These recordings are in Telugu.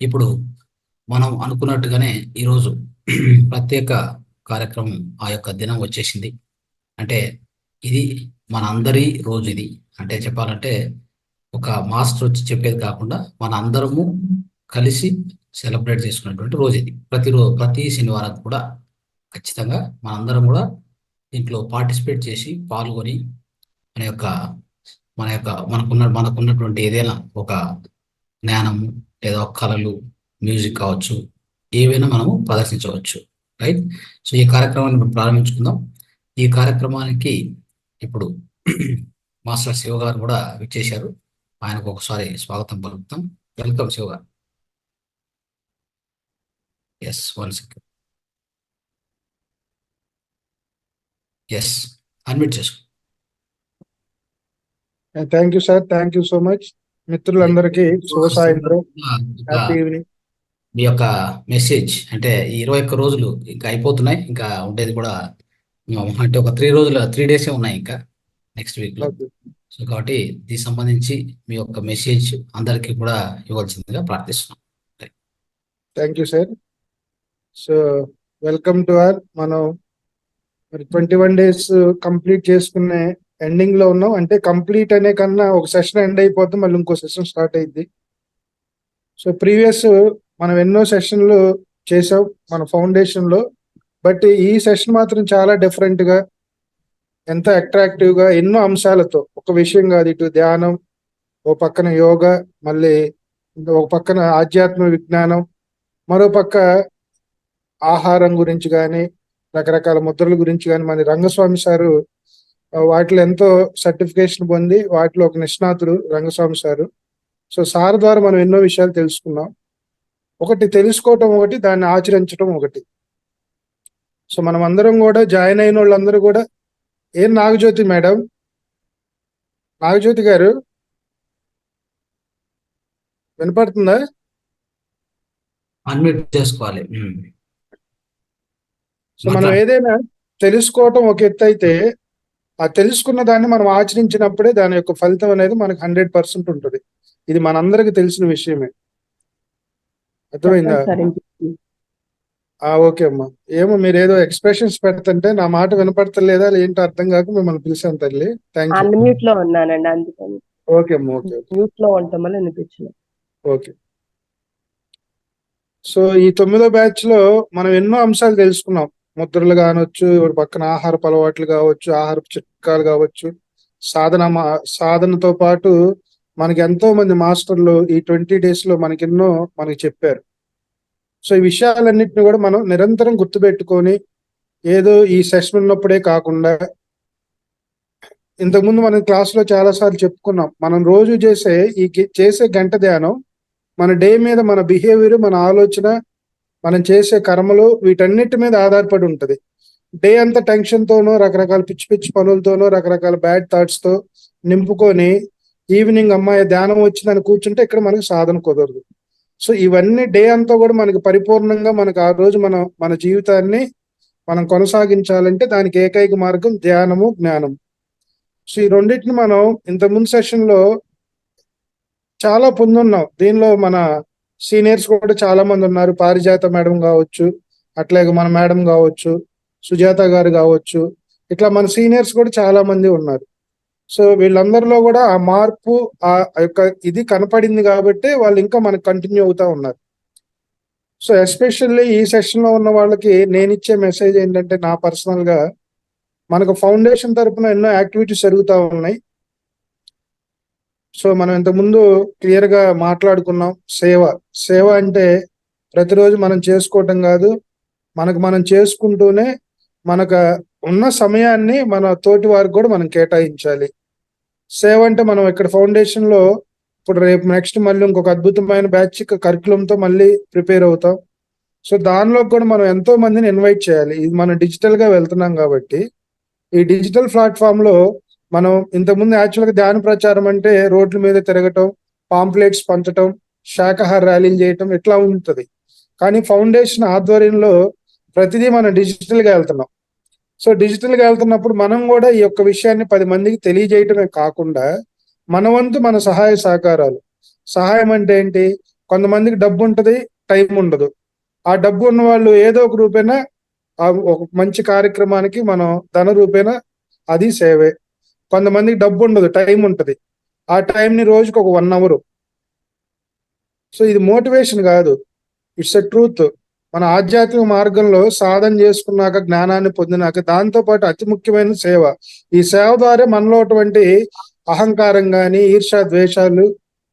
ఇప్పుడు మనం అనుకున్నట్టుగానే ఈరోజు ప్రత్యేక కార్యక్రమం ఆ యొక్క దినం వచ్చేసింది. అంటే ఇది మన అందరి రోజు ఇది. అంటే చెప్పాలంటే ఒక మాస్టర్ వచ్చి చెప్పేది కాకుండా మన అందరము కలిసి సెలబ్రేట్ చేసుకున్నటువంటి రోజు ఇది. ప్రతి శనివారం కూడా ఖచ్చితంగా మనందరం కూడా దీంట్లో పార్టిసిపేట్ చేసి పాల్గొని మన యొక్క మనకున్నటువంటి ఏదైనా ఒక జ్ఞానము లేదా ఒక కళలు, మ్యూజిక్ కావచ్చు, ఏవైనా మనము ప్రదర్శించవచ్చు. రైట్. సో ఈ కార్యక్రమాన్ని ఇప్పుడు ప్రారంభించుకుందాం. ఈ కార్యక్రమానికి ఇప్పుడు మాస్టర్ శివ గారు కూడా విచ్చేశారు. ఆయనకు ఒకసారి స్వాగతం పలుకుతాం. వెల్కమ్ శివ గారు. Yes, one second. Yes, unmute చేసుకో. Thank you sir, thank you so much. మిత్రులందరికీ శుభ సాయంత్రం, హ్యాపీ ఈవినింగ్. మీ యొక్క మెసేజ్ అంటే ఈ 21 రోజులు ఇంకా అయిపోతున్నాయి. ఇంకా ఉండేది కూడా అంటే ఒక 3 డేసే ఉన్నాయి ఇంకా నెక్స్ట్ వీక్ లో. సో కాబట్టి దీనికి సంబంధించి మీ యొక్క మెసేజ్ అందరికీ కూడా ఇవ్వాల్సిందిగా ప్రార్థిస్తున్నాం. Thank you sir. So welcome to R. మనం మరి 21 days కంప్లీట్ చేసుకునే ఎండింగ్ లో ఉన్నాం. అంటే కంప్లీట్ అనే కన్నా ఒక సెషన్ ఎండ్ అయిపోతే మళ్ళీ ఇంకో సెషన్ స్టార్ట్ అయింది. సో ప్రీవియస్ మనం ఎన్నో సెషన్లు చేసాం మన ఫౌండేషన్ లో. బట్ ఈ సెషన్ మాత్రం చాలా డిఫరెంట్ గా, ఎంతో అట్రాక్టివ్ గా, ఎన్నో అంశాలతో, ఒక విషయం కాదు, ఇటు ధ్యానం, ఓ పక్కన యోగా, మళ్ళీ ఒక పక్కన ఆధ్యాత్మ విజ్ఞానం, మరో పక్క ఆహారం గురించి కానీ, రకరకాల ముద్రల గురించి కానీ మన రంగస్వామి సారు వాటిలో ఎంతో సర్టిఫికేషన్ పొంది వాటిలో ఒక నిష్ణాతుడు రంగస్వామి సారు. సో సార్ ద్వారా మనం ఎన్నో విషయాలు తెలుసుకున్నాం. ఒకటి తెలుసుకోవటం, ఒకటి దాన్ని ఆచరించడం ఒకటి. సో మనం అందరం కూడా జాయిన్ అయిన వాళ్ళందరూ కూడా నాగజ్యోతి మేడం, నాగజ్యోతి గారు వినపడుతుందా? అన్మ్యూట్ చేసుకోవాలి. సో మనం ఏదైనా తెలుసుకోవటం ఒక ఎత్తు అయితే, ఆ తెలుసుకున్న దాన్ని మనం ఆచరించినప్పుడే దాని యొక్క ఫలితం అనేది మనకు 100% ఉంటుంది. ఇది మనందరికి తెలిసిన విషయమే. అర్థమైందా? ఓకే అమ్మా. ఏమో మీరు ఏదో ఎక్స్ప్రెషన్స్ పెడుతుంటే నా మాట వినపడతలేదా ఏంటో అర్థం కాక మిమ్మల్ని పిలిచాను తల్లి. Thank you. అన్మ్యూట్ లో ఉన్నానండి, అందుకని. ఓకే అమ్మా, ఓకే. మ్యూట్ లో ఉంటామని అనిపించింది. ఓకే. సో ఈ 9వ బ్యాచ్ లో మనం ఎన్నో అంశాలు తెలుసుకున్నాం. ముద్రలు కానొచ్చు, పక్కన ఆహారపు అలవాట్లు కావచ్చు, ఆహారపు చిట్కాలు కావచ్చు, సాధనతో పాటు మనకి ఎంతో మంది మాస్టర్లు ఈ 20 days లో మనకి చెప్పారు. సో ఈ విషయాలన్నింటినీ కూడా మనం నిరంతరం గుర్తుపెట్టుకొని, ఏదో ఈ సెషన్ ఉన్నప్పుడే కాకుండా, ఇంతకుముందు మనం క్లాసులో చాలా సార్లు చెప్పుకున్నాం, మనం రోజు చేసే గంట ధ్యానం మన డే మీద, మన బిహేవియర్, మన ఆలోచన, మనం చేసే కర్మలు, వీటన్నిటి మీద ఆధారపడి ఉంటది. డే అంతా టెన్షన్ తోనో, రకరకాల పిచ్చి పిచ్చి పనులతోనో, రకరకాల బ్యాడ్ థాట్స్ తో నింపుకొని ఈవినింగ్ అమ్మాయి ధ్యానం వచ్చిందని కూర్చుంటే ఇక్కడ మనకు సాధన కుదరదు. సో ఇవన్నీ డే అంతా కూడా మనకు పరిపూర్ణంగా మనకు ఆ రోజు మన జీవితాన్ని మనం కొనసాగించాలంటే దానికి ఏకైక మార్గం ధ్యానము, జ్ఞానం. సో ఈ రెండింటిని మనం ఇంతకుముందు సెషన్ లో చాలా పొందున్నాం. దీనిలో మన సీనియర్స్ కూడా చాలా మంది ఉన్నారు. పారిజాత మేడం కావచ్చు, అట్లాగే మన మేడం కావచ్చు, సుజాత గారు కావచ్చు, ఇట్లా మన సీనియర్స్ కూడా చాలా మంది ఉన్నారు. సో వీళ్ళందరిలో కూడా ఆ మార్పు, ఆ యొక్క ఇది కనపడింది కాబట్టి వాళ్ళు ఇంకా మనకు కంటిన్యూ అవుతా ఉన్నారు. సో ఎస్పెషల్లీ ఈ సెషన్ లో ఉన్న వాళ్ళకి నేను ఇచ్చే మెసేజ్ ఏంటంటే, నా పర్సనల్ గా మనకు ఫౌండేషన్ తరపున ఎన్నో యాక్టివిటీస్ జరుగుతూ ఉన్నాయి. సో మనం ఇంతకుముందు క్లియర్ గా మాట్లాడుకున్నాం. సేవ అంటే ప్రతిరోజు మనం చేసుకోవటం కాదు, మనం చేసుకుంటూనే మనకు ఉన్న సమయాన్ని మన తోటి వారికి కూడా మనం కేటాయించాలి. సేవ అంటే మనం ఇక్కడ ఫౌండేషన్ లో ఇప్పుడు రేపు నెక్స్ట్ మళ్ళీ ఇంకొక అద్భుతమైన బ్యాచ్ కరికులంతో మళ్ళీ ప్రిపేర్ అవుతాం. సో దానిలో కూడా మనం ఎంతో మందిని ఇన్వైట్ చేయాలి. ఇది మనం డిజిటల్ గా వెళ్తున్నాం కాబట్టి ఈ డిజిటల్ ప్లాట్ఫామ్ లో మనం ఇంతకుముందు యాక్చువల్గా ధ్యాన ప్రచారం అంటే రోడ్ల మీద తిరగటం, పాంప్లెట్స్ పంచటం, శాకాహార ర్యాలీలు చేయటం ఇట్లా ఉంటుంది. కానీ ఫౌండేషన్ ఆధ్వర్యంలో ప్రతిదీ మనం డిజిటల్ గా వెళ్తున్నాం. సో డిజిటల్ గా వెళ్తున్నప్పుడు మనం కూడా ఈ యొక్క విషయాన్ని 10 మందికి తెలియజేయటమే కాకుండా మన వంతు మన సహాయ సహకారాలు. సహాయం అంటే ఏంటి? కొంతమందికి డబ్బు ఉంటది, టైం ఉండదు. ఆ డబ్బు ఉన్న వాళ్ళు ఏదో ఒక రూపేణ ఒక మంచి కార్యక్రమానికి మనం ధన రూపేణ అది సేవే. కొంతమందికి డబ్బు ఉండదు, టైం ఉంటది. ఆ టైంని రోజుకి ఒక 1 అవర్. సో ఇది మోటివేషన్ కాదు, ఇట్స్ ఎ ట్రూత్. మన ఆధ్యాత్మిక మార్గంలో సాధన చేసుకున్నాక, జ్ఞానాన్ని పొందినాక దాంతో పాటు అతి ముఖ్యమైన సేవ. ఈ సేవ ద్వారా మనలో అటువంటి అహంకారం కానీ, ఈర్ష్య, ద్వేషాలు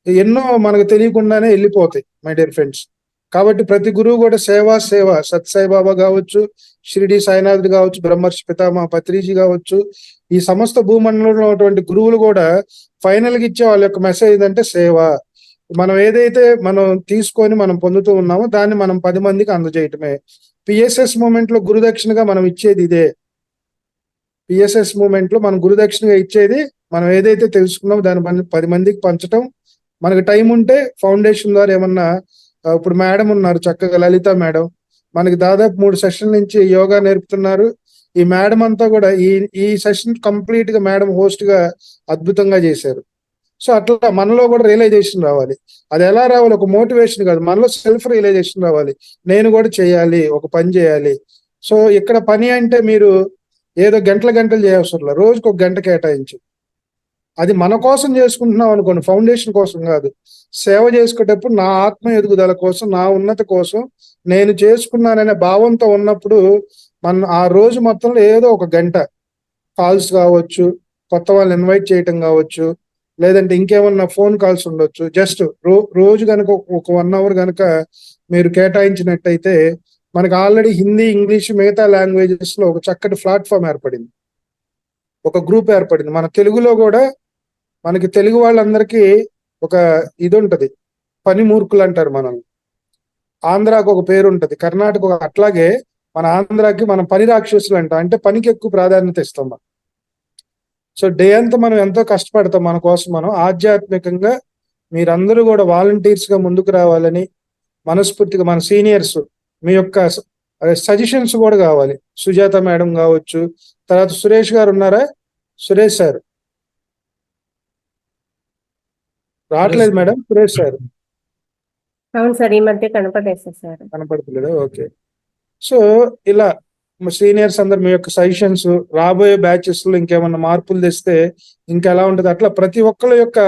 ఎన్నో మనకు తెలియకుండానే వెళ్ళిపోతాయి మై డియర్ ఫ్రెండ్స్. కాబట్టి ప్రతి గురువు కూడా సేవ. సత్సాయి బాబా కావచ్చు, షిరిడి సాయినాథుడు కావచ్చు, బ్రహ్మర్షి పితామహ పత్రిజీ కావచ్చు, ఈ సమస్త భూమండలంలో ఉన్నటువంటి గురువులు కూడా ఫైనల్ గా ఇచ్చే వాళ్ళ యొక్క మెసేజ్ ఏంటంటే సేవ. మనం ఏదైతే మనం తీసుకొని మనం పొందుతూ ఉన్నామో దాన్ని మనం 10 మందికి అందజేయటమే. పిఎస్ఎస్ మూమెంట్ లో గురుదక్షిణగా మనం ఇచ్చేది ఇదే. పిఎస్ఎస్ మూమెంట్ లో మనం గురుదక్షిణగా ఇచ్చేది మనం ఏదైతే తెలుసుకున్నామో దాన్ని 10 మందికి పంచటం. మనకి టైం ఉంటే ఫౌండేషన్ ద్వారా ఏమన్నా, ఇప్పుడు మేడం ఉన్నారు చక్కగా, లలిత మేడం మనకి దాదాపు 3 సెషన్ల నుంచి యోగా నేర్పుతున్నారు. ఈ మేడం అంతా కూడా ఈ సెషన్ కంప్లీట్ గా మేడం హోస్ట్ గా అద్భుతంగా చేశారు. సో అట్లా మనలో కూడా రియలైజేషన్ రావాలి. అది ఎలా రావాలి? ఒక మోటివేషన్ కాదు, మనలో సెల్ఫ్ రియలైజేషన్ రావాలి. నేను కూడా చేయాలి, ఒక పని చేయాలి. సో ఇక్కడ పని అంటే మీరు ఏదో గంటలు చేయవసరం, రోజుకి 1 గంట కేటాయించు. అది మన కోసం చేసుకుంటున్నాం అనుకోండి, ఫౌండేషన్ కోసం కాదు. సేవ చేసుకునేటప్పుడు నా ఆత్మ ఎదుగుదల కోసం, నా ఉన్నతి కోసం నేను చేసుకున్నాననే భావంతో ఉన్నప్పుడు మన ఆ రోజు మొత్తంలో ఏదో 1 గంట కాల్స్ కావచ్చు, కొత్త వాళ్ళని ఇన్వైట్ చేయటం కావచ్చు, లేదంటే ఇంకేమన్నా ఫోన్ కాల్స్ ఉండొచ్చు. జస్ట్ రోజు కనుక ఒక 1 అవర్ కనుక మీరు కేటాయించినట్టయితే మనకి ఆల్రెడీ హిందీ, ఇంగ్లీష్, మిగతా లాంగ్వేజెస్ లో ఒక చక్కటి ప్లాట్ఫామ్ ఏర్పడింది, ఒక గ్రూప్ ఏర్పడింది. మన తెలుగులో కూడా మనకి తెలుగు వాళ్ళందరికీ ఒక ఇది ఉంటది, పని మూర్ఖులు అంటారు మనల్ని. ఆంధ్రాకు ఒక పేరు ఉంటది, కర్ణాటక అట్లాగే మన ఆంధ్రాకి మనం పని రాక్షసులు అంటాం. అంటే పనికి ఎక్కువ ప్రాధాన్యత ఇస్తాం మనం. సో డే అంతా మనం ఎంతో కష్టపడతాం మన కోసం. మనం ఆధ్యాత్మికంగా మీరందరూ కూడా వాలంటీర్స్ గా ముందుకు రావాలని మనస్ఫూర్తిగా, మన సీనియర్స్ మీ యొక్క సజెషన్స్ కూడా కావాలి. సుజాత మేడం కావచ్చు, తర్వాత సురేష్ గారు ఉన్నారా? సురేష్ సార్ రావట్లేదు మేడం. సురేష్ సార్ అవును సార్, ఈ మధ్య కనపడేస్తా సార్. కనపడతలేదా? ఓకే. సో ఇలా సీనియర్స్ అందరు మీ యొక్క సజెషన్స్, రాబోయే బ్యాచెస్ లో ఇంకేమన్నా మార్పులు తెస్తే ఇంకా ఎలా ఉంటుంది, అట్లా ప్రతి ఒక్కళ్ళ యొక్క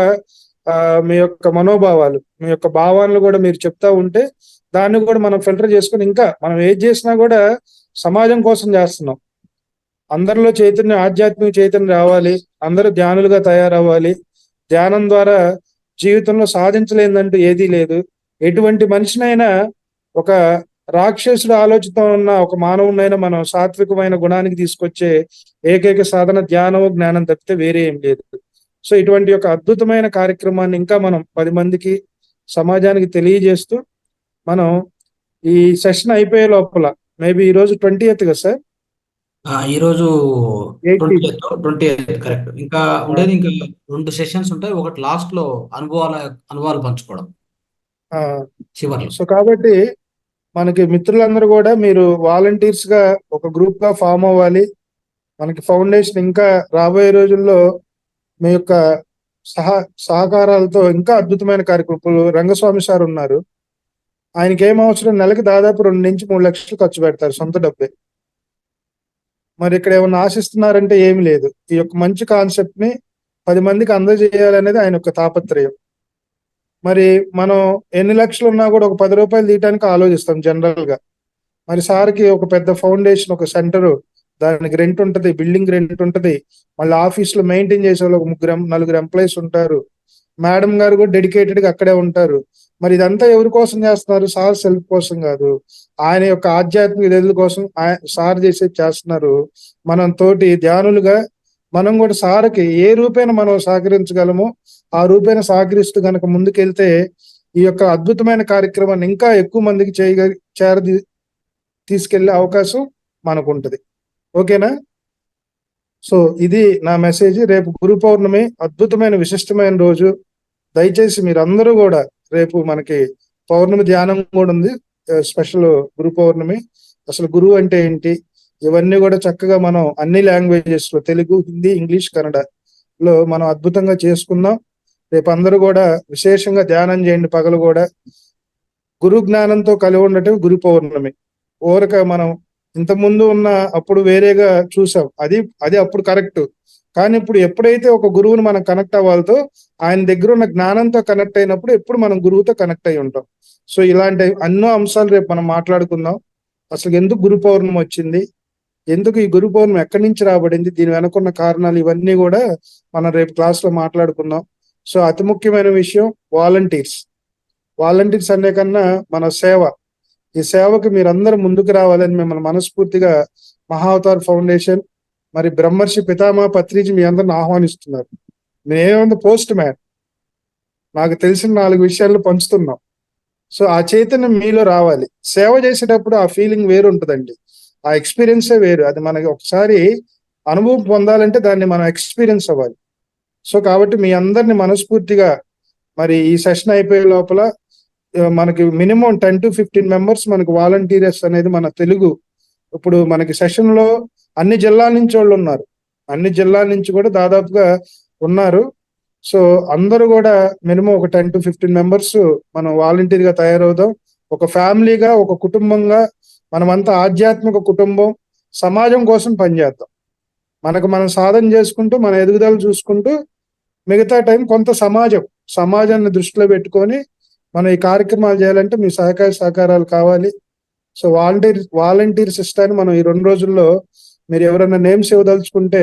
మీ యొక్క మనోభావాలు, మీ యొక్క భావాలను కూడా మీరు చెప్తా ఉంటే దాన్ని కూడా మనం ఫిల్టర్ చేసుకుని, ఇంకా మనం ఏది చేసినా కూడా సమాజం కోసం చేస్తున్నాం. అందరిలో చైతన్యం, ఆధ్యాత్మిక చైతన్యం రావాలి, అందరూ ధ్యానులుగా తయారవ్వాలి. ధ్యానం ద్వారా జీవితంలో సాధించలేదంటూ ఏదీ లేదు. ఎటువంటి మనిషినైనా, ఒక రాక్షసుడు ఆలోచనతో ఉన్న ఒక మానవునైనా మనం సాత్వికమైన గుణానికి తీసుకొచ్చే ఏకైక సాధన ధ్యానం, జ్ఞానం తప్పితే వేరే ఏం లేదు. సో ఇటువంటి ఒక అద్భుతమైన కార్యక్రమాన్ని ఇంకా మనం 10 మందికి, సమాజానికి తెలియజేస్తూ మనం ఈ సెషన్ అయిపోయే లోపల, మేబీ ఈ రోజు 20th కదా సార్? ఈ రోజు 18th. 20th correct. ఇంకా ఉండేది ఇంకా 2 సెషన్స్ ఉంటాయి. ఒకటి లాస్ట్ లో అనుభవాలు పంచుకోవడం చివర్లో. సో కాబట్టి మనకి మిత్రులందరూ కూడా మీరు వాలంటీర్స్ గా ఒక గ్రూప్ గా ఫామ్ అవ్వాలి. మనకి ఫౌండేషన్ ఇంకా రాబోయే రోజుల్లో మీ యొక్క సహకారాలతో ఇంకా అద్భుతమైన కార్యక్రమాలు. రంగస్వామి సార్ ఉన్నారు, ఆయనకి ఏం అవసరం, నెలకి దాదాపు 2 నుంచి 3 లక్షలు ఖర్చు పెడతారు, సొంత డబ్బే. మరి ఇక్కడ ఏమన్నా ఆశిస్తున్నారంటే ఏమి లేదు. ఈ యొక్క మంచి కాన్సెప్ట్ ని 10 మందికి అందజేయాలనేది ఆయన యొక్క తాపత్రయం. మరి మనం ఎన్ని లక్షలు ఉన్నా కూడా ఒక 10 రూపాయలు తీయటానికి ఆలోచిస్తాం జనరల్ గా. మరి సార్కి ఒక పెద్ద ఫౌండేషన్, ఒక సెంటర్, దానికి రెంట్ ఉంటది, బిల్డింగ్ రెంట్ ఉంటది, మళ్ళీ ఆఫీస్ లో మెయింటైన్ చేసే వాళ్ళు ఒక 3-4 ఎంప్లాయీస్ ఉంటారు. మేడం గారు కూడా డెడికేటెడ్ గా అక్కడే ఉంటారు. మరి ఇదంతా ఎవరి కోసం చేస్తున్నారు? సార్ సెల్ఫ్ కోసం కాదు, ఆయన యొక్క ఆధ్యాత్మిక ఎదుగుదల కోసం సార్ చేస్తున్నారు. మనం తోటి ధ్యానులుగా మనం కూడా సార్కి ఏ రూపేణ మనం సహకరించగలమో ఆ రూపేణ సహకరిస్తూ కనుక ముందుకెళ్తే ఈ యొక్క అద్భుతమైన కార్యక్రమాన్ని ఇంకా ఎక్కువ మందికి తీసుకెళ్లే అవకాశం మనకు ఉంటది. ఓకేనా? సో ఇది నా మెసేజ్. రేపు గురు పౌర్ణమి, అద్భుతమైన విశిష్టమైన రోజు. దయచేసి మీరందరూ కూడా, రేపు మనకి పౌర్ణమి ధ్యానం కూడా ఉంది, స్పెషల్ గురు పౌర్ణమి. అసలు గురువు అంటే ఏంటి, ఇవన్నీ కూడా చక్కగా మనం అన్ని లాంగ్వేజెస్ లో, తెలుగు, హిందీ, ఇంగ్లీష్, కన్నడ లో మనం అద్భుతంగా చేసుకుందాం. రేపు అందరూ కూడా విశేషంగా ధ్యానం చేయండి. పగలు కూడా గురు జ్ఞానంతో కలిగి ఉండటం గురు పౌర్ణమి. ఓరక మనం ఇంతకుముందు ఉన్న అప్పుడు వేరేగా చూసాం, అది అది అప్పుడు కరెక్ట్. కానీ ఇప్పుడు ఎప్పుడైతే ఒక గురువుని మనం కనెక్ట్ అవ్వాలతో ఆయన దగ్గర ఉన్న జ్ఞానంతో కనెక్ట్ అయినప్పుడు ఎప్పుడు మనం గురువుతో కనెక్ట్ అయి ఉంటాం. సో ఇలాంటి ఎన్నో అంశాలు రేపు మనం మాట్లాడుకుందాం. అసలు ఎందుకు గురు పౌర్ణమి వచ్చింది, ఎందుకు ఈ గురు పౌర్ణమి ఎక్కడి నుంచి రాబడింది, దీని వెనుకున్న కారణాలు, ఇవన్నీ కూడా మనం రేపు క్లాస్ లో మాట్లాడుకుందాం. సో అతి ముఖ్యమైన విషయం వాలంటీర్స్ అనే కన్నా మన సేవ. ఈ సేవకు మీరందరూ ముందుకు రావాలని మిమ్మల్ని మనస్ఫూర్తిగా మహావతార్ ఫౌండేషన్ మరి బ్రహ్మర్షి పితామహ పత్రిజీ మీ అందరిని ఆహ్వానిస్తున్నారు. నేనేమంది పోస్ట్ మ్యాన్, నాకు తెలిసిన 4 విషయాలు పంచుతున్నాం. సో ఆ చైతన్యం మీలో రావాలి. సేవ చేసేటప్పుడు ఆ ఫీలింగ్ వేరు ఉంటుందండి, ఆ ఎక్స్పీరియన్సే వేరు. అది మనకి ఒకసారి అనుభవం పొందాలంటే దాన్ని మనం ఎక్స్పీరియన్స్ అవ్వాలి. సో కాబట్టి మీ అందరిని మనస్ఫూర్తిగా మరి ఈ సెషన్ అయిపోయే లోపల మనకి మినిమం 10 to 15 మెంబర్స్ మనకి వాలంటీర్స్ అనేది మన తెలుగు. ఇప్పుడు మనకి సెషన్ లో అన్ని జిల్లాల నుంచి వాళ్ళు ఉన్నారు, అన్ని జిల్లాల నుంచి కూడా దాదాపుగా ఉన్నారు. సో అందరూ కూడా మినిమం ఒక 10 to 15 మెంబర్స్ మనం వాలంటీర్ గా తయారవుదాం. ఒక ఫ్యామిలీగా, ఒక కుటుంబంగా మనమంతా ఆధ్యాత్మిక కుటుంబం, సమాజం కోసం పనిచేద్దాం. మనం సాధన చేసుకుంటూ మన ఎదుగుదల చూసుకుంటూ మిగతా టైం కొంత సమాజాన్ని దృష్టిలో పెట్టుకొని మనం ఈ కార్యక్రమాలు చేయాలంటే మీ సహకారాలు కావాలి. సో వాలంటీర్ సిస్టాన్ని మనం ఈ 2 రోజుల్లో మీరు ఎవరైనా నేమ్స్ ఇవ్వదలుచుకుంటే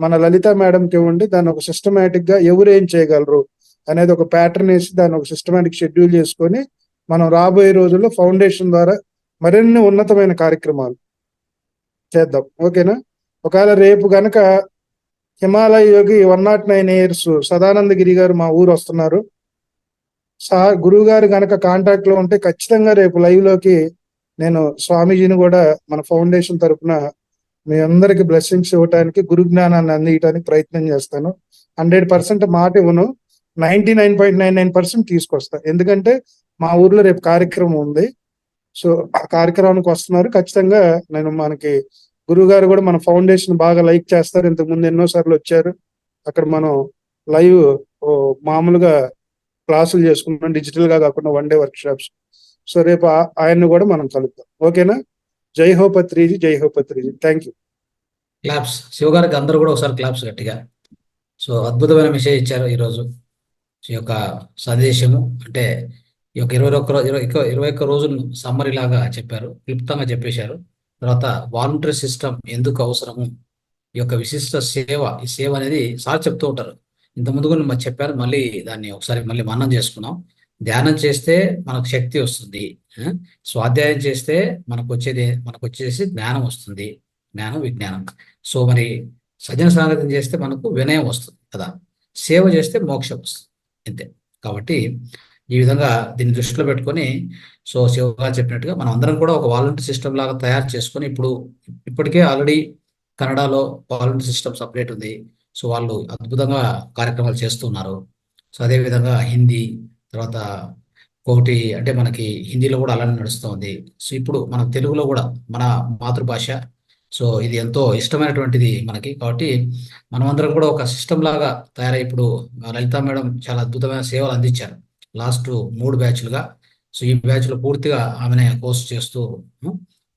మన లలిత మేడంకి ఇవ్వండి. దాన్ని ఒక సిస్టమేటిక్ గా ఎవరు ఏం చేయగలరు అనేది ఒక ప్యాటర్న్ వేసి దాన్ని ఒక సిస్టమేటిక్ షెడ్యూల్ చేసుకొని మనం రాబోయే రోజుల్లో ఫౌండేషన్ ద్వారా మరిన్ని ఉన్నతమైన కార్యక్రమాలు చేద్దాం. ఓకేనా? ఒకవేళ రేపు గనక హిమాలయ యోగి 109 ఇయర్స్ సదానందగిరి గారు మా ఊరు వస్తున్నారు. గురువు గారు గనక కాంటాక్ట్ లో ఉంటే ఖచ్చితంగా రేపు లైవ్ లోకి నేను స్వామీజీని కూడా మన ఫౌండేషన్ తరపున మీ అందరికి బ్లెస్సింగ్స్ ఇవ్వటానికి, గురు జ్ఞానాన్ని అందించడానికి ప్రయత్నం చేస్తాను. 100% మాట ఇవ్వను, 99.99% తీసుకొస్తా. ఎందుకంటే మా ఊర్లో రేపు కార్యక్రమం ఉంది. సో ఆ కార్యక్రమానికి వస్తున్నారు ఖచ్చితంగా. మనకి గురువు గారు కూడా మన ఫౌండేషన్ బాగా లైక్ చేస్తారు. ఇంతకు ముందు ఎన్నోసార్లు వచ్చారు. అక్కడ మనం లైవ్ మామూలుగా క్లాసులు చేసుకుంటాం, డిజిటల్ గా కాకుండా 1 day వర్క్ షాప్స్. సో రేపు ఆయన్ని కూడా మనం కలుద్దాం. ఓకేనా? జై హో పత్రిజీ, జై హో పత్రిజీ. Thank you. క్లాప్స్ శివగారికి అందరూ కూడా ఒకసారి క్లాప్స్ గట్టిగా. సో అద్భుతమైన మెసేజ్ ఇచ్చారు ఈరోజు. ఈ యొక్క సందేశము అంటే ఈ యొక్క 21 రోజులు సమ్మరీ లాగా చెప్పారు, క్లుప్తంగా చెప్పేశారు. తర్వాత వాలంటరీ సిస్టమ్ ఎందుకు అవసరము, ఈ యొక్క విశిష్ట సేవ, ఈ సేవ అనేది సార్ చెప్తూ ఉంటారు. ఇంత ముందు కూడా చెప్పారు, మళ్ళీ దాన్ని ఒకసారి మళ్ళీ మననం చేసుకున్నాం. ధ్యానం చేస్తే మనకు శక్తి వస్తుంది, స్వాధ్యాయం చేస్తే మనకు వచ్చేసి జ్ఞానం వస్తుంది, జ్ఞానం విజ్ఞానం. సో మరి సజ్జన సాంగత్యం చేస్తే మనకు వినయం వస్తుంది కదా, సేవ చేస్తే మోక్షం వస్తుంది, అంతే. కాబట్టి ఈ విధంగా దీన్ని దృష్టిలో పెట్టుకొని సో శివగా చెప్పినట్టుగా మనం అందరం కూడా ఒక వాలంటీర్ సిస్టమ్ లాగా తయారు చేసుకొని ఇప్పటికే ఆల్రెడీ కన్నడలో వాలంటీర్ సిస్టమ్ సపరేట్ ఉంది. సో వాళ్ళు అద్భుతంగా కార్యక్రమాలు చేస్తున్నారు. సో అదేవిధంగా హిందీ, తర్వాత ఒకటి అంటే మనకి హిందీలో కూడా అలానే నడుస్తుంది. సో ఇప్పుడు మన తెలుగులో కూడా మన మాతృభాష, సో ఇది ఎంతో ఇష్టమైనటువంటిది మనకి. కాబట్టి మనమందరం కూడా ఒక సిస్టమ్ లాగా తయారై ఇప్పుడు లలిత మేడం చాలా అద్భుతమైన సేవలు అందించారు లాస్ట్ 3 బ్యాచ్లుగా. సో ఈ బ్యాచ్లో పూర్తిగా ఆమెనే కోర్స్ చేస్తూ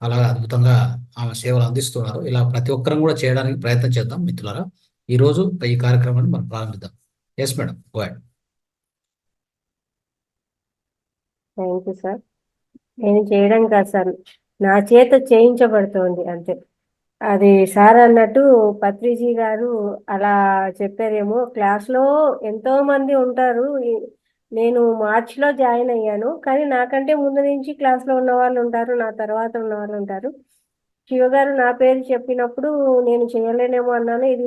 అలాగా అద్భుతంగా ఆమె సేవలు అందిస్తున్నారు. ఇలా ప్రతి ఒక్కరం కూడా చేయడానికి ప్రయత్నం చేద్దాం మిత్రులారా. ఈ రోజు ఈ కార్యక్రమాన్ని మనం ప్రారంభిద్దాం. Yes madam, go ahead. Thank you sir. నేను చేయడం కాదు సార్, నా చేత చేయించబడుతోంది అంతే. అది సార్ అన్నట్టు పత్రిజీ గారు అలా చెప్పారేమో. క్లాస్లో ఎంతో మంది ఉంటారు. నేను మార్చిలో జాయిన్ అయ్యాను, కానీ నాకంటే ముందు నుంచి క్లాస్లో ఉన్న వాళ్ళు ఉంటారు, నా తర్వాత ఉన్న వాళ్ళు ఉంటారు. శివగారు నా పేరు చెప్పినప్పుడు నేను చేయలేనేమో అన్నాను, ఇది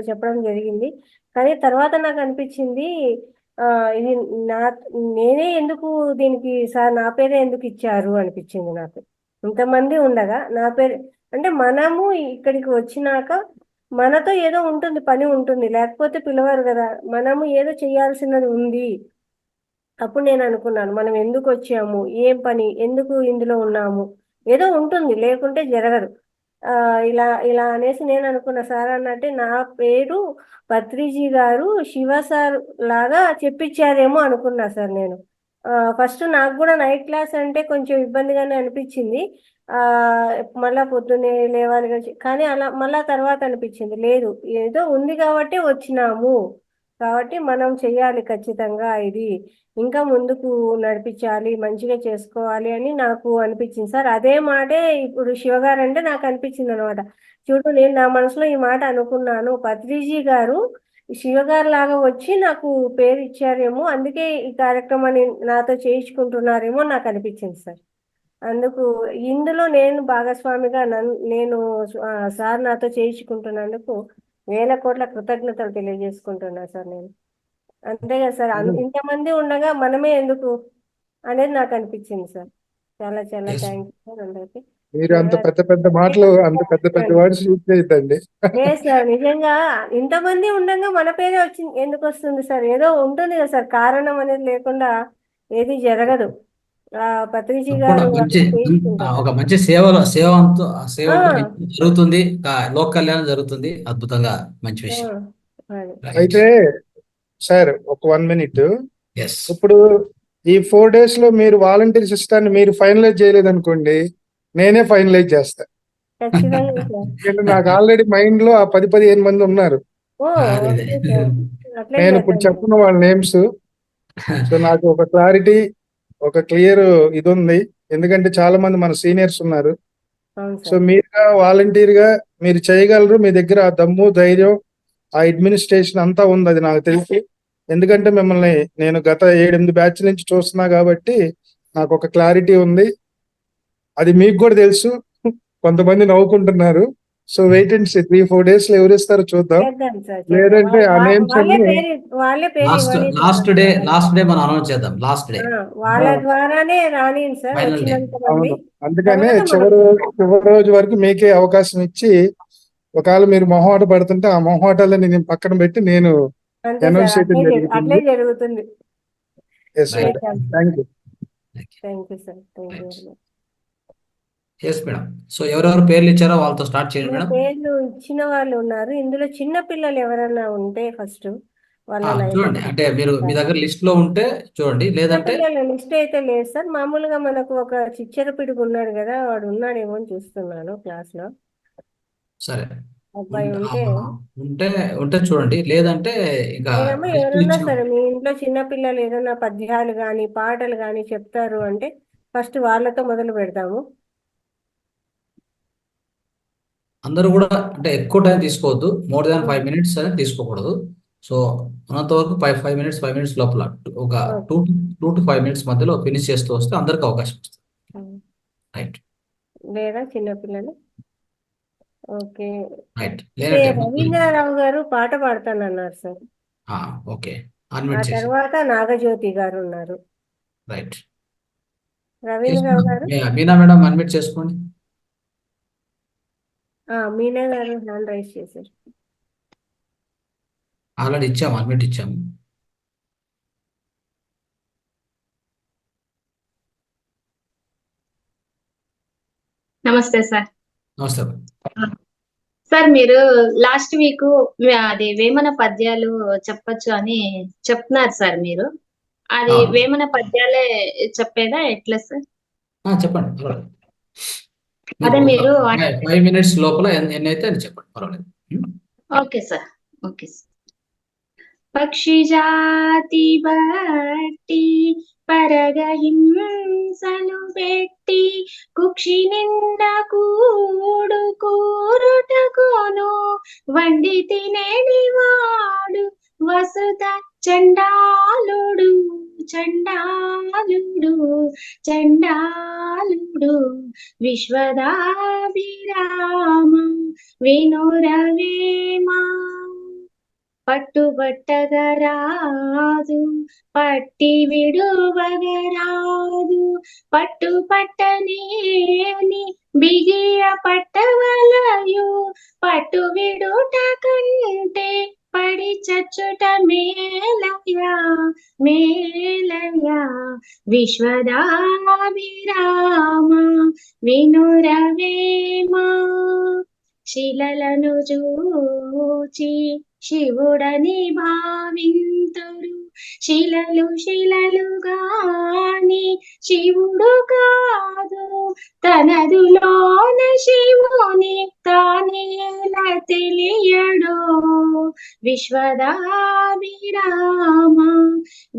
చెప్పడం జరిగింది. కానీ తర్వాత నాకు అనిపించింది ఇది నేనే ఎందుకు దీనికి సార్ నా పేరే ఎందుకు ఇచ్చారు అనిపించింది నాకు. ఇంతమంది ఉండగా నా పేరు అంటే మనము ఇక్కడికి వచ్చినాక మనతో ఏదో ఉంటుంది, పని ఉంటుంది, లేకపోతే పిలవరు కదా. మనము ఏదో చేయాల్సినది ఉంది. అప్పుడు నేను అనుకున్నాను, మనం ఎందుకు వచ్చాము, ఏం పని, ఎందుకు ఇందులో ఉన్నాము, ఏదో ఉంటుంది, లేకుంటే జరగదు. ఇలా అనేసి నేను అనుకున్నా. సార్ అన్నట్టే నా పేరు పత్రిజీ గారు శివ సార్ లాగా చెప్పించారేమో అనుకున్నా సార్ నేను. ఫస్ట్ నాకు కూడా నైట్ క్లాస్ అంటే కొంచెం ఇబ్బందిగానే అనిపించింది. ఆ మళ్ళా పొద్దున్నే లేవాలి కానీ అలా మళ్ళా తర్వాత అనిపించింది లేదు, ఏదో ఉంది కాబట్టి వచ్చినాము, కాబట్టి మనం చెయ్యాలి ఖచ్చితంగా ఇది, ఇంకా ముందుకు నడిపించాలి, మంచిగా చేసుకోవాలి అని నాకు అనిపించింది సార్. అదే మాటే ఇప్పుడు శివగారు అంటే నాకు అనిపించింది అనమాట. చూడు, నేను నా మనసులో ఈ మాట అనుకున్నాను, పత్రిజీ గారు శివగారు లాగా వచ్చి నాకు పేరు ఇచ్చారేమో, అందుకే ఈ కార్యక్రమాన్ని నాతో చేయించుకుంటున్నారేమో నాకు అనిపించింది సార్. అందుకు ఇందులో నేను భాగస్వామిగా నేను సార్ నాతో చేయించుకుంటున్నందుకు వేల కోట్ల కృతజ్ఞతలు తెలియజేసుకుంటున్నా సార్ నేను. అంతే కదా సార్, ఇంతమంది ఉండగా మనమే ఎందుకు అనేది నాకు అనిపించింది సార్. చాలా చాలా Yes. థ్యాంక్ యూ సార్ అందరికి. మీరు అంత పెద్ద పెద్ద మాటలు, అంత పెద్ద పెద్ద వర్డ్స్ యూజ్ చేయొద్దండి. లేదు సార్, నిజంగా ఇంతమంది ఉండగా మన పేరే వచ్చింది ఎందుకు వస్తుంది సార్? ఏదో ఉంటుంది కదా సార్, కారణం అనేది లేకుండా ఏది జరగదు. పత్రిజీ తప్పకుండా గారు మంచి అట్లా చేయించుకుంటారు. ఒక మంచి సేవకు ఆ, జరుగుతుంది. లోక్ కళ్యాణం జరుగుతుంది. అద్భుతంగా మంచి ఆ, విషయం. అది. రైట్. అయితే సార్ ఒక 1 minute, ఎస్. ఇప్పుడు ఈ 4 days లో మీరు వాలంటీర్ సిస్టాన్ని మీరు ఫైనలైజ్ చేయలేదనుకోండి, నేనే ఫైనలైజ్ చేస్తా. ఖచ్చితంగా సార్. ఎందుకంటే నాకు ఆల్రెడీ మైండ్ లో ఆ 10-15 మంది ఉన్నారు. ఓ, అదే. ఓకే సార్, అట్లే నేను ఇప్పుడు చేద్దాం. చెప్పిన వాళ్ళ నేమ్స్. సో నాకు ఒక క్లారిటీ, ఒక క్లియర్ ఇది ఉంది. ఎందుకంటే చాలా మంది మన సీనియర్స్ ఉన్నారు. అవును సో సార్. మీరుగా వాలంటీర్ గా మీరు చేయగలరు. మీ దగ్గర ఆ దమ్ము, ధైర్యం, ఆ అడ్మినిస్ట్రేషన్ అంతా ఉంది, అది నాకు తెలుసు. ఎందుకంటే మిమ్మల్ని నేను గత 7-8 బ్యాచ్ నుంచి చూస్తున్నా కాబట్టి నాకు ఒక క్లారిటీ ఉంది. అది మీకు కూడా తెలుసు. కొంతమంది నవ్వుకుంటున్నారు. So wait and see, 3-4 days లో ఎవరు ఇస్తారో చూద్దాం. చేద్దాం సార్, చేద్దాం. లేదంటే ఆ నేమ్స్ వాళ్ళే అన్ని పేరు ఇవ్వండి సార్. లాస్ట్ డే మనం అనౌన్స్ చేద్దాం. లాస్ట్ డే వాళ్ళ ద్వారానే రానియండి సార్, ఫైనల్ డే. వచ్చినంత మంది. అవును, అందుకనే తర్వాత మనం చివరి రోజు వరకు మీకే అవకాశం ఇచ్చి, ఒకవేళ మీరు మొహమాట పడుతుంటే ఆ మొహమాటాలని నేను పక్కన పెట్టి నేను అంతే అనౌన్స్ సార్, చేయడం అట్లే జరుగుతుంది. జరుగుతుంది. ఎస్ సార్, చేద్దాం. Thank you. Thank you sir, thank you very much. Yes madam. So ఎవరెవరు పేర్లు ఇచ్చారో వాళ్ళతో స్టార్ట్ చేయండి నా మేడం. పేర్లు ఇచ్చిన వాళ్ళు ఉన్నారు. ఇందులో చిన్న పిల్లలు ఎవరన్నా ఉంటే ఫస్ట్ వాళ్ళని చూడండి, అంటే మీరు మీ దగ్గర లిస్ట్ లో ఉంటే చూడండి, చిన్న లేదంటే పిల్లల లిస్ట్ అయితే లేదు సార్. మామూలుగా మనకు ఒక చిచ్చర పిడుగు ఉన్నాడు కదా, వాడు ఉన్నాడేమో అని చూస్తున్నాను క్లాస్ లో. సరే అబ్బాయి ఉంటే ఉంటే ఉంటే ఉంటే చూడండి, లేదంటే ఇంకా లేదమ్మా, లిస్ట్ ఎవరన్నా ఇచ్చిన సరే మీ ఇంట్లో చిన్న పిల్లలు ఏదైనా పద్యాలు కానీ పాటలు కానీ చెప్తారు అంటే ఫస్ట్ వాళ్ళతో మొదలు పెడతాము. అందరూ కూడా అంటే ఎక్కువ టైం తీసుకోవద్దు. మోర్ దాన్ 5 minutes అనేది తీసుకోకూడదు. సో ఉన్నంత వరకు 5 minutes లోపల ఒక 2 to 5 minutes మధ్యలో ఫినిష్ చేస్తూ వస్తే అందరికి అవకాశం వస్తుంది. రైట్. లేదా చిన్న పిల్లలు. ఓకే. రైట్. లేదంటే రవీంద్రరావు గారు పాట పాడతానన్నారు సార్. ఓకే, ఆ అన్మ్యూట్ చేసి. తర్వాత నాగజ్యోతి గారు ఉన్నారు. రైట్. రవీంద్రరావు గారు, మీనా మేడం అన్మ్యూట్ చేసుకోండి. మీనా గారు హ్యాండ్ రైజ్ చేశారు. ఆల్రెడీ ఇచ్చాము, అన్మ్యూట్ ఇచ్చాము. నమస్తే సార్. నమస్తే. సార్ మీరు లాస్ట్ వీక్ అది వేమన పద్యాలు చెప్పొచ్చు అని చెప్తున్నారు సార్. మీరు అది వేమన పద్యాలే చెప్పేదా ఎట్లా సార్? చెప్పండి, పర్వాలేదు. అదే మీరు 5 minutes లోపల ఎన్ని అయితే అని చెప్పండి, పర్వాలేదు. Okay sir, okay sir. పక్షి జాతి బట్టి పరగహింసను పెట్టి కుక్షి నిండా కూడు కూరుటకును వండి తినేడివాడు వసుత చండాలుడు చండాలుడు చండాలుడు విశ్వదాభిరామ వినురవేమా పట్టుబట్టగరాదు పట్టి విడువగరాదు పట్టు పట్టనేని బిగియ పట్టవలయు పట్టు విడుట కంటే పడి చచ్చుట మేలయా మేలయా విశ్వదాభిరామ వినురవేమా శిలలను చూచి శివుడని భావింతురు. శిలలు శిలలుగాని శివుడు కాదు, తనదులోన శివుని తానేలా తెలియడో. విశ్వదాభిరామ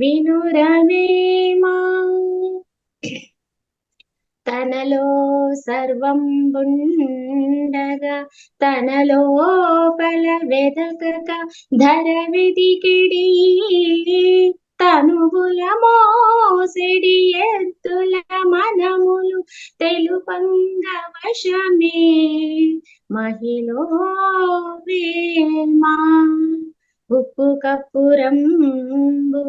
వినురవేమా, తనలో సర్వం ఉండగా తన లోపల వెదకక ధర వెదికిడి. తనువుల మోసెడి ఎత్తుల మనములు తెలుపంగ వశమే మహిళో వేమా. ఉప్పు కప్పురంబు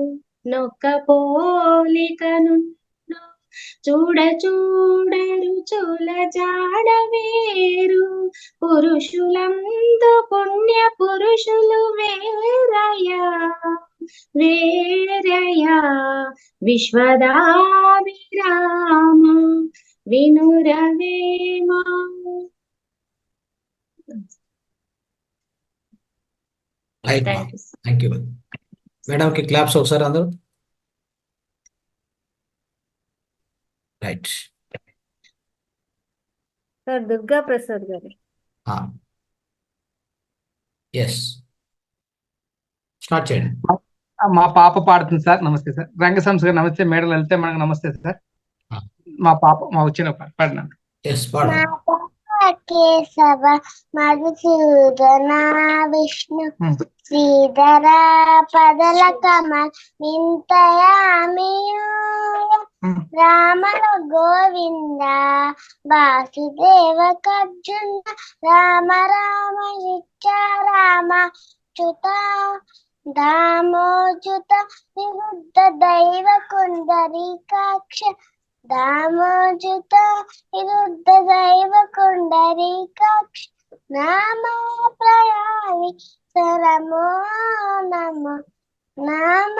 నొక్క పోలికను చూడ చూడ రుచుల జాడ వేరు. పురుషులందు పుణ్య పురుషులు వేరయా వేరయా. విశ్వదాభిరామ వినురవేమా. రైట్ మా, థ్యాంక్ యూ. థ్యాంక్ యూ మేడంకి. క్లాప్స్ ఒకసారి అందరూ. రైట్. సార్ దుర్గా ప్రసాద్ గారు. ఎస్, స్టార్ట్ చేయండి. మా పాప పాడుతుంది సార్. నమస్తే సార్. రంగసంస్ గారు నమస్తే. మేడలు వెళ్తే మనకు నమస్తే సార్. ఆ. మా పాప మా వచ్చిన పాడినాను. ఎస్, పాడు. కేశవ మధుసూదన విష్ణు ఉమ్. శ్రీధర పదల కమల వింతయామియో. ఉమ్. రామ గోవింద వాసుదేవ కర్జున రామ రామ నిత్య రామ చ్యుత దామోజుత విరుద్ధ దైవ కుండరీకాక్ష. దామోజుత విరుద్ధ దైవ కుండరీకాక్ష. నామ ప్రయామి సరమో నమ. నామ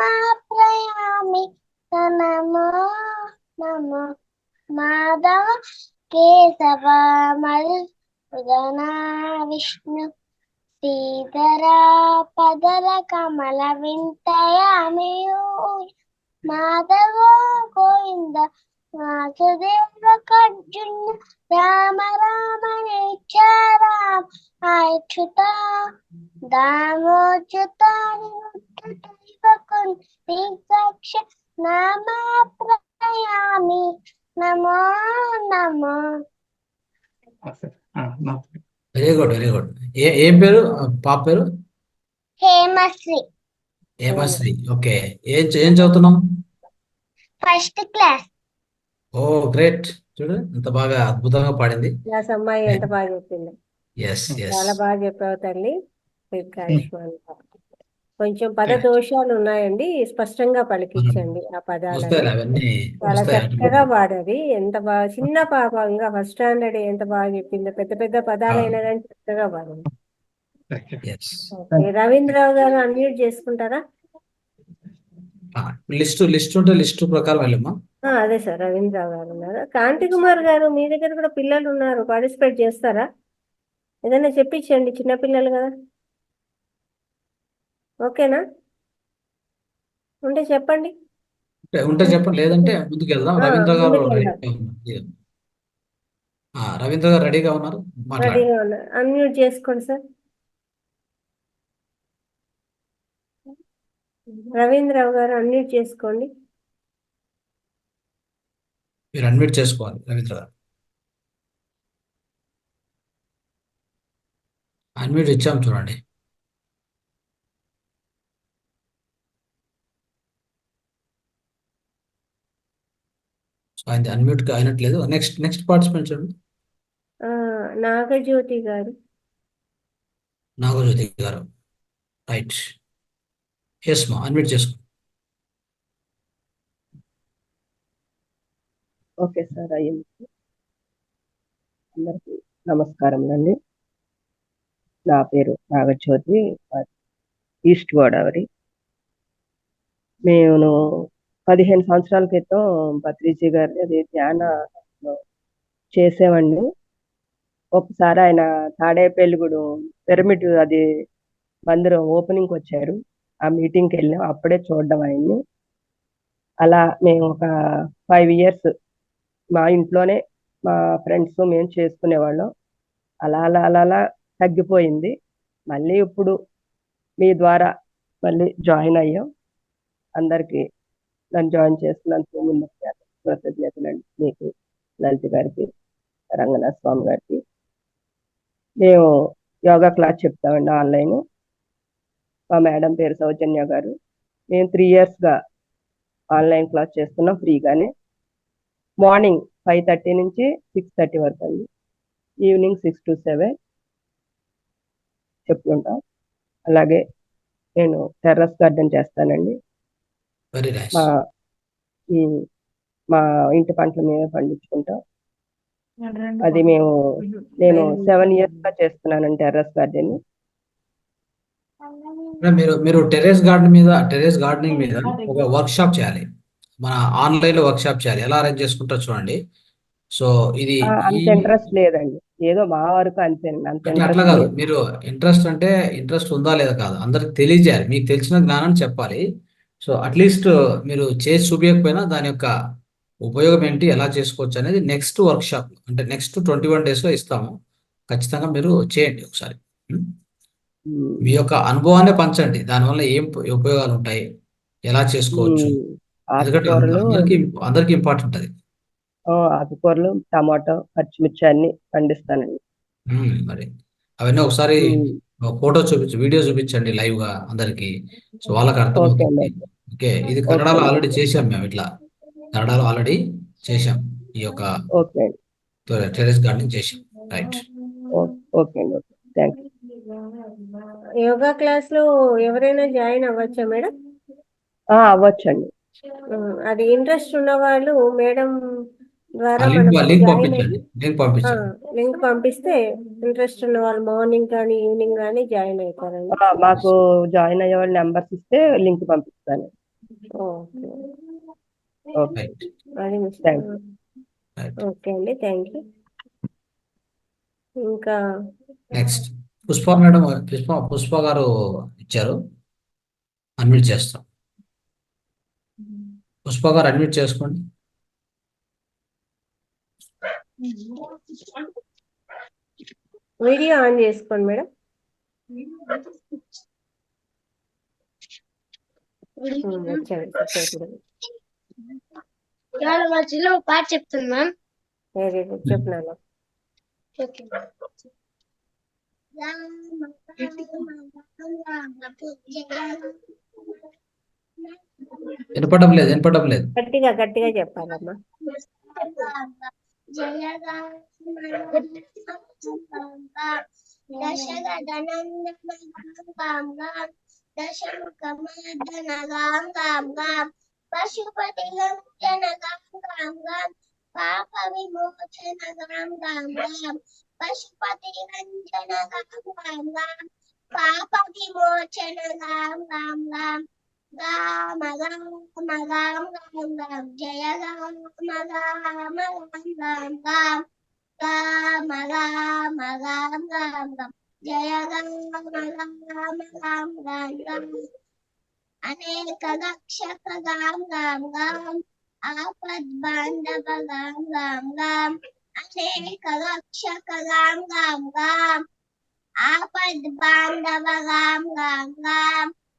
ప్రయామి నమో నమ. మాధవ కేశవ మధుసూదన విష్ణు శ్రీధర పదల కమల వింతయామియో. మాధవ గోవింద వాసుదేవ కర్జున రామ రామ నిత్య రామ అచ్యుత దామోచ్యుత దైవ కుండరీకాక్ష. నామ ప్రయామి నమో నమో. Very good, very good. ఏం పేరు పాప పేరు? హేమశ్రీ, హేమశ్రీ. ఓకే. ఏం చదువుతున్నాం? First class. Oh great. చూడు ఎంత బాగా అద్భుతంగా పాడింది. క్లాస్ అమ్మాయి ఎంత బాగా చెప్పింది. Yes yes. చాలా బాగా చెప్పావు తల్లి. దీర్ఘాయుష్మాన్ భవ. కొంచెం పద దోషాలు ఉన్నాయండి, స్పష్టంగా పలికించండి ఆ పదాలను. వస్తాయి అవన్నీ, చాలా వస్తాయి. చక్కగా పాడది. ఎంత బాగా, చిన్న పాప ఇంకా ఫస్ట్ స్టాండర్డ్ ఎంత బాగా చెప్పిందో. పెద్ద పెద్ద పదాలైనా కానీ చక్కగా పాడింది. ఎస్. ఓకే, రవీంద్రరావు గారు అన్మ్యూట్ చేసుకుంటారా? లిస్ట్ ఉంటే లిస్ట్ ప్రకారం వెళ్ళమ్మా. అదే సార్, రవీంద్రరావు గారు ఉన్నారు. కాంతి కుమార్ గారు, మీ దగ్గర కూడా పిల్లలు ఉన్నారు, పార్టిసిపేట్ చేస్తారా? ఏదైనా చెప్పించండి, చిన్నపిల్లలు కదా. ఓకేనా? ఉంటే చెప్పండి. ఉంటే చెప్పండి, లేదంటే ముందుకు వెళ్దాం. రవీంద్ర గారు ముందుకు వెళ్దాం. రవీంద్ర గారు రెడీగా ఉన్నారు, మాట్లాడండి. రెడీగా ఉన్నారు. అన్మ్యూట్ చేసుకోండి సార్. రవీంద్రరావు గారు అన్మ్యూట్ చేసుకోండి. మీరు అన్మ్యూట్ చేసుకోవాలి రవీంద్ర గారు. అన్మ్యూట్ ఇచ్చాం చూడండి. సో ఆయన అన్మ్యూట్ అయినట్లేదు. నెక్స్ట్ పార్టిసిపెంట్ చూడండి. నాగజ్యోతి గారు. నాగజ్యోతి గారు. రైట్. ఎస్ మా, అన్మ్యూట్ చేసుకో. ఓకే సార్, అయ్యింది. అందరికీ నమస్కారం అండి. నా పేరు నాగజ్యోతి, ఈస్ట్ గోదావరి. నేను 15 సంవత్సరాల క్రితం పత్రిజీ గారిని అది ధ్యాన చేసేవాడిని. ఒకసారి ఆయన తాడేపల్లిగూడెం పిరమిడ్ అది మందిరం ఓపెనింగ్ వచ్చారు. ఆ మీటింగ్కి వెళ్ళాం. అప్పుడే చూడడం ఆయన్ని. అలా మేము ఒక 5 years మా ఇంట్లోనే మా ఫ్రెండ్స్ మేము చేసుకునేవాళ్ళం. అలా అలా అలా అలా తగ్గిపోయింది. మళ్ళీ ఇప్పుడు మీ ద్వారా మళ్ళీ జాయిన్ అయ్యాం. అందరికీ నన్ను జాయిన్ చేస్తున్నందుకు ముందు కృతజ్ఞతలండి మీకు, లలిత గారికి, రంగనాథ స్వామి గారికి. మేము యోగా క్లాస్ చెప్తామండి ఆన్లైన్. మా మేడం పేరు సౌజన్య గారు. మేము 3 yearsగా ఆన్లైన్ క్లాస్ చేస్తున్నాం ఫ్రీగానే. మార్నింగ్ 5:30 నుంచి 6:30 వరకు అండి. ఈవినింగ్ 6 to 7 చెప్పుకుంటాం. అలాగే నేను టెర్రస్ గార్డెన్ చేస్తానండి. Very nice. మా ఉమ్, మా ఇంటి పంటలు మేమే పండించుకుంటాం. అది నేను 7 yearsగా చేస్తున్నానండి టెర్రస్ గార్డెన్. మీరు మీరు టెర్రస్ గార్డెనింగ్ మీద ఒక వర్క్ షాప్ చేయాలి. మన ఆన్లైన్లో వర్క్ షాప్ చేయాలి. ఎలా అరేంజ్ చేసుకుంటారో చూడండి. సో ఇది అంత ఇంట్రెస్ట్ లేదండి. ఏదో మా వరకు అంతేనండి. అంత అట్లా ఇంట్రెస్ట్ కాదు. లేదు. మీరు ఇంట్రెస్ట్ ఉందా లేదా కాదు, అందరికి తెలియజేయాలి. మీకు తెలిసిన జ్ఞానాన్ని చెప్పాలి. సో అట్లీస్ట్ మీరు చేసి చూపించకపోయినా దాని యొక్క ఉపయోగం ఏంటి, ఎలా చేసుకోవచ్చు అనేది నెక్స్ట్ వర్క్ షాప్, అంటే నెక్స్ట్ 21 daysలో ఇస్తాము. ఖచ్చితంగా మీరు చేయండి ఒకసారి. మీ యొక్క అనుభవాన్ని పంచండి. దానివల్ల ఏం ఉపయోగాలు ఉంటాయి, ఎలా చేసుకోవచ్చు. ఎందుకంటే ఆకుకూరలు అందరికి ఇంపార్టెంట్ అది. ఆకుకూరలు, టమాటో, పచ్చిమిర్చి అన్ని పండిస్తానండి. మరి అవన్నీ ఒకసారి ఫోటో వీడియో చూపించండి లైవ్ గా అందరికి. సో వాళ్ళకి ఓకే అర్థమవుతుంది. అండి. ఓకే, ఇది కన్నడలో ఆల్రెడీ చేశాం మేము. కన్నడలో ఆల్రెడీ చేశాం ఈ యొక్క ఓకే అండి. టెర్రస్ గార్డెనింగ్ చేశాం. రైట్. ఓకే అండి. Okay, thank you. Yoga class లో ఎవరైనా జాయిన్ అవ్వచ్చా మేడం? అవ్వచ్చండి. అది ఇంట్రెస్ట్ ఉన్న వాళ్ళు మేడం ద్వారా లింక్ పంపించండి. లింక్ పంపిస్తే ఇంట్రెస్ట్ ఉన్న వాళ్ళు మార్నింగ్ కానీ ఈవినింగ్ కానీ జాయిన్ అవుతారండి. మాకు జాయిన్ అయ్యే వాళ్ళ నెంబర్స్ ఇస్తే లింక్ పంపిస్తాను. ఓకే, ఓకే అండి, థ్యాంక్ యూ. ఇంకా నెక్స్ట్ పుష్ప మేడం, పుష్ప గారు ఇచ్చారు. అన్మ్యూట్ చేస్తాం. పుష్ప గారు అన్మ్యూట్ చేసుకోండి. వీడియో ఆన్ చేసుకోండి మేడం. మధ్యలో పాట చెప్తుంది మ్యామ్. వెరీ గుడ్, చెప్పినాను. వినపడం లేదు. గట్టిగా గట్టిగా చెప్పాలమ్మా. పశుపతి పాప విమోచన పశుపతి రంజన పాప విమోచన రామ రామ రామ రామ జయ రామ రామ రామ రామ రామ రామ రామ జయ రామ రామ రామ రామ అనేక రక్షక రామ రామ ఆపద్ బాంధవ రామ రామ అనేక రక్షక రామ రామ ఆపద్ బాంధవ రామ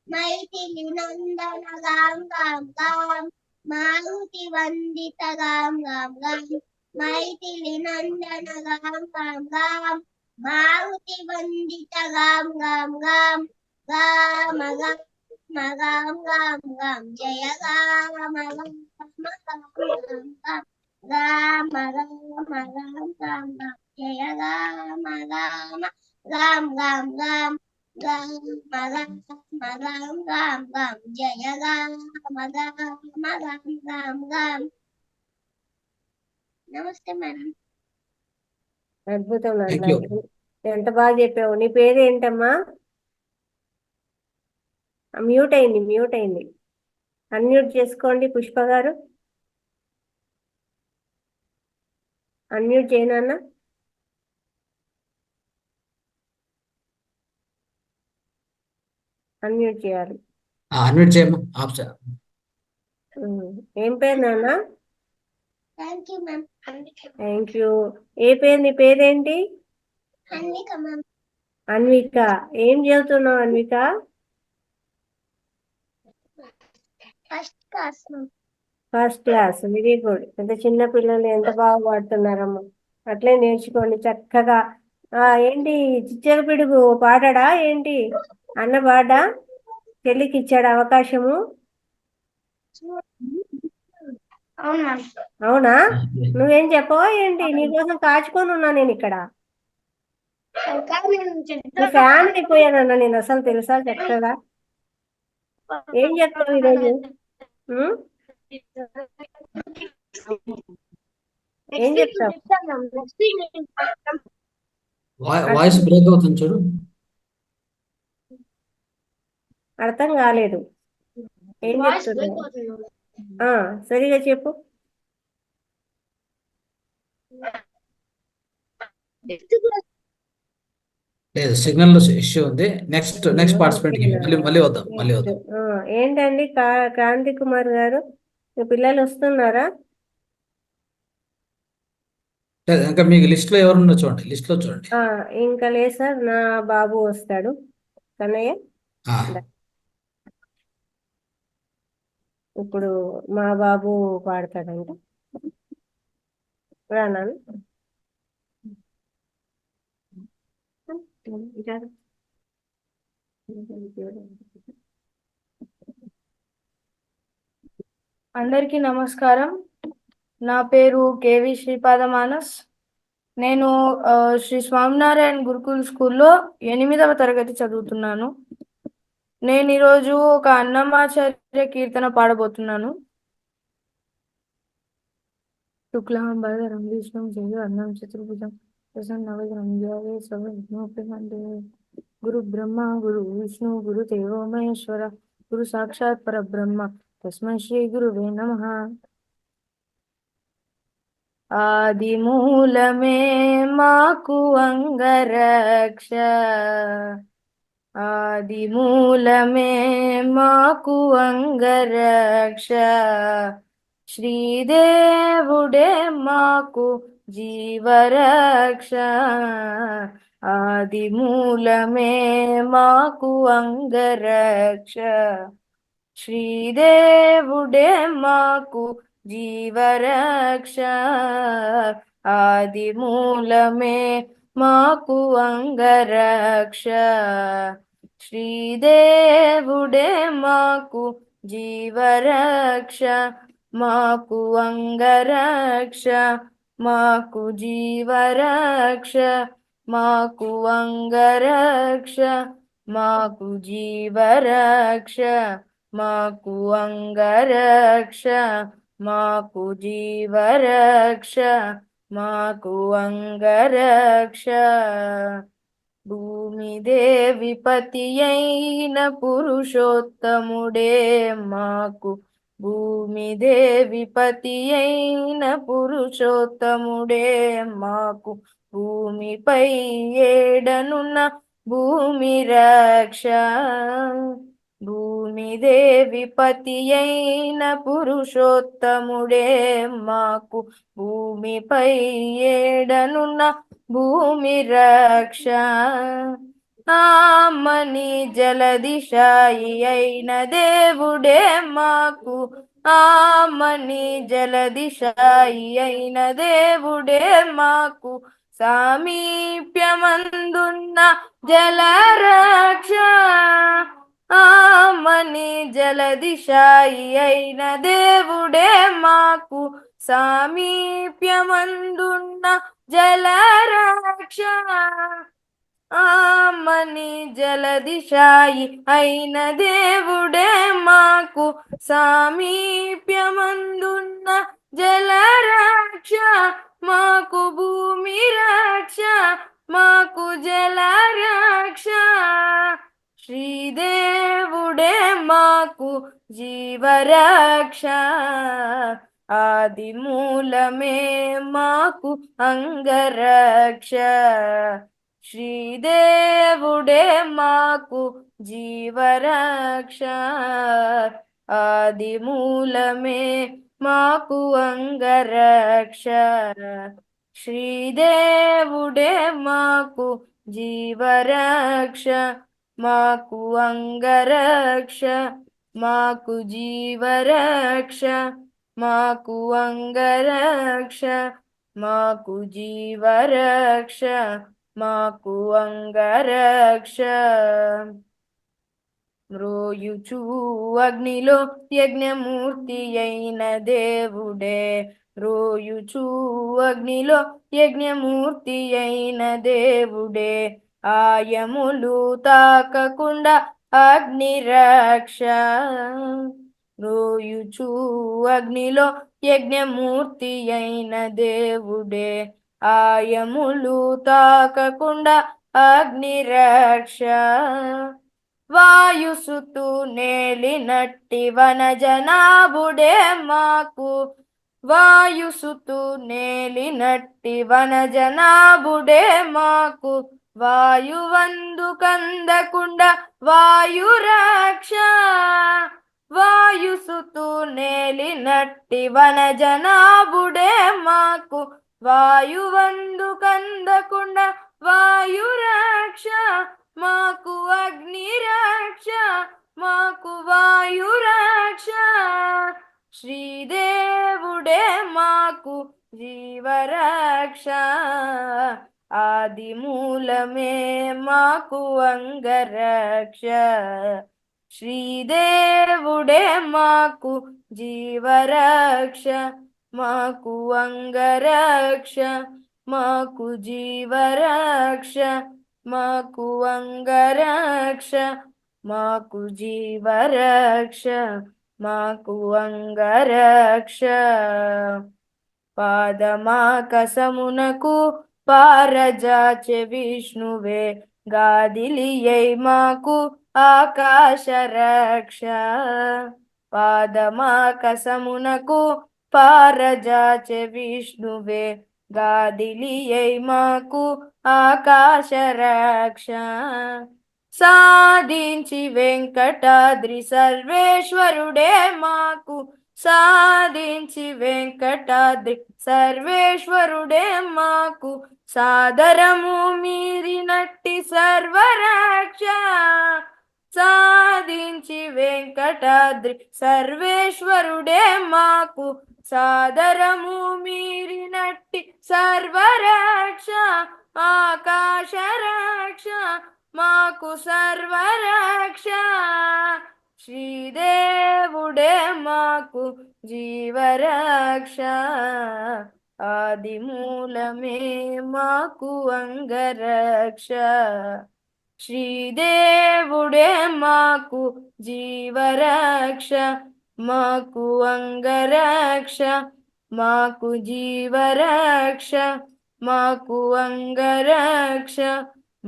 మైథిలి నందన రామ మారుతి వందిత రామ మైథిలి నందన రామ మారుతి వందిత రామ రామ రామ జయ రామ రామ రామ జయ రామ రామ రామ జయ రామ రామ. నమస్తే మేడం. అద్భుతం. ఎంత బాగా చెప్పావు. నీ పేరు ఏంటమ్మా? మ్యూట్ అయింది. అన్మ్యూట్ చేసుకోండి పుష్ప గారు. అన్మ్యూట్ చేయనన్నా. అన్మ్యూట్ చేయాలి. అన్మ్యూట్ చేయమ్మా ఆప్షన్. ఏం పేరు నాన్న? Thank you ma'am. Thank you. ఏ పేరు? నీ పేరేంటి? అన్విక మ్యామ్. అన్విక. ఏం చదువుతున్నావు Anvika? First class ma'am. First class. Very good. ఎంత చిన్న పిల్లలు ఎంత బాగా పాడుతున్నారమ్మా. అట్లే నేర్చుకోండి చక్కగా. ఏంటి చిచ్చర పిడుగు పాడాడా ఏంటి? అన్న పాడా? చెల్లికి ఇచ్చాడు అవకాశము? అవును మ్యామ్. అవునా? నువ్వేం చెప్పవా ఏంటి? నీకోసం కాచుకొని ఉన్నా నేను ఇక్కడ. నీ ఫ్యాన్ అయిపోయానన్నా నేను అసలు, తెలుసా చక్కగా. ఏం చెప్తావు ఈరోజు? ఏం చెప్తావు? వాయిస్ బ్రేక్ అవుతుంది చూడు. అర్థం కాలేదు. ఏం చెప్తున్నావు? సరిగా చెప్పు. లేదు, సిగ్నల్ ఇష్యూ ఉంది. నెక్స్ట్ పార్టిసిపెంట్ మళ్ళీ వద్దాం. ఏంటండి క్రాంతి కుమార్ గారు, మీ పిల్లలు వస్తున్నారా? ఇంకా మీకు లిస్ట్ లో ఎవరున్నా చూడండి, లిస్ట్ లో చూడండి. ఇంకా లేదు సార్, నా బాబు వస్తాడు కన్నయ్య. ఇప్పుడు మా బాబు పాడతాడంట. రానాను. అందరికీ నమస్కారం. నా పేరు కేవి శ్రీపాద మానస్. నేను శ్రీ స్వామినారాయణ గురుకుల్ స్కూల్లో 8వ తరగతి చదువుతున్నాను. నేను ఈరోజు ఒక అన్నమాచార్య కీర్తన పాడబోతున్నాను. శుక్లాంబరధరం విష్ణుం శశివర్ణం చతుర్భుజం ప్రసన్నవదనం ధ్యాయే సర్వవిఘ్నోపశాంతయే. గురు బ్రహ్మ గురు విష్ణు గురు దేవో మహేశ్వర గురు సాక్షాత్ పరబ్రహ్మ తస్మై శ్రీ గురువే నమః. ఆదిమూలమే మాకు అంగరక్ష, ఆదిమూలమే మాకు అంగరక్ష. శ్రీదేవుడే మాకు జీవరక్ష, ఆదిమూలమే మాకు అంగరక్ష. శ్రీదేవుడే మాకు జీవరక్ష, ఆదిమూలమే మాకు అంగరక్ష. శ్రీదేవుడే మాకు జీవరక్ష, మాకు అంగరక్ష, మాకు జీవరక్ష, మాకు అంగరక్ష, మాకు జీవరక్ష, మాకు అంగరక్ష, మాకు జీవరక్ష, మాకు అంగరక్ష. భూమిదేవి పతి అయిన పురుషోత్తముడే మాకు, భూమిదేవి పతి అయిన పురుషోత్తముడే మాకు. భూమిపై ఏడనున్న భూమి రక్ష, భూమిదేవి పతి అయిన పురుషోత్తముడే మాకు. భూమిపై ఏడనున్న భూమి రక్ష, ఆమని జలదిశాయి అయిన దేవుడే మాకు, ఆమని జలదిశాయి అయిన దేవుడే మాకు. సామీప్యమందున్న జలరక్ష, ఆమని జలదిశాయి అయిన దేవుడే మాకు. సామీప్యమందున్న జలరక్ష, ఆమని జలదిశాయి అయిన దేవుడే మాకు. సామీప్యమందున్న జలరక్ష, మాకు భూమి రక్ష, మాకు జలరక్ష. శ్రీదేవుడే మాకు జీవరక్ష, ఆదిమూలమే మాకు అంగరక్ష. శ్రీదేవుడే మాకు జీవరక్ష, ఆది మూలమే మాకు అంగరక్ష. శ్రీదేవుడే మాకు జీవరక్ష, మాకు అంగరక్ష, మాకు జీవరక్ష, మాకు అంగరక్ష, మాకు జీవరక్ష, మాకు అంగరక్ష. మ్రోయుచూ అగ్నిలో యజ్ఞమూర్తి అయిన దేవుడే, రోయుచూ అగ్నిలో యజ్ఞమూర్తి అయిన దేవుడే, ఆయములు తాకకుండా అగ్నిరక్ష. రోయుచూ అగ్నిలో యజ్ఞమూర్తి అయిన దేవుడే, ఆయములు తాకకుండా అగ్నిరక్ష. వాయుసుతు నేలినట్టి వనజనాభుడే మాకు, వాయుసుతు నేలినట్టి వనజనాభుడే మాకు, వాయువందు కందకుండా వాయురక్ష. వాయుసుతు నేలినట్టి వనజనాభుడే మాకు, వాయువందు కందకుండా వాయురక్ష, మాకు అగ్నిరక్ష, మాకు వాయురక్ష. శ్రీదేవుడే మాకు జీవరక్ష, ఆది మూలమే మాకు అంగరక్ష. శ్రీదేవుడే మాకు జీవరక్ష, మాకు అంగరక్ష, మాకు జీవరక్ష, మాకు అంగరక్ష, మాకు జీవరక్ష, మాకు అంగరక్ష. పాదమాకసమునకు పారజాచె విష్ణువే, గాదిలియై మాకు ఆకాశ రక్ష. పాదమాకసమునకు పారజాచె విష్ణువే, గాదిలియై మాకు ఆకాశ రక్ష. సాధించి వెంకటాద్రి సర్వేశ్వరుడే మాకు, సాధించి వెంకటాద్రి సర్వేశ్వరుడే మాకు, సాదరము మీరినట్టి సర్వరక్ష. సాధించి వెంకటాద్రి సర్వేశ్వరుడే మాకు, సాదరము మీరినట్టి సర్వరక్ష. ఆకాశ రక్ష, మాకు సర్వరక్ష. శ్రీదేవుడే మాకు జీవరక్ష, ఆది మూలమే మాకు అంగరక్ష. శ్రీదేవుడే మాకు జీవరక్ష, మాకు అంగరక్ష, మాకు జీవరక్ష, మాకు అంగరక్ష,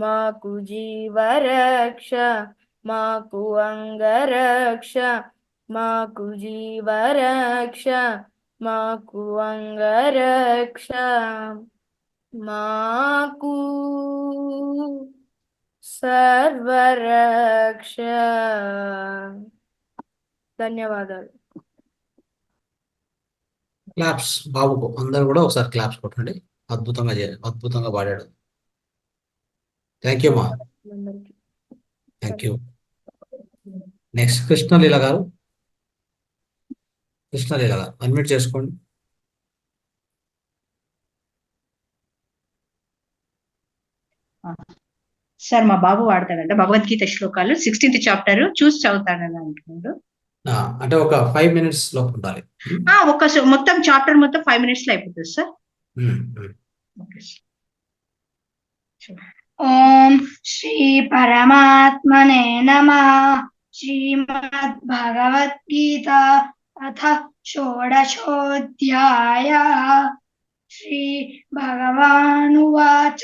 మాకు జీవరక్ష, మాకు అంగరక్ష, మాకు జీవరక్ష, మాకు అంగరక్ష. మాకు సర్వరక్ష. ధన్యవాదాలు. క్లాప్స్ బాబుకు అందరూ కూడా ఒకసారి క్లాప్స్ కొట్టండి. అద్భుతంగా పాడాడు. థ్యాంక్ యూ మా, అందరికీ థ్యాంక్ యూ. నెక్స్ట్ కృష్ణలీల గారు, కృష్ణలీల గారు అన్మ్యూట్ చేసుకోండి. సార్ మా బాబు వాడతాడంట భగవద్గీత శ్లోకాలు 16th చాప్టర్ చూసి చదువుతాడని అంటున్నాడు. అంటే ఒక 5 minutes లోపు ఉండాలి. మొత్తం చాప్టర్ మొత్తం 5 minutes లో అయిపోతుంది సార్. Okay sir. ఓం శ్రీ పరమాత్మనే నమః. శ్రీమద్ భగవద్గీత అథ షోడశోऽధ్యాయः. శ్రీ భగవానువాచ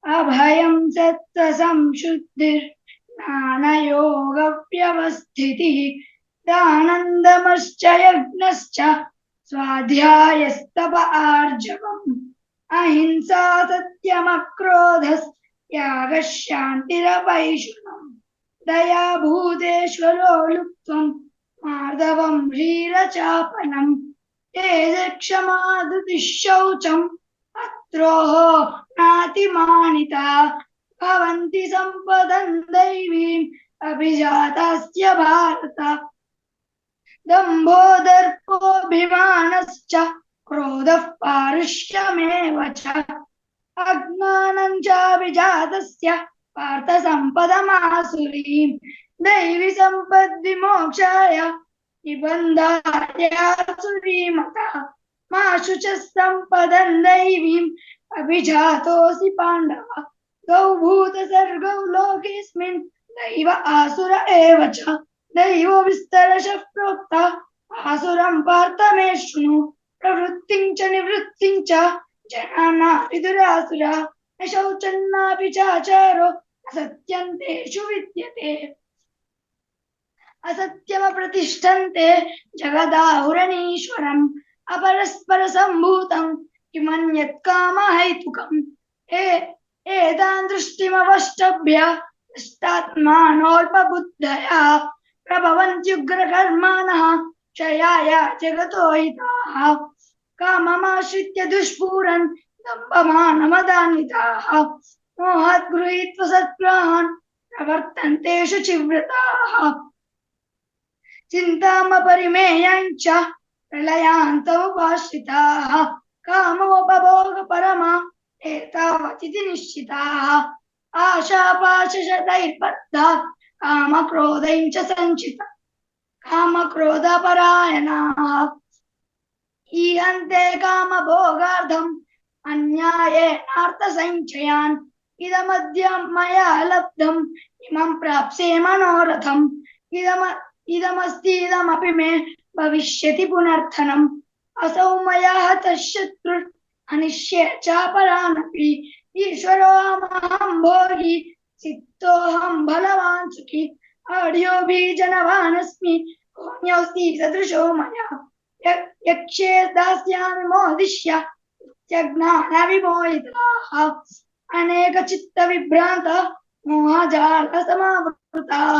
అభయం సత్వ సంశుద్ధిర్ జ్ఞానయోగ వ్యవస్థితిః దానందమశ్చ యజ్ఞశ్చ స్వాధ్యాయస్తప ఆర్జవం అహింసా సత్యమక్రోధస్ यागशान्तिरपैशुनम् दया भूतेश्वरो लुप्त्वम् माधवं ह्रीरचापनम् तेजक्षमा धृतिः शौचम् अत्रोः नातिमानिता भवन्ति सम्पदं दैवीम् अभिजातस्य भारत दम्भो दर्पोऽभिमानश्च क्रोधः पारुष्यमेव च अज्ञानं चाभिजातस्य पार्थ सम्पदमासुरीम् दैवी सम्पद्विमोक्षाय निबन्धाय आसुरीमता मा शुचः सम्पदं दैवीम् अभिजातोऽसि पाण्डव द्वौ भूतसर्गौ लोकेऽस्मिन् दैव आसुर एव च दैवो विस्तरशः प्रोक्ता आसुरं पार्थ मे शृणु प्रवृत्तिं च निवृत्तिं च जनाना विदुरासुरा न शौचन्नापि चाचारो असत्यं तेषु विद्यते असत्यमप्रतिष्ठन्ते जगदाहुरणीश्वरम् अपरस्परसम्भूतं किमन्यत् कामहैतुकम् एतान् दृष्टिमवष्टभ्य नष्टात्मानोऽल्पबुद्धया प्रभवन्त्युग्रकर्माणः क्षयाय जगतो हिताः काममाश्रित्य दुष्पूरन् दम्भमानमदान्विताः मोहात् गृहीत्वा सत्प्रान् प्रवर्तन्ते शुचिव्रताः चिन्तामपरिमेयञ्च प्रलयान्तमुपाश्रिताः कामोपभोगपरमा एतावतिति निश्चिताः आशापाशशतैर्बद्धा कामक्रोधैः च सञ्चिता कामक्रोधपरायणाः ईहन्ते कामभोगार्थम् अन्यायेनार्थसञ्चयान् इदमद्य मया लब्धम् इमं प्राप्स्ये मनोरथम् इदमस्तीदमपि मे भविष्यति पुनर्थनम् असौ मया हतः शत्रुः अनिष्ये चापरानपि ईश्वरोऽहं भोगी सिद्धोऽहं बलवान् सुखी आढ्योऽभिजनवानस्मि कोऽन्योऽस्ति सदृशो मया यक्षे दास्यामि मोदिष्य त्यज्ञानविमोहिताः अनेकचित्तविभ्रान्तः मोहजालसमावृताः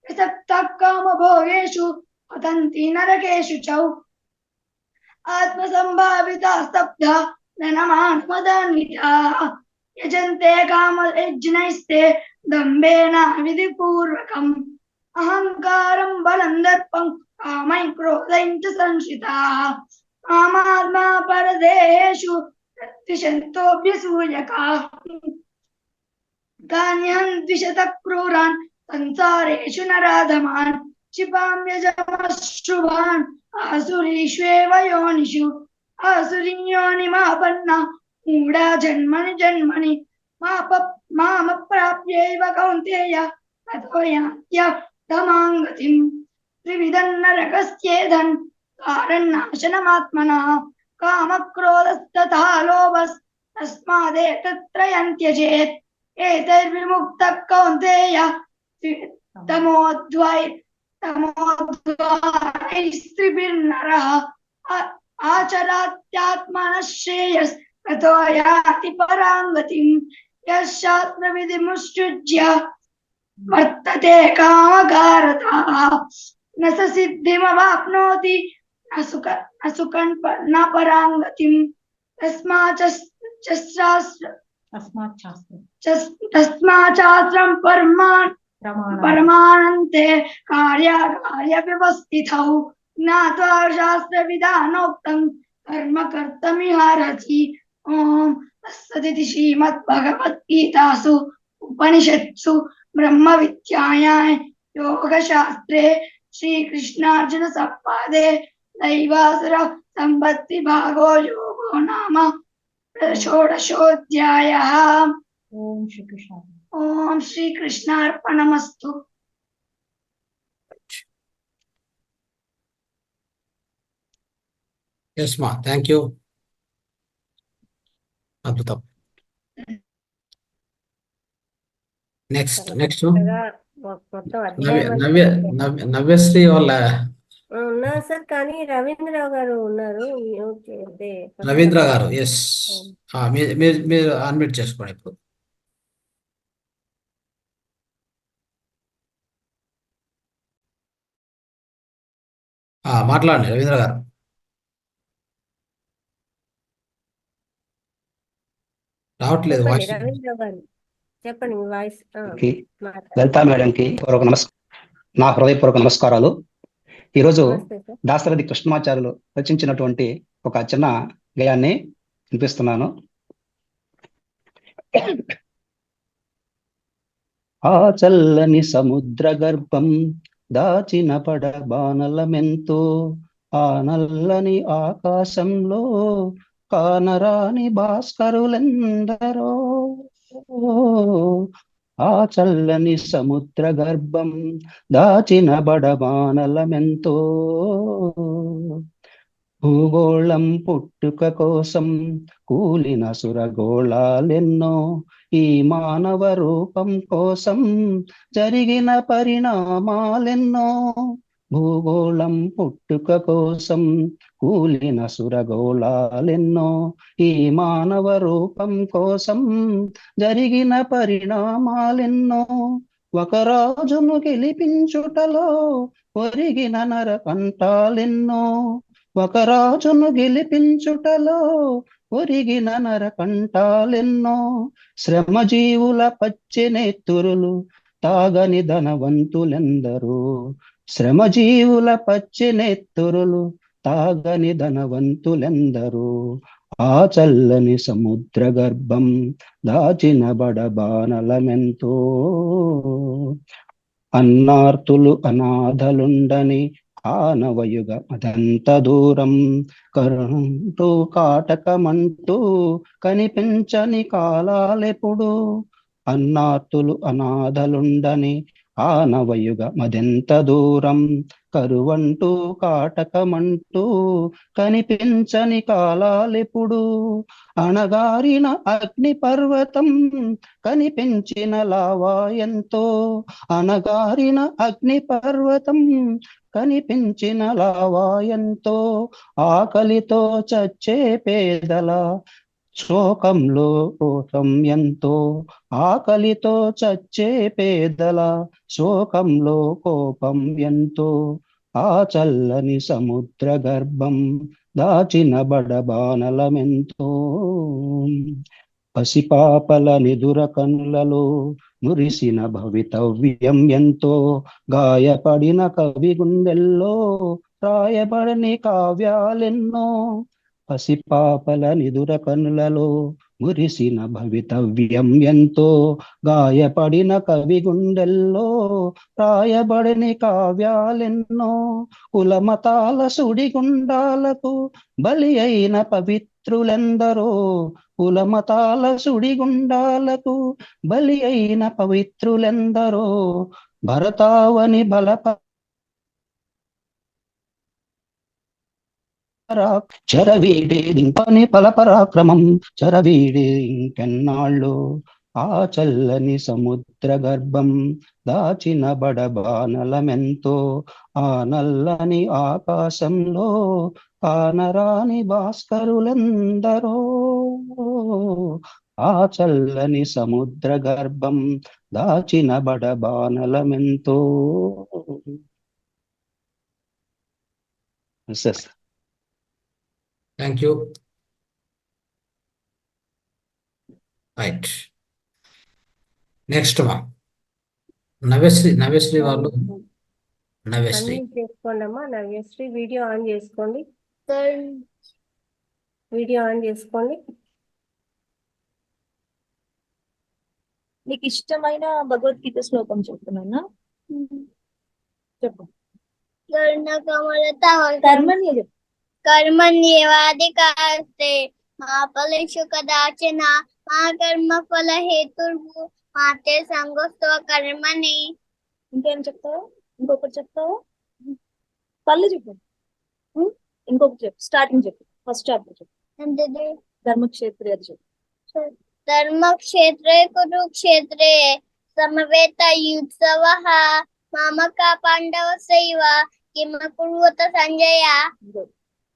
प्रसक्ताः कामभोगेषु पतन्ति नरकेषु च आत्मसम्भाविता स्तब्धा धनमानमदान्विताः यजन्ते कामयज्ञैस्ते दम्भेन विधिपूर्वकम् अहङ्कारं बलं दर्पं कामैः क्रोधैः च संश्रिताः कामात्मा परदेहेषु प्रत्विषन्तोऽभ्यसूयकाः तान्यहं द्विषतः क्रूरान् संसारेषु नराधमान् क्षिपाम्यजमश्रुभान् आसुरीष्वेव योनिषु आसुरीयोनिमापन्ना मूढा जन्मनि जन्मनि मामप्राप्यैव कौन्तेय ततो यान्त्यधमां गतिम् त्रिविधं नरकस्येधन् कारणाशनमात्मनः कामक्रोधस्तथा लोभस्तस्मादेतत्त्रयं त्यजेत् एतैर्विमुक्तः कौन्तेय तमोद्वारैस्त्रिभिर्नरः आचरात्यात्मनः श्रेयस् ततो याति परां गतिम् यः शास्त्रविधिमुत्सृज्य वर्तते कामकारतः न स सिद्धिमवाप्नोति न सुखं न परां गतिम् तस्माच्चास्त्रं परमानन्ते कार्याकार्यव्यवस्थितौ ज्ञात्वा शास्त्रविधानोक्तं कर्म कर्तुमिहार्हसि ओम तत्सदिति श्रीमद्भगवद्गीतासु उपनिषत्सु ब्रह्मविद्यायां योगशास्त्रे श्रीकृष्णार्जुन संवादे दैवासुर संपत्तिभागो योगो नाम षोडशोऽध्यायः। ओम श्रीकृष्णार्पणमस्तु। ఎస్ మా థ్యాంక్ యూ. అద్భుతం. నెక్స్ట్ మొత్తం అధ్యాయం నవ్యశ్రీ వాళ్ళ ఉన్నారు సార్, కానీ రవీంద్రరావు గారు ఉన్నారు. మ్యూట్ చేయండి. రవీంద్ర గారు. ఎస్ మీరు అన్మ్యూట్ చేసుకోండి ఇప్పుడు. మాట్లాడండి రవీంద్ర గారు. రావట్లేదు చెప్పండి వాయిస్. రవీంద్ర గారు, చెప్పండి మీ వాయిస్. కి మాట్లాడండి. లలితా మేడంకి నా హృదయపూర్వక నమస్కారాలు. ఈరోజు నమస్తే సార్. దాశరథి కృష్ణమాచార్యులు రచించినటువంటి ఒక చిన్న గేయాన్ని వినిపిస్తున్నాను. ఆ చల్లని సముద్ర గర్భం దాచిన పడబానలమెంతో, ఆ నల్లని ఆకాశంలో కానరాని భాస్కరులెందరో. ఆ చల్లని సముద్ర గర్భం దాచిన బడబానలమెంతో, భూగోళం పుట్టుక కోసం కూలిన సురగోళాలెన్నో, ఈ మానవ రూపం కోసం జరిగిన పరిణామాలెన్నో. భూగోళం పుట్టుక కోసం కూలిన సురగోళాలెన్నో, ఈ మానవ రూపం కోసం జరిగిన పరిణామాలెన్నో. ఒక రాజును గెలిపించుటలో ఒరిగిన నరకంఠాలెన్నో, ఒక రాజును గెలిపించుటలో ఒరిగిన నరకంఠాలెన్నో. శ్రమజీవుల పచ్చెనెత్తురులు తాగని ధనవంతులెందరూ, శ్రమజీవుల పచ్చెనెత్తురులు తాగని ధనవంతులెందరూ. ఆ చల్లని సముద్ర గర్భం దాచిన బడబానలమెంతో, అన్నార్తులు అనాథలుండని ఆనవయుగ అదంత దూరం, కరుణంటూ కాటకమంటూ కనిపించని కాలాలెప్పుడు. అన్నార్తులు అనాథలుండని ఆనవయుగ మదెంత దూరం, కరువంటూ కాటకమంటూ కనిపించని కాలాలెప్పుడు. అణగారిన అగ్ని పర్వతం కనిపించిన లావా ఎంతో, అణగారిన అగ్ని పర్వతం కనిపించిన లావా ఎంతో. ఆకలితో చచ్చే పేదల శోకంలో కోపం ఎంతో, ఆకలితో చచ్చే పేదల శోకంలో కోపం ఎంతో. ఆ చల్లని సముద్ర గర్భం దాచిన బడబానలమెంతో, పసిపాపల నిదుర కనులలో మురిసిన భవితవ్యం ఎంతో, గాయపడిన కవి గుండెల్లో రాయబడని కావ్యాలెన్నో. పసిపాపల నిదుర కనులలో మురిసిన భవితవ్యం ఎంతో, గాయపడిన కవి గుండెల్లో రాయబడని కావ్యాలెన్నో. కులమతాల సుడిగుండాలకు బలి అయిన పవిత్రులెందరో, కులమతాల సుడిగుండాలకు బలి అయిన పవిత్రులెందరో. భరతావని చెరవీడే దింపని పరాక్రమం, చెరవీడే ఇంకెన్నాళ్ళు. ఆ చల్లని సముద్ర గర్భం దాచిన బడబానలమెంతో, ఆ నల్లని ఆకాశంలో కానరాని భాస్కరులెందరో. ఆ చల్లని సముద్ర గర్భం దాచిన బడబానలమెంతో. Thank you. Right, next one Navyasri వాళ్ళు. నవ్యశ్రీ అన్మ్యూట్ చేసుకోండి అమ్మా. నవ్యశ్రీ వీడియో ఆన్ చేసుకోండి, వీడియో ఆన్ చేసుకోండి. నీకు ఇష్టమైన భగవద్గీత శ్లోకం చెప్తున్నానా? చెప్పు. కర్మని చెప్పు. कर्मण्येवाधिकारस्ते मा फलेषु कदाचन मा कर्मफल हेतुर्भु मा ते संगोऽस्त्व कर्मणि. ఇంకేం చెప్తావు? ఇంకొకటి చెప్తావు? పళ్ళు చెప్పు. ఇంకొకటి చెప్పు. స్టార్టింగ్ చెప్పు. ఫస్ట్ చాప్టర్ చెప్పు. ధర్మక్షేత్రే అది చెప్పు. धर्मक्षेत्रे कुरुक्षेत्रे समवेतयुत्सवः मामका पाण्डवस्यैव किम कुर्वत संजय.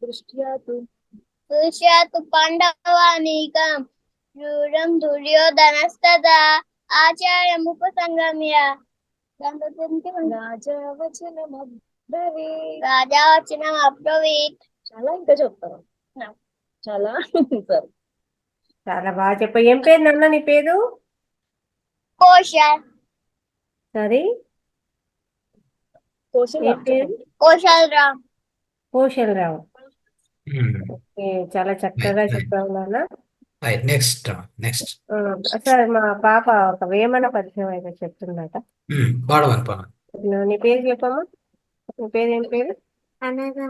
दृष्ट्या तु पाण्डवानीकं क्रूरं दुर्योधनस्तदा आचार्यमुपसंगम्य. రాజవచనమబ్రవీత్ రాజా వచ్చిన అబ్రోవిత్. చాలా ఇంకా చెప్తాను చాలా సరే చాలా బాగా చెప్పావు. ఏం పేరు నాన్న నీ పేరు? కోశల్. సరే, క్వశ్చన్ ఏ పేరు? కోశల్ రామ్. కోశలరావు. ఓకే, చాలా చక్కగా చెప్పావు నాన్న. రైట్, నెక్స్ట్ నెక్స్ట్ సార్, మా పాప ఒక వేమన పద్యం అయితే చెప్తుందట. పాడమని పాడమని. నీ పేరు చెప్పమ్మా. నీ పేరు ఏం పేరు? అనగా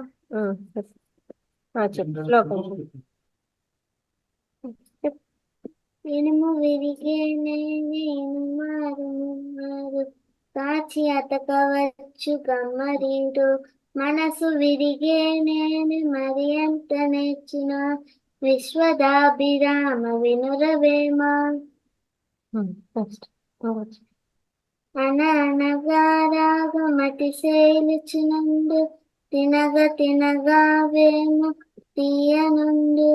చెప్పు, శ్లోకం చెప్పు. ఇనుము విరిగేనే నేను మారు మారు కాచి అతకవచ్చు గమ్మరింటూ మనసు విరిగే నేను మరి ఎంత నేర్చిన విశ్వదాభిరామ వినురవేమ. అనగా రాగమటి సేలుచునందు తినగా వేమ తీయనుండు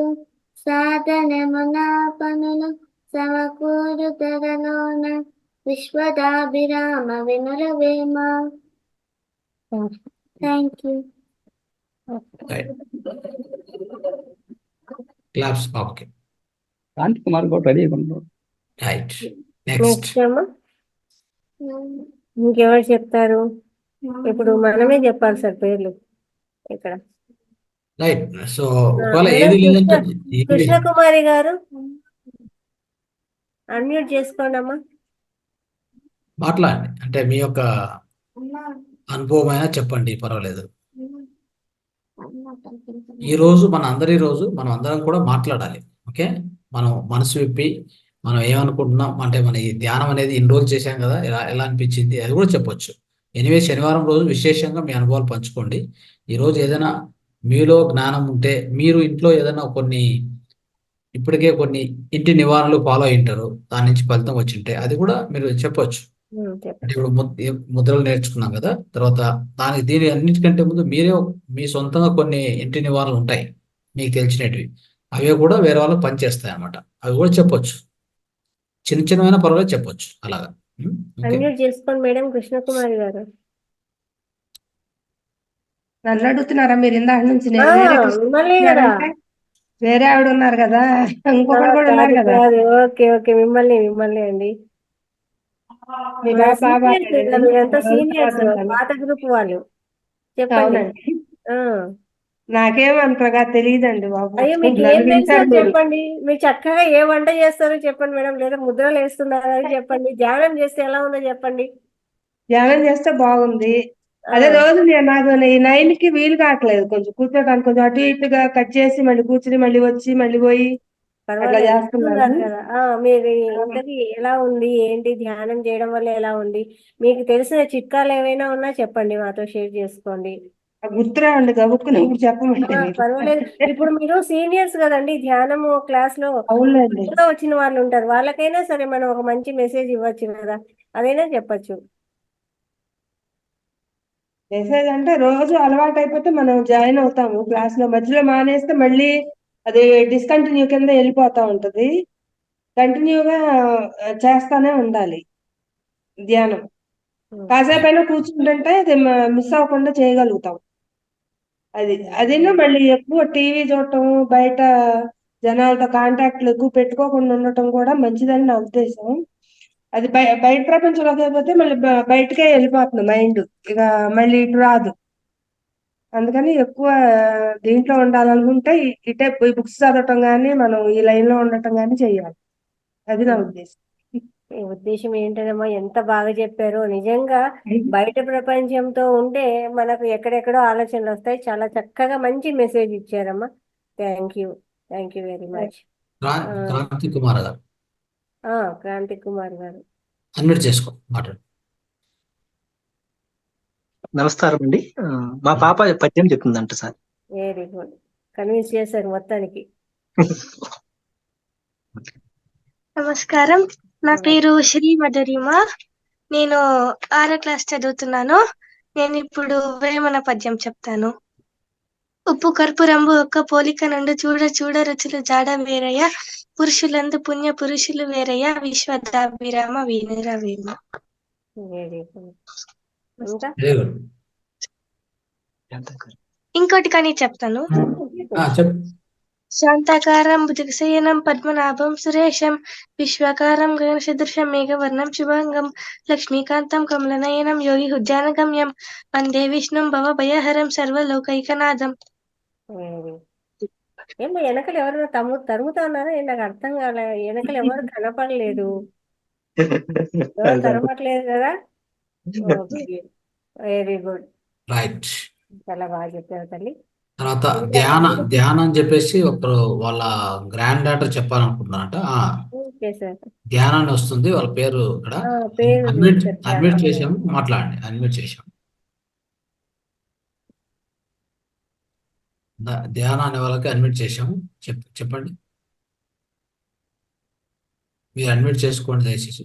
సాధనమున పనులు సమకూరు ధరలోన విశ్వదాభిరామ వినురవేమ. Thank you. క్లాప్స్ పాపకి. శాంతి కుమార్ కూడా రెడీ ఉన్నాడు. Right, next. నెక్స్ట్ అమ్మా, ఇంకెవరు చెప్తారు? ఇప్పుడు మనమే చెప్పాలి సార్ పేర్లు ఇక్కడ. రైట్, సో ఒకవేళ ఏది లేదంటే కృష్ణకుమారి గారు అన్మ్యూట్ చేసుకోండి అమ్మా. మాట్లాడండి, అంటే మీ యొక్క అనుభవం అయినా చెప్పండి, పర్వాలేదు. ఈరోజు మనం అందరం కూడా మాట్లాడాలి. ఓకే, మనం మనసు విప్పి మనం ఏమనుకుంటున్నాం, అంటే మన ఈ ధ్యానం అనేది ఇన్ని రోజులు చేశాం కదా, ఎలా అనిపించింది అది కూడా చెప్పొచ్చు. ఎనివే, శనివారం రోజు విశేషంగా మీ అనుభవాలు పంచుకోండి. ఈరోజు ఏదైనా మీలో జ్ఞానం ఉంటే, మీరు ఇంట్లో ఏదైనా ఇప్పటికే కొన్ని ఇంటి నివారణలు ఫాలో అయి ఉంటారు, దాని నుంచి ఫలితం వచ్చి ఉంటే అది కూడా మీరు చెప్పొచ్చు. అంటే ఇప్పుడు ముద్రలు నేర్చుకున్నాం కదా, తర్వాత దీని అన్నిటికంటే ముందు మీరే మీ సొంతంగా కొన్ని ఇంటి నివారణలు ఉంటాయి మీకు తెలిసినవి, అవి కూడా వేరే వాళ్ళకి పనిచేస్తాయి అన్నమాట. అవి కూడా చెప్పొచ్చు, చిన్నమైనా పర్వాలేదు చెప్పొచ్చు అలాగా. అన్మ్యూట్ చేసుకోండి మేడం. కృష్ణకుమారి గారు నన్ను అడుగుతున్నారా మీరు ఇందాక నుంచి? ఆ, మిమ్మల్ని కదా. వేరే ఆవిడ ఉన్నారు కదా, ఇంకొకరు కూడా ఉన్నారు కాదు, కదా. కాదు. ఓకే, ఓకే, మిమ్మల్ని అండి. మీరంతా సీనియర్స్, పాత గ్రూప్ వాళ్ళు. చెప్పండి. అవునండి, ఆ, నాకేం అంతగా తెలియదండి బాబు. అయ్యో, మీకు ఏం తెలుసో చెప్పండి. మీరు చక్కగా ఏ వంట చేస్తారో చెప్పండి మేడం, లేదా ముద్రలు వేస్తున్నారో చెప్పండి, ధ్యానం చేస్తే ఎలా ఉందో చెప్పండి. ధ్యానం చేస్తే బాగుంది. అదే రోజు నాకు ఈ 9 కి వీలు కావట్లేదు, కొంచెం కూర్చోడానికి కొంచెం అటు ఇటుగా కట్ చేసి మళ్ళీ కూర్చుని మళ్ళీ వచ్చి మళ్ళీ పోయి అట్లా పర్వాలేదు, చేస్తున్నాను. వస్తున్నారు కదా. మీరు ఇంతకీ ఎలా ఉంది ఏంటి, ధ్యానం చేయడం వల్ల ఎలా ఉంది, మీకు తెలిసిన చిట్కాలు ఏమైనా ఉన్నా చెప్పండి, మాతో షేర్ చేసుకోండి. గుర్తురావండి గబుక్కుని ఇప్పుడు చెప్పమంటే మీరు. పర్వాలేదు. ఇప్పుడు మీరు సీనియర్స్ కదండి, ధ్యానము క్లాస్ లో అవునండి, కొత్తగా వచ్చిన వాళ్ళు ఉంటారు, వాళ్ళకైనా సరే మనం ఒక మంచి మెసేజ్ ఇవ్వచ్చు కదా, అదైనా చెప్పచ్చు. మెసేజ్ అంటే రోజు అలవాటు అయిపోతే మనం జాయిన్ అవుతాము క్లాస్ లో, మధ్యలో మానేస్తే మళ్ళీ అది డిస్కంటిన్యూ కింద వెళ్ళిపోతా ఉంటది. కంటిన్యూగా చేస్తానే ఉండాలి ధ్యానం. కాసేపు అయినా కూర్చుంటుంటే అది మిస్ అవ్వకుండా చేయగలుగుతాం. అదిను మళ్ళీ ఎక్కువ టీవీ చూడటం, బయట జనాలతో కాంటాక్ట్లు ఎక్కువ పెట్టుకోకుండా ఉండటం కూడా మంచిదని నా ఉద్దేశం. అది బయట ప్రపంచంలోకి అయిపోతే మళ్ళీ బయటకే వెళ్ళిపోతుంది మైండ్, ఇక మళ్ళీ ఇటు రాదు. అందుకని ఎక్కువ దీంట్లో ఉండాలనుకుంటే ఇటే బుక్స్ చదవటం కానీ మనం ఈ లైన్ లో ఉండటం కానీ చెయ్యాలి. అది నా ఉద్దేశం. ఈ ఉద్దేశం ఏంటనమ్మా, ఎంత బాగా చెప్పారో. నిజంగా బయట ప్రపంచంతో ఉంటే మనకు ఎక్కడెక్కడో ఆలోచనలు వస్తాయి. చాలా చక్కగా మంచి మెసేజ్ ఇచ్చారమ్మా. Thank you very much. Kranti Kumar గారు క్రాంతి కుమార్ గారు అన్మ్యూట్ చేసుకో, మాట్లాడు. నమస్కారం అండి. మా పాప పద్యం చెప్తుందంట సార్. వెరీ గుడ్, కన్విన్స్ చేశారు మొత్తానికి. నమస్కారం, నా పేరు శ్రీ మధురిమ. నేను 6వ క్లాస్ చదువుతున్నాను. నేను ఇప్పుడు వేమన పద్యం చెప్తాను. ఉప్పు కర్పూరంబు ఒక్క పోలిక నుండి చూడ చూడ రుచులు జాడ వేరయ్య, పురుషులందు పుణ్య పురుషులు వేరయ్య, విశ్వదాభిరామ వీనురవేమ. Very good. ఇంకా వెరీ గుడ్. ఇంకోటి కానీ చెప్తాను. చెప్పు. శాంతాకారం భుజగశయనం పద్మనాభం సురేశం విశ్వాకారం గగనసదృశం మేఘవర్ణం శుభాంగం లక్ష్మీకాంతం కమలనయనం యోగి హుజ్జానగమ్యం వందే విష్ణుం భవభయహరం సర్వలోకైకనాథం. ఏమో వెనకలు ఎవరు తరుముతా ఉన్నారా? నాకు అర్థం కాలే. వెనకలు ఎవరు కనపడలేదు. ఎవరు తరమట్లేదు కదా? Okay, very good, right. చాలా బాగా చెప్పారు తల్లి. తర్వాత ఇంకా ధ్యానం అని చెప్పేసి ఒకరు వాళ్ళ గ్రాండ్ డాటర్ చెప్పాలనుకుంటున్నారట. ఓకే సార్, ధ్యానాన్ని వస్తుంది వాళ్ళ పేరు ఇక్కడ. పేరు అన్మ్యూట్ చెప్తాను. చేసాము, మాట్లాడండి. అన్మ్యూట్ చేసాము. ధ్యానం అనే వాళ్ళకి అన్మ్యూట్ చేసాము. చెప్పండి. మీరు అన్మ్యూట్ చేసుకోండి దయచేసి.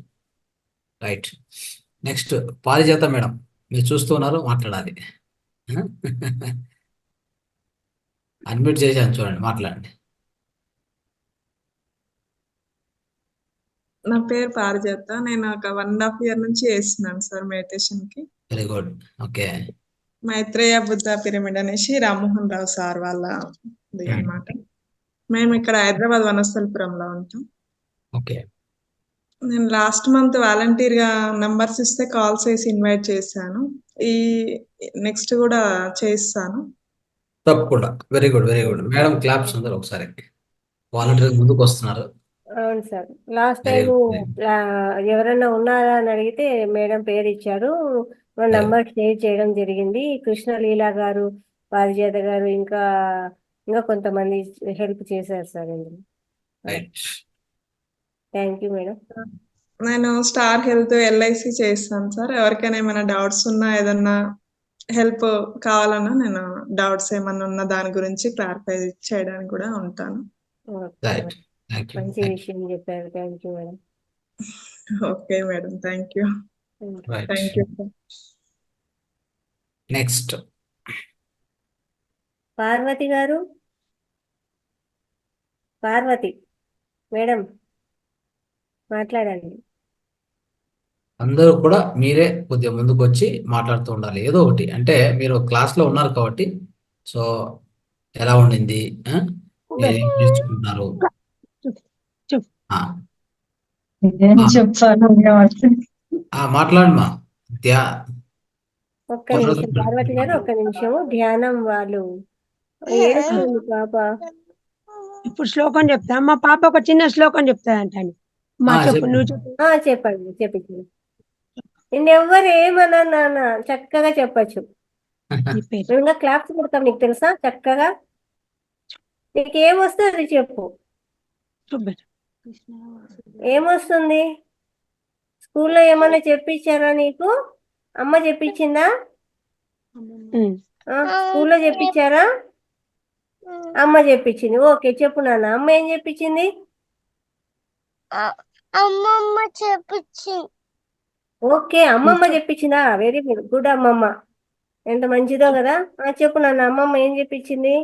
రైట్. నెక్స్ట్ పారిజాత మేడం, మీరు చూస్తూ ఉన్నారు, మాట్లాడాలి. అన్మ్యూట్ చేశాను, చూడండి, మాట్లాడండి. నా పేరు పారిజాత. నేను ఒక 1.5 year నుంచి చేస్తున్నాను సార్ మెడిటేషన్ కి. Very good. Okay. Maitreya Buddha pyramid అనేసి రామ్మోహన్ రావు సార్ వాళ్ళ అన్నమాట. మేము ఇక్కడ హైదరాబాద్ వనస్థలపురంలో ఉంటాం. ఓకే. నేను లాస్ట్ మంత్ వాలంటీర్ గా నంబర్స్ ఇస్తే కాల్స్ చేసి ఇన్వైట్ చేశాను. ఈ నెక్స్ట్ కూడా చేస్తాను. తప్పకుండా. Very good, very good madam. Claps అందరు ఒకసారి. వాలంటీర్ ముందుకు వస్తున్నారు. అవును sir, last very time good. ఎవరైనా ఉన్నారా అని అడిగితే మేడం పేరు ఇచ్చారు. నంబర్ షేర్ చేయడం జరిగింది. కృష్ణలీల గారు, పారిజాత గారు, ఇంకా ఇంకా కొంతమంది హెల్ప్ చేశారు సార్ ఇందులో. రైట్. Thank you madam. నేను స్టార్ హెల్త్ ఎల్ఐసి చేస్తాను సార్. ఎవరికైనా ఏమైనా డౌట్స్ ఉన్నా, ఏదన్నా హెల్ప్ కావాలన్నా, నేను డౌట్స్ ఏమన్నా ఉన్నా దాని గురించి క్లారిఫై చేయడానికి కూడా ఉంటాను. రైట్. Thank you. మంచి విషయం చెప్పారు. Thank you madam. Okay madam, thank you. Right. Thank you. Next Parvathi గారు, పార్వతి మేడం మాట్లాడండి. అందరూ కూడా మీరే కొద్దిగా ముందుకు వచ్చి మాట్లాడుతూ ఉండాలి. ఏదో ఒకటి అంటే మీరు క్లాస్లో ఉన్నారు కాబట్టి, సో ఎలా ఉండింది, మీరు ఏం నేర్చుకుంటున్నారు, మాట్లాడమా. ఒక్క నిమిషం పార్వతి గారు, ఒక్క నిమిషము. ధ్యానం వాళ్ళు ఏడుస్తుంది పాప. ఇప్పుడు శ్లోకం చెప్తా. మా పాప ఒక చిన్న శ్లోకం చెప్తాదంటండి. మా చెప్పు, నువ్వు చెప్పు. చెప్పండి, చెప్పింది. నిన్నెవ్వరు ఏమన్నా నాన్న, చక్కగా చెప్పచ్చు. ఇంకా క్లాప్స్ కొడతాం, నీకు తెలుసా? చక్కగా నీకేమొస్తుంది అది చెప్పు. ఏమొస్తుంది? స్కూల్లో ఏమన్నా చెప్పించారా నీకు? అమ్మ చెప్పించిందా? స్కూల్లో చెప్పించారా? అమ్మ చెప్పించింది. ఓకే, చెప్పు నాన్న. అమ్మ ఏం చెప్పించింది? అమ్మమ్మ చెప్పించింది. ఓకే, అమ్మమ్మ చెప్పించిందా? వెరీ గుడ్, గుడ్ అమ్మమ్మ. ఎంత మంచిదో కదా. చెప్పు నాన్న, అమ్మమ్మ ఏం చెప్పించింది?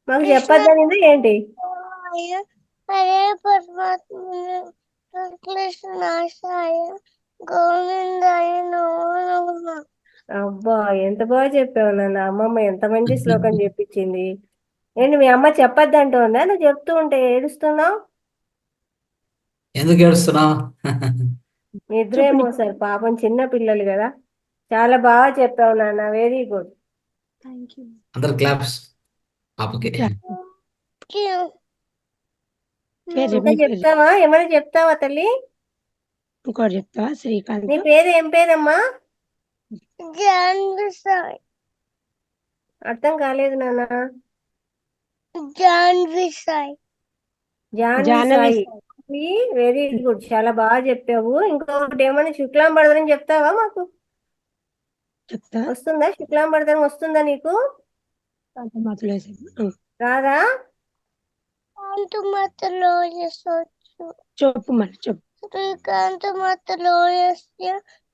మాకు చెప్పొద్దనిందా ఏంటి? హరే పరమాత్మ కృష్ణాయ గోవిందాయ నమో నమః. అబ్బా, ఎంత బాగా చెప్పావు నాన్న. అమ్మమ్మ ఎంత మంచి శ్లోకం చెప్పించింది. ఏంటి మీ అమ్మ చెప్పొద్దంటుందా? నువ్వు చెప్తూ ఉంటే ఏడుస్తున్నావు? ఎందుకు ఏడుస్తున్నావు? నిద్రేమో సార్, పాపం చిన్న పిల్లలు కదా. చాలా బాగా చెప్పావు నాన్న, వెరీ గుడ్. అందరు క్లాప్స్ పాపకి. ఇంకా చెప్తావా? ఏమైనా చెప్తావా తల్లి? ఇంకోటి చెప్తావా? శ్రీకాంత్. నీ పేరు ఏం పేరమ్మా? అర్థం కాలేదు నాన్న. జాన్వి సాయి. వెరీ గుడ్, చాలా బాగా చెప్పావు. ఇంకొకటి ఏమైనా శుక్లాంబరధరం చెప్తావా మాకు? వస్తుందా? శుక్లాంబరధరం వస్తుందా నీకు? రాదా? కాంతమతలో చెప్పు మరి, చెప్పు. శ్రీకాంతమతలో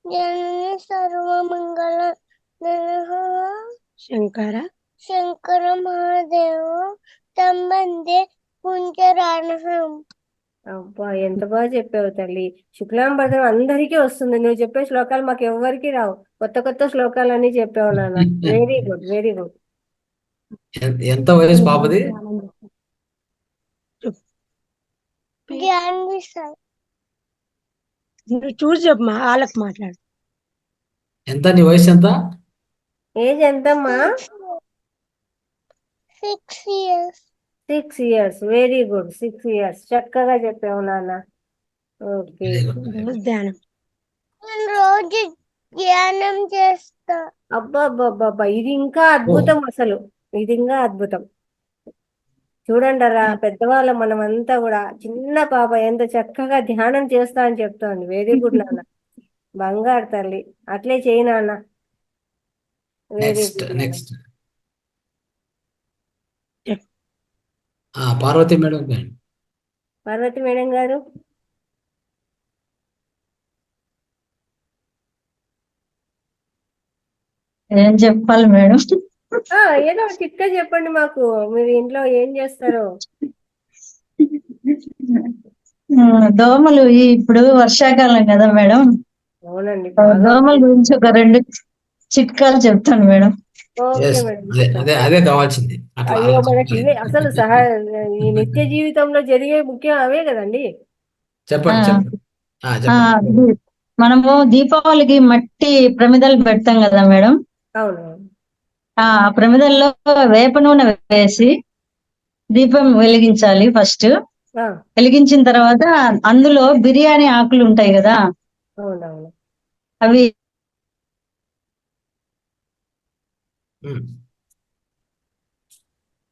జనని సర్వమంగళ శంకర మహాదేవ తం వందే కుంజరానహం. అబ్బా ఎంత బాగా చెప్పావు తల్లి. శుక్లాంబరదనం అందరికీ వస్తుంది. నువ్వు చెప్పే శ్లోకాలు మాకు ఎవ్వరికి రావు. కొత్త కొత్త శ్లోకాలన్నీ చెప్పావు నాన్న. Very good, very good. ఎంత వయసు పాపది? జాన్వి సాయి. నువ్వు చూసి చెప్పమా, వాళ్ళకి మాట్లాడు. ఎంత నీ వయసు ఎంత? ఏజ్ ఎంతమ్మా? 6 years. 6 years. Very good. 6 years. చక్కగా చెప్పావు నాన్న. ఓకే. రోజు ధ్యానం. నేను రోజు ధ్యానం చేస్తా. అబ్బా అబ్బా అబ్బా అబ్బా, ఇది ఇంకా అద్భుతం అసలు. ఇది ఇంకా అద్భుతం. చూడండిరా పెద్దవాళ్ళ మనమంతా కూడా, చిన్న పాప ఎంత చక్కగా ధ్యానం చేస్తా అని చెప్తోంది. వెరీ గుడ్ నాన్న. బంగారు తల్లి. అట్లే చేయి నాన్న. Very next good. Next Parvathi madam. Parvathi madam గారు. ఏం చెప్పాలి మేడం? ఏదో చిట్కా చెప్పండి మాకు. మీరు ఇంట్లో ఏం చేస్తారో. దోమలు ఇప్పుడు వర్షాకాలం కదా మేడం, అవునండి. దోమల గురించి ఒక 2 చిట్కాలు చెప్తాను మేడం. Okay madam. అదే కావాల్సింది. అయ్యో మనకి ఇవే అసలు ఈ నిత్య జీవితంలో జరిగే ముఖ్యం అవే కదండి. చెప్పండి మనము దీపావళికి మట్టి ప్రమిదలు పెడతాం కదా మేడం. అవును. ఆ ప్రమిదల్లో వేప నూనె వేసి దీపం వెలిగించాలి. ఫస్ట్ వెలిగించిన తర్వాత అందులో బిర్యానీ ఆకులు ఉంటాయి కదా, అవునవును. అవి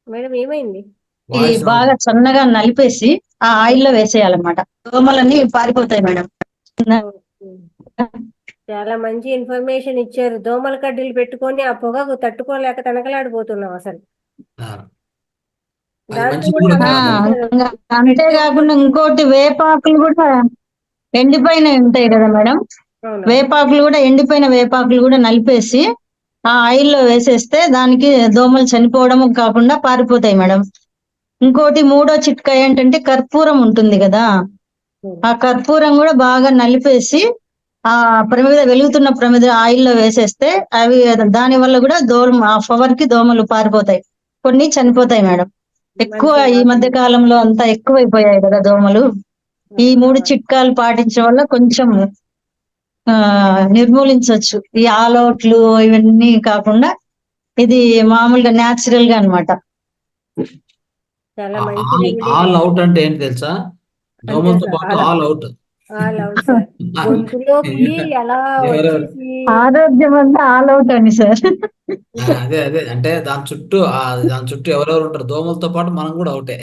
మేడం ఏమైంది? బాగా సన్నగా నలిపేసి ఆ ఆయిల్లో వేసేయాలన్నమాట. దోమలన్నీ పారిపోతాయి మేడం. చాలా మంచి ఇన్ఫర్మేషన్ ఇచ్చారు. దోమల కడ్డీలు పెట్టుకొని ఆ పొగకు తట్టుకోలేక తనకలాడిపోతున్నాం అసలు. అంతేకాకుండా ఇంకోటి వేపాకులు కూడా ఎండిపోయిన ఉంటాయి కదా మేడం, వేపాకులు కూడా ఎండిపోయిన వేపాకులు కూడా నలిపేసి ఆ ఆయిల్లో వేసేస్తే దానికి దోమలు చనిపోవడం కాకుండా పారిపోతాయి మేడం. ఇంకోటి 3వ చిట్కా ఏంటంటే కర్పూరం ఉంటుంది కదా, ఆ కర్పూరం కూడా బాగా నలిపేసి ఆ ప్రమిద వెలుగుతున్న ప్రమిద ఆయిల్లో వేసేస్తే అవి దాని వల్ల కూడా ఆ పవర్ కి దోమలు పారిపోతాయి, కొన్ని చనిపోతాయి మేడం. ఎక్కువ ఈ మధ్య కాలంలో అంతా ఎక్కువైపోయాయి కదా దోమలు. ఈ 3 చిట్కాలు పాటించడం వల్ల కొంచెం నిర్మూలించవచ్చు. ఈ ఆల్అవుట్లు ఇవన్నీ కాకుండా ఇది మామూలుగా న్యాచురల్ గా అన్నమాట. చాలా ఆల్ అవుట్ అంటే ఏంటి తెలుసా? దోమలతో పాటు ఆల్ అవుట్. గొంతులోకి ఎలా వచ్చేసి ఆరోగ్యం అంతా ఆల్ అవుట్ అని సార్. అదే అంటే దాని చుట్టూ ఎవరెవరు ఉంటారు, దోమలతో పాటు మనం కూడా అవుటే.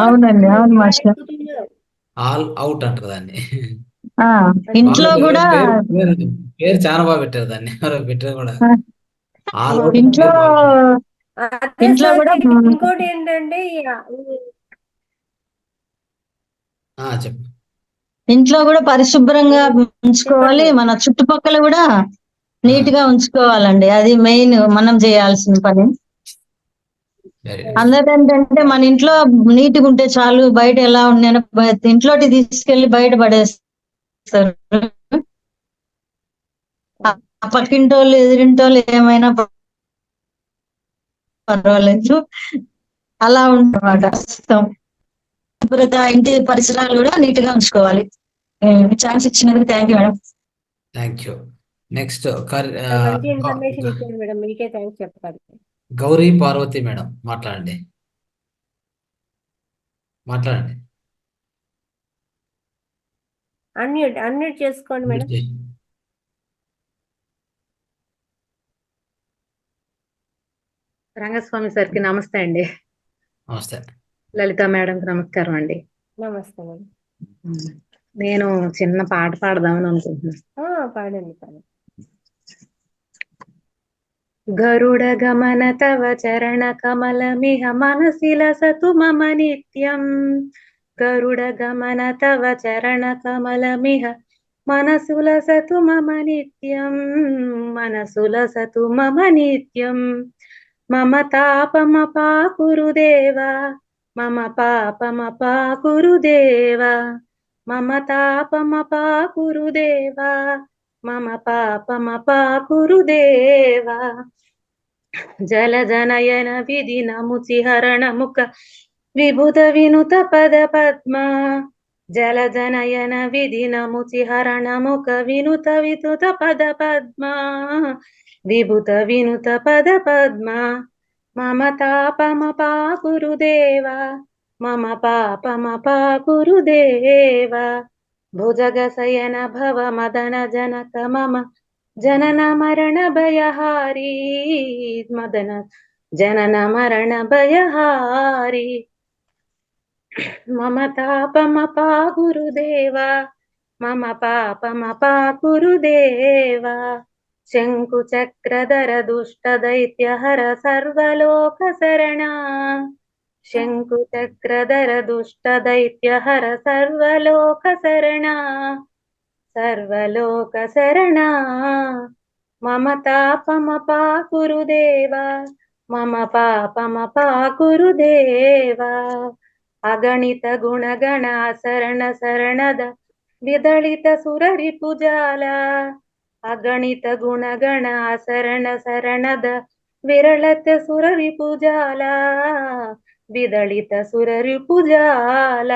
అవునండి, అవును మాస్టర్. ఆల్ అవుట్ అంటారు దాన్ని. ఇంట్లో కూడా పేరు చాలా బాగా పెట్టారు దాన్ని. ఎవరో పెట్టారు కూడా. ఇంట్లో కూడా ఇంకోటి ఏంటంటే చెప్పు. ఇంట్లో కూడా పరిశుభ్రంగా ఉంచుకోవాలి, మన చుట్టుపక్కల కూడా నీట్ గా ఉంచుకోవాలండి. అది మెయిన్ మనం చేయాల్సిన పని. అందరికంటే మన ఇంట్లో నీట్గా ఉంటే చాలు, బయట ఎలా ఉన్నాయో ఇంట్లోటి తీసుకెళ్లి బయట పడేస్తారు. పక్కింటోళ్ళు ఎదిరింటోళ్ళు ఏమైనా పర్వాలేదు, అలా ఉంటన్నమాట. శుభ్రత ఇంటి పరిసరాలు కూడా నీట్ గా ఉంచుకోవాలి. ఛాన్స్ ఇచ్చినందుకు thank you madam. Thank you. Next మంచి ఇన్ఫర్మేషన్ ఇచ్చారు మేడం, మీకే థ్యాంక్స్ చెప్పాలి. గౌరీ పార్వతి మేడం మాట్లాడండి. అన్మ్యూట్ చేసుకోండి మేడం. రంగస్వామి సార్కి నమస్తే అండి. నమస్తే. లలిత మేడంకి నమస్కారం అండి. నమస్తే మేడం. నేను చిన్న పాట పాడదామని అనుకుంటున్నాను. పాడండి. గరుడ గమన తవ చరణ కమలమిహ మనసి లసతు మమ నిత్యం. గరుడ గమన తవ చరణ కమలమిహ మనసు లసతు మమ నిత్యం. మనసు లసతు మమ నిత్యం. మమ తాపమపాకురు దేవా మమ పాపమపా కురుదేవా మమ తాపమపా కురుదేవా మమ పాపమపా కురుదేవా జలజనయన విధి నముచిహరణ ముఖ విభుత వినుత పద పద్మ జలజనయన విధి నముచిహరణ ముఖ వినుత వితుత పద పద్మ విభుత వినుత పద పద్మ మమ తాపమపా కురుదేవా మమ పాపమపా కురుదేవా భుజగశయన భవ మదన జనక మమ జనన మరణ భయహారీ మదన జనన మరణ భయహారీ మమ తాపమపా గురుదేవా మమ పాపమపా గురుదేవా శంకు చక్రధర దుష్ట దైత్య హర సర్వలోక శరణ శంకు చక్రధర దుష్ట దైత్య హర సర్వలోక శరణ సర్వలోక శరణ మమ తాపమపా గురుదేవా మమ పాపమపా గురుదేవా అగణిత గుణగణ శరణ శరణద విదళిత సురరి పుజాల అగణిత గుణగణ శరణ శరణద విరళత సురరి పుజాల విదళిత సురరి పుజాల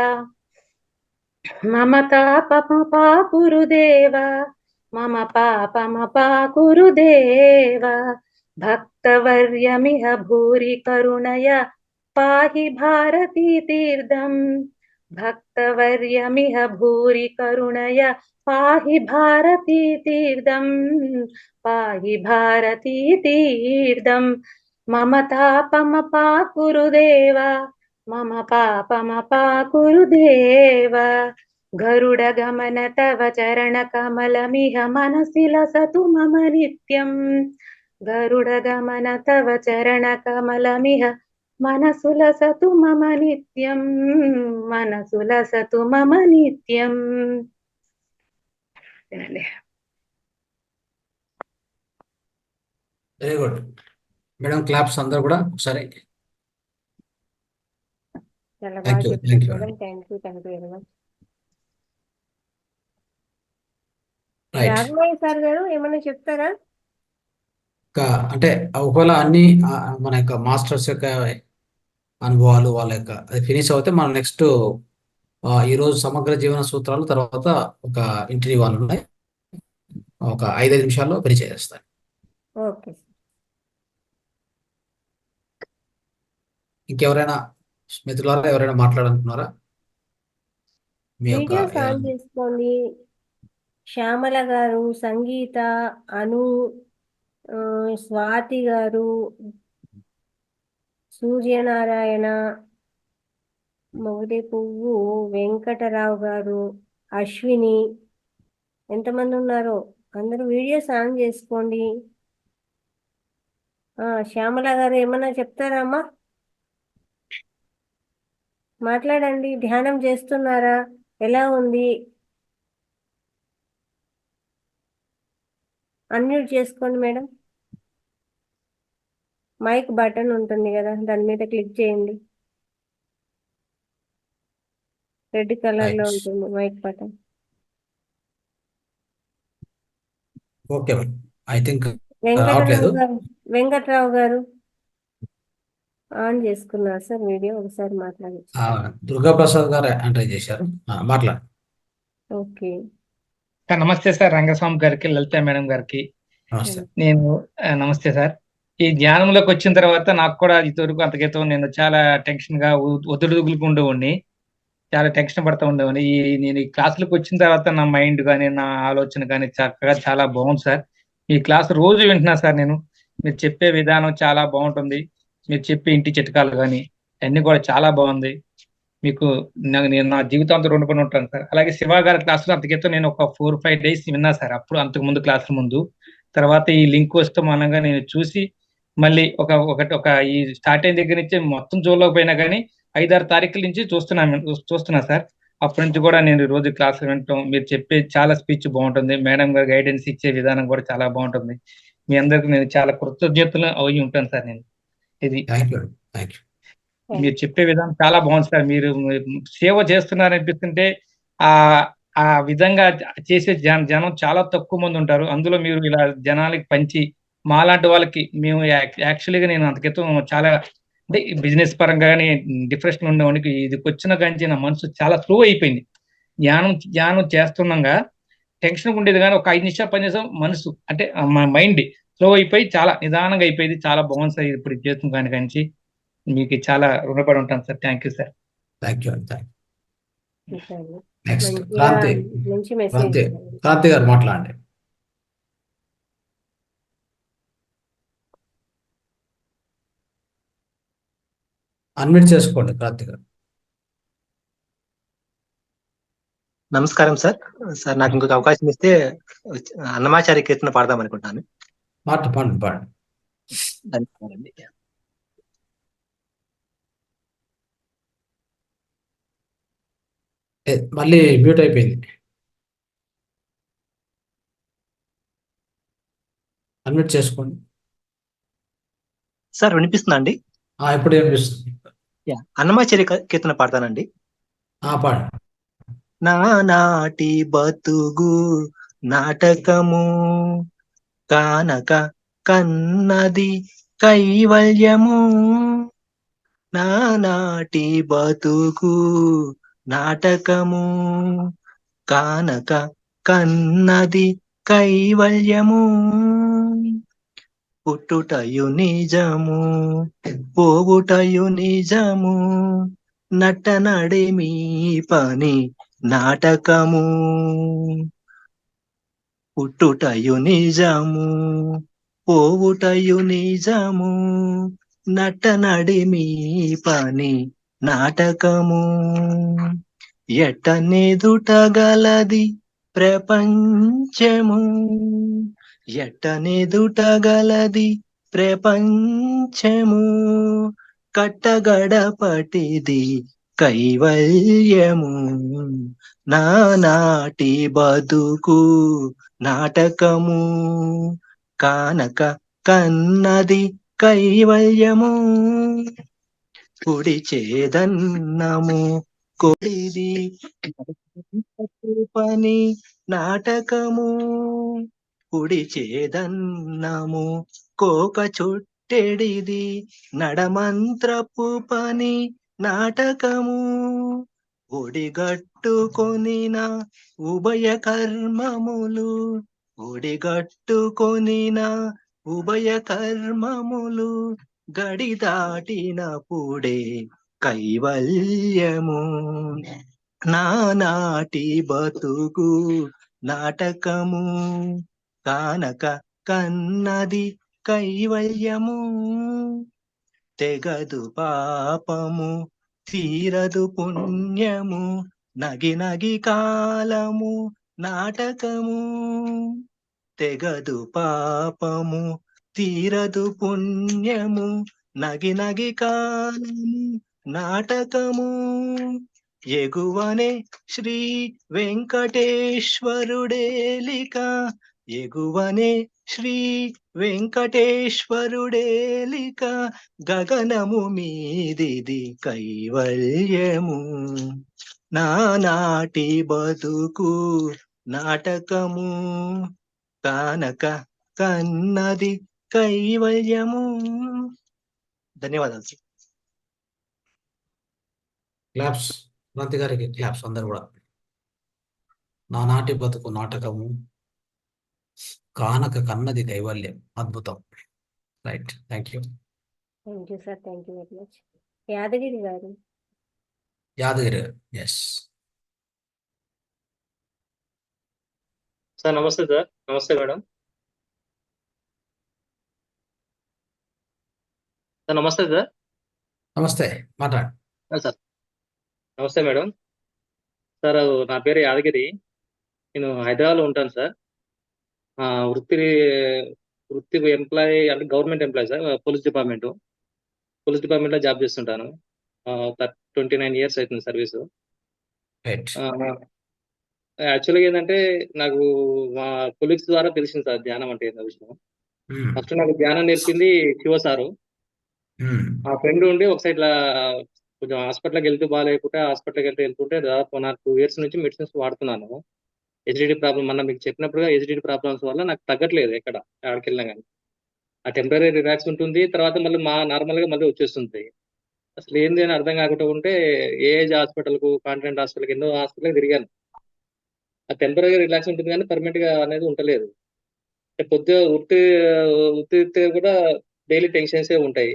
మమ తాపమపా గురుదేవా మమ పాపమపా గురుదేవా భక్తవర్యమిహ భూరి కరుణయ పాహి భారతీ తీర్థం భక్తవర్యమిహ భూరి కరుణయ పాహి భారతీ తీర్థం పాహి భారతీ తీర్థం మమ తాపమపా గురుదేవా మమ పాపమపా గురుదేవా గరుడ గమన తవ చరణ కమలమిహ మనసి లసతు మమ నిత్యం గరుడ గమన తవ చరణ కమలమిహ మనసు లసతు మమ నిత్యం మనసు లసతు మమ నిత్యం. Very good madam. క్లాప్స్ అందరూ కూడా ఒకసారి. చాలా థ్యాంక్ బాగా యూ చెప్పారు thank you madam. Thank you very much. Right. Raghavayya sir గారు ఏమైనా చెప్తారా? అంటే ఒకవేళ అన్ని మన యొక్క మాస్టర్స్ యొక్క అనుభవాలు వాళ్ళ యొక్క అది ఫినిష్ అవుతే మనం నెక్స్ట్ ఈరోజు సమగ్ర జీవన సూత్రాలు తర్వాత ఒక ఇంటర్వ్యూ వాళ్ళు ఉన్నాయి, ఒక 5 నిమిషాల్లో పరిచయం చేస్తాను. ఓకే. ఇంకెవరైనా మిత్రులారా ఎవరైనా మాట్లాడాలనుకున్నారా? మీ యొక్క వీడియోస్ ఆన్ చేసుకోండి. శ్యామల గారు, సంగీత, అను, స్వాతి గారు, సూర్యనారాయణ, మొగటి పువ్వు, వెంకటరావు గారు, అశ్విని, ఎంతమంది ఉన్నారో అందరూ వీడియోస్ ఆన్ చేసుకోండి. శ్యామల గారు ఏమన్నా చెప్తారా అమ్మా? మాట్లాడండి. ధ్యానం చేస్తున్నారా? ఎలా ఉంది? అన్మ్యూట్ చేసుకోండి మేడం. మైక్ బటన్ ఉంటుంది కదా, దాని మీద క్లిక్ చేయండి. రెడ్ కలర్ లో ఉంటుంది mic button. Okay I think రావట్లేదు. వెంకట్రావు గారు ఆన్ చేసుకున్నారు సార్ వీడియో, ఒకసారి మాట్లాడచ్చు. దుర్గా ప్రసాద్ గారు ఎంటర్ చేశారు, మాట్లాడు. ఓకే నమస్తే సార్. రంగస్వామి గారికి, లలిత మేడం గారికి నమస్తే. నేను నమస్తే సార్. ఈ ధ్యానంలోకి వచ్చిన తర్వాత నాకు కూడా ఇంతవరకు అంతక్రితం నేను చాలా టెన్షన్ గా ఒత్తిడిగులుకు ఉండేవాడిని, చాలా టెన్షన్ పడుతూ ఉండేవాడిని. నేను ఈ క్లాసులకు వచ్చిన తర్వాత నా మైండ్ కానీ నా ఆలోచన కానీ చక్కగా చాలా బాగుంది సార్. ఈ క్లాస్ రోజు వింటున్నా సార్. నేను మీరు చెప్పే విధానం చాలా బాగుంటుంది, మీరు చెప్పే ఇంటి చిట్కాలు కానీ అన్ని కూడా చాలా బాగుంది. మీకు నేను నా జీవితాంతం రుణపడి ఉంటాను సార్. అలాగే శివ గారి క్లాసులు అంతకితో నేను ఒక 4-5 days విన్నా సార్. అప్పుడు అంతకు ముందు క్లాసుల ముందు, తర్వాత ఈ లింక్ వస్తూ అనగా నేను చూసి మళ్ళీ ఒక ఈ స్టార్ట్ అయిన దగ్గర నుంచి మొత్తం చూడలేకపోయినా కానీ 5-6 తారీఖుల నుంచి చూస్తున్నా సార్. అప్పటి నుంచి కూడా నేను రోజు క్లాసులు వినటం, మీరు చెప్పే చాలా స్పీచ్ బాగుంటుంది, మేడం గారు గైడెన్స్ ఇచ్చే విధానం కూడా చాలా బాగుంటుంది. మీ అందరికి నేను చాలా కృతజ్ఞతలు అయి ఉంటాను సార్. నేను ఇది మీరు చెప్పే విధానం చాలా బాగుంది సార్. మీరు సేవ చేస్తున్నారు అనిపిస్తుంటే ఆ ఆ విధంగా చేసే జనం చాలా తక్కువ మంది ఉంటారు. అందులో మీరు ఇలా జనాలకి పంచి మాలాంటి వాళ్ళకి మేము యాక్చువల్గా నేను అంత క్రితం చాలా అంటే బిజినెస్ పరంగా కానీ డిప్రెషన్ ఉండేవాడికి ఇది వచ్చిన కానీ నా మనసు చాలా స్లో అయిపోయింది. ధ్యానం చేస్తున్నాగా టెన్షన్ ఉండేది కానీ ఒక 5 నిమిషాలు 10 నిమిషాలు మనసు అంటే మా మైండ్ స్లో అయిపోయి చాలా నిదానంగా అయిపోయింది. చాలా బాగుంది సార్ ఇప్పుడు చేస్తున్న కానీ మీకు చాలా రుణపడి ఉంటాను sir. Thank you sir. Thank you. Next మంచిగా మంచి మెసేజ్. క్రాంతి గారు మాట్లాడండి. అన్మ్యూట్ చేసుకోండి క్రాంతి గారు. నమస్కారం సార్. సార్ నాకు ఇంకొక అవకాశం ఇస్తే అన్నమాచార్య కీర్తన పాడదాం అనుకుంటాను. పాడండి. ధన్యవాదాలండి. మళ్ళీ మ్యూట్ అయిపోయింది. అన్మ్యూట్ చేసుకోండి. సార్ వినిపిస్తుందా అండి? ఇప్పుడు వినిపిస్తుంది. అన్నమాచార్య కీర్తన పాడతానండి. పాడండి. నాటి బతుగు నాటకము కానక కన్నది కైవల్యము. నాటి బతుకు నాటకము కానక కన్నది కైవల్యము. పుట్టుటయు నిజము పోవుటయు నిజము నటనడిమి పని నాటకము. పుట్టుటయు నిజము పోవుటయు నిజము నటనడిమి పని నాటకము. ఎట్టనెదుటగలది ప్రపంచము ఎట్టనెదుటగలది ప్రపంచము కట్టగడపటిది కైవల్యము. నాటి బతుకు నాటకము కానక కన్నది కైవల్యము. కుడి చేదన్నము కొడిది పని నాటకము. కుడి చేదన్నము కోక చుట్టెడిది నడమంత్రపు పని నాటకము. ఒడిగట్టుకొనిన ఉభయ కర్మములు ఒడిగట్టుకొనిన ఉభయ కర్మములు గడి దాటినప్పుడే కైవల్యము. నాటి బతుకు నాటకము కానక కన్నది కైవల్యము. తెగదు పాపము తీరదు పుణ్యము నగి కాలము నాటకము. తెగదు పాపము తీరదు పుణ్యము నగి కాలము నాటకము. ఎగువనే శ్రీ వెంకటేశ్వరుడేలిక ఎగువనే శ్రీ వెంకటేశ్వరుడేలిక గగనము మీదిది కైవల్యము. నాటి బతుకు నాటకము కానక కన్నది కైవల్యము. ధన్యవాదాలు. క్లాప్స్. క్రాంతి గారికి క్లాప్స్ అందరు కూడా. నాటి బతుకు నాటకము కానక కన్నది కైవల్యం. అద్భుతం. Right. Thank you sir. Thank you very much. Yadagiri గారు. Yes sir. నమస్తే సార్. నమస్తే మేడం. సార్ నమస్తే సార్. నమస్తే, మాట్లాడు సార్. నమస్తే మేడం. సార్ నా పేరు యాదగిరి. నేను హైదరాబాద్లో ఉంటాను సార్. వృత్తి ఎంప్లాయీ అంటే గవర్నమెంట్ ఎంప్లాయీ సార్. పోలీస్ డిపార్ట్మెంట్లో జాబ్ చేస్తుంటాను. 29 years అవుతుంది సర్వీసు. యాక్చువల్గా ఏంటంటే నాకు మా కొలీగ్స్ ద్వారా తెలిసింది సార్ ధ్యానం అంటే ఏంటో విషయం. ఫస్ట్ నాకు ధ్యానం నేర్పింది శివ సారు. ఆ ఫ్రెండ్ ఉండి ఒకసారి ఇట్లా కొంచెం హాస్పిటల్కి వెళ్తూ బాగాలేకుంటే హాస్పిటల్కి వెళ్తుంటే దాదాపు నాకు 2 years నుంచి మెడిసిన్స్ వాడుతున్నాను. ఎసిడిటీ ప్రాబ్లం మొన్న మీకు చెప్పినప్పుడుగా ఎసిడిటీ ప్రాబ్లమ్స్ వల్ల నాకు తగ్గట్లేదు ఎక్కడ ఆడికెళ్ళినా కానీ. ఆ టెంపరీ రిలాక్స్ ఉంటుంది. తర్వాత మళ్ళీ నార్మల్గా మళ్ళీ వచ్చేస్తుంది. అసలు ఏంది అని అర్థం కాకుండా ఉంటే ఏజ్ హాస్పిటల్కు కాంటినెంట్ హాస్పిటల్కి ఎన్నో హాస్పిటల్కి తిరిగాను. ఆ టెంపరీ రిలాక్స్ ఉంటుంది కానీ పర్మనెంట్ గా అనేది ఉండలేదు. పొద్దుగా ఉత్తి కూడా డైలీ టెన్షన్సే ఉంటాయి.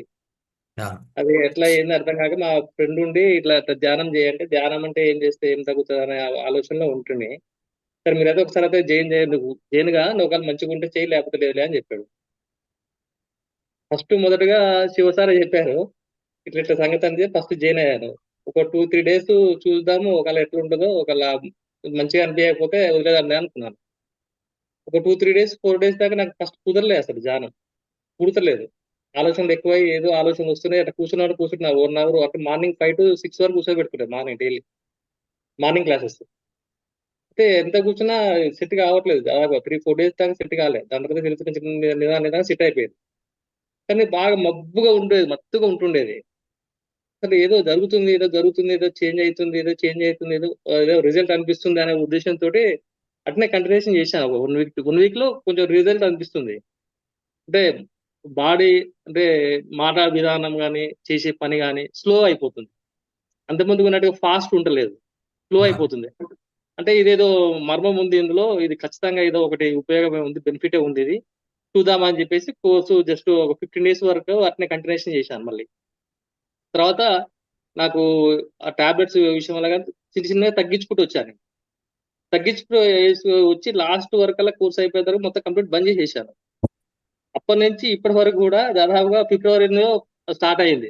అది ఎట్లా ఏంది అర్థం కాక మా ఫ్రెండ్ ఉండి ఇట్లా ధ్యానం చేయంటే ధ్యానం అంటే ఏం చేస్తే ఏం తగ్గుతుంది అనే ఆలోచనలో ఉంటుండే. సరే మీరైతే ఒకసారి అయితే జైన్గా నువ్వు ఒకవేళ మంచిగా ఉంటే చేయి లేకపోతే లేదులే అని చెప్పాడు. ఫస్ట్ మొదటగా శివసారి చెప్పారు ఇట్లా ఇట్లా సంగతి అని చెప్పి ఫస్ట్ జాయిన్ అయ్యాను. ఒక 2-3 days చూద్దాము ఒకవేళ ఎట్లా ఉంటుందో, ఒకవేళ మంచిగా అనిపించకపోతే వదిలేదాన్ని అనుకున్నాను. ఒక 2-3 days 4 days దాకా నాకు ఫస్ట్ కుదరలేదు, అసలు ధ్యానం కుదరలేదు. ఆలోచనలు ఎక్కువై ఏదో ఆలోచనలు వస్తున్నాయి. అట్లా కూర్చున్నా 1 hour అంటే మార్నింగ్ 5 to 6 వరకు కూర్చోబెట్టుకుంటాను మార్నింగ్ డైలీ మార్నింగ్ క్లాసెస్. అయితే ఎంత కూర్చున్నా సెట్ కావట్లేదు. దాదాపు 3-4 days దాకా సెట్ కాలేదు. దాని తర్వాత కొంచెం నిదానం సెట్ అయిపోయింది. కానీ బాగా మత్తుగా ఉంటుండేది. అసలు ఏదో జరుగుతుంది ఏదో చేంజ్ అవుతుంది ఏదో రిజల్ట్ అనిపిస్తుంది అనే ఉద్దేశంతో అట్నే కంటిన్యూషన్ చేశాను. 1 week లో కొంచెం రిజల్ట్ అనిపిస్తుంది. అంటే బాడీ అంటే మాట విధానం కానీ చేసే పని కానీ స్లో అయిపోతుంది. అంతకుముందు ఉన్నట్టుగా ఫాస్ట్ ఉండలేదు, స్లో అయిపోతుంది. అంటే ఇదేదో మర్మం ఉంది ఇందులో, ఇది ఖచ్చితంగా ఏదో ఒకటి ఉపయోగమే ఉంది, బెనిఫిటే ఉంది, ఇది చూద్దామని చెప్పేసి కోర్సు జస్ట్ ఒక 15 days వరకు అట్నే కంటిన్యూషన్ చేశాను. మళ్ళీ తర్వాత నాకు ఆ టాబ్లెట్స్ విషయం వల్ల చిన్నగా తగ్గించుకుంటూ వచ్చాను. వచ్చి లాస్ట్ వరకల్లా కోర్స్ అయిపోయిన తర్వాత మొత్తం కంప్లీట్ బంద్ చేసేసాను. అప్పటి నుంచి ఇప్పటి వరకు కూడా దాదాపుగా ఫిబ్రవరిలో స్టార్ట్ అయ్యింది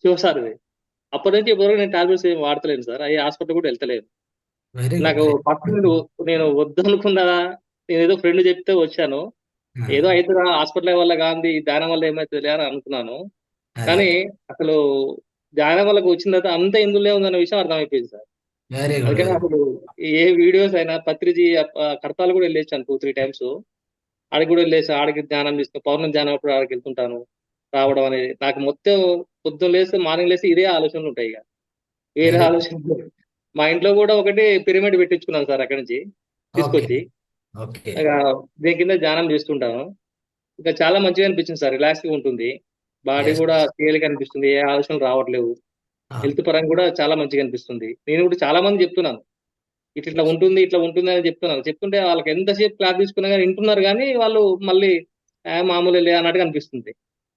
శివసారిది. అప్పటి నుంచి ఇప్పటి వరకు నేను టాబ్లెట్స్ ఏం వాడతలేను సార్. అయ్యి హాస్పిటల్ కూడా వెళ్తలేదు. నాకు ఫస్ట్ నేను వద్దనుకున్నదా, నేను ఏదో ఫ్రెండ్ చెప్తే వచ్చాను, ఏదో అయితే హాస్పిటల్ వల్ల కాంది ధ్యానం వల్ల ఏమైతుంది అని అనుకున్నాను. కానీ అసలు ధ్యానం వల్ల వచ్చిన తర్వాత అంత ఇందులో ఉందన్న విషయం అర్థమైపోయింది సార్. అందుకని అసలు ఏ వీడియోస్ అయినా పత్రిజీ కడతాలు కూడా వెళ్ళేసాను 2-3 times. ఆడికి కూడా వెళ్ళేసి ఆడికి ధ్యానం తీసుకుని పౌర్ణమి ధ్యానం అప్పుడు ఆడికి వెళ్తుంటాను రావడం అనేది. నాకు మొత్తం పొద్దున్న లేస్తే మార్నింగ్ లేస్తే ఇదే ఆలోచనలు ఉంటాయి. ఇక వేరే ఆలోచనలు. మా ఇంట్లో కూడా ఒకటి పిరమిడ్ పెట్టించుకున్నాను సార్ అక్కడి నుంచి తీసుకొచ్చి. దీని కింద ధ్యానం చేస్తుంటాను. ఇంకా చాలా మంచిగా అనిపించింది సార్, రిలాక్స్ గా ఉంటుంది. బాడీ కూడా తేలిక అనిపిస్తుంది, ఏ ఆలోచనలు రావట్లేవు. హెల్త్ పరంగా కూడా చాలా మంచిగా అనిపిస్తుంది. నేను కూడా చాలా మంది చెప్తున్నాను ఇట్లా ఉంటుంది అని చెప్తుంటే వాళ్ళకి ఎంతసేపు క్లాస్ తీసుకున్నా కానీ వింటున్నారు, కానీ వాళ్ళు మళ్ళీ మామూలు అన్నట్టుగా అనిపిస్తుంది.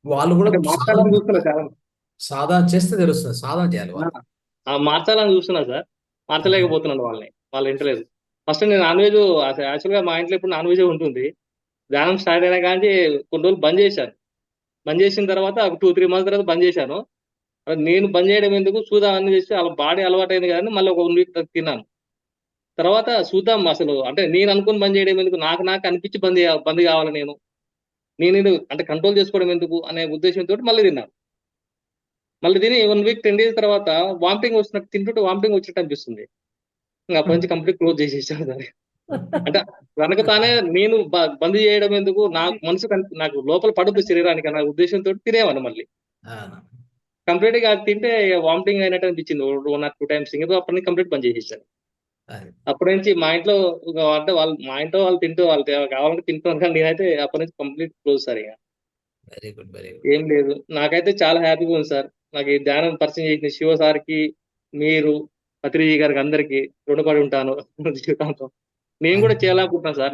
వాళ్ళు కూడా మార్చాలని చూస్తున్నారు చాలా. సాధన చేస్తే తెలుస్తుంది, సాధన చేయాలి. మార్చాలని చూస్తున్నా సార్, మార్చలేకపోతున్నాను వాళ్ళని. వాళ్ళు వింటలేదు. ఫస్ట్ నేను నాన్ వెజ్ యాక్చువల్గా మా ఇంట్లో ఇప్పుడు నాన్ వెజ్ ఉంటుంది. ధ్యానం స్టార్ట్ అయినా కానీ కొన్ని రోజులు బంద్ చేశాను. బంద్ చేసిన తర్వాత 2-3 months తర్వాత బంద్ చేశాను. నేను బంద్ చేయడం ఎందుకు, చూద్దాం అన్ని చేస్తే వాళ్ళ బాడీ అలవాటు అయింది కానీ మళ్ళీ ఒక 1 week తిన్నాను. తర్వాత చూద్దాం అసలు అంటే నేను అనుకుని బంద్ చేయడం ఎందుకు, నాకు అనిపించి బంద్ కావాలి నేను అంటే కంట్రోల్ చేసుకోవడం ఎందుకు అనే ఉద్దేశంతో మళ్ళీ తిన్నాను. మళ్ళీ తిని 1 week 10 days తర్వాత వామిటింగ్ వస్తున్నట్టు, తింటుంటే వామిటింగ్ వచ్చినట్టు అనిపిస్తుంది. ఇంకా అప్పటి నుంచి కంప్లీట్ క్లోజ్ చేసేసాను దాన్ని. అంటే కనుక తానే నేను బంద్ చేయడం ఎందుకు, నాకు లోపల పడుతుంది శరీరానికి అనే ఉద్దేశంతో తినేవాను. మళ్ళీ కంప్లీట్ గా తింటే వామిటింగ్ అయినట్టు అనిపించింది 1 or 2 times. ఇంకా అప్పటి నుంచి కంప్లీట్ బంద్ చేసేసాను. అప్పటి నుంచి మా ఇంట్లో అంటే వాళ్ళు తింటూ వాళ్ళు కావాలంటే తింటున్నారు, కానీ నేనైతే అప్పటి నుంచి కంప్లీట్ క్లోజ్ సార్. ఇక ఏం లేదు, నాకైతే చాలా హ్యాపీగా ఉంది సార్. నాకు ఈ ధ్యానం పరిచయం చేసిన శివ సార్కి, మీరు పత్రిజీ గారికి అందరికి రుణపడి ఉంటాను జీవితాంతం. నేను కూడా చేయాలనుకుంటున్నాను సార్.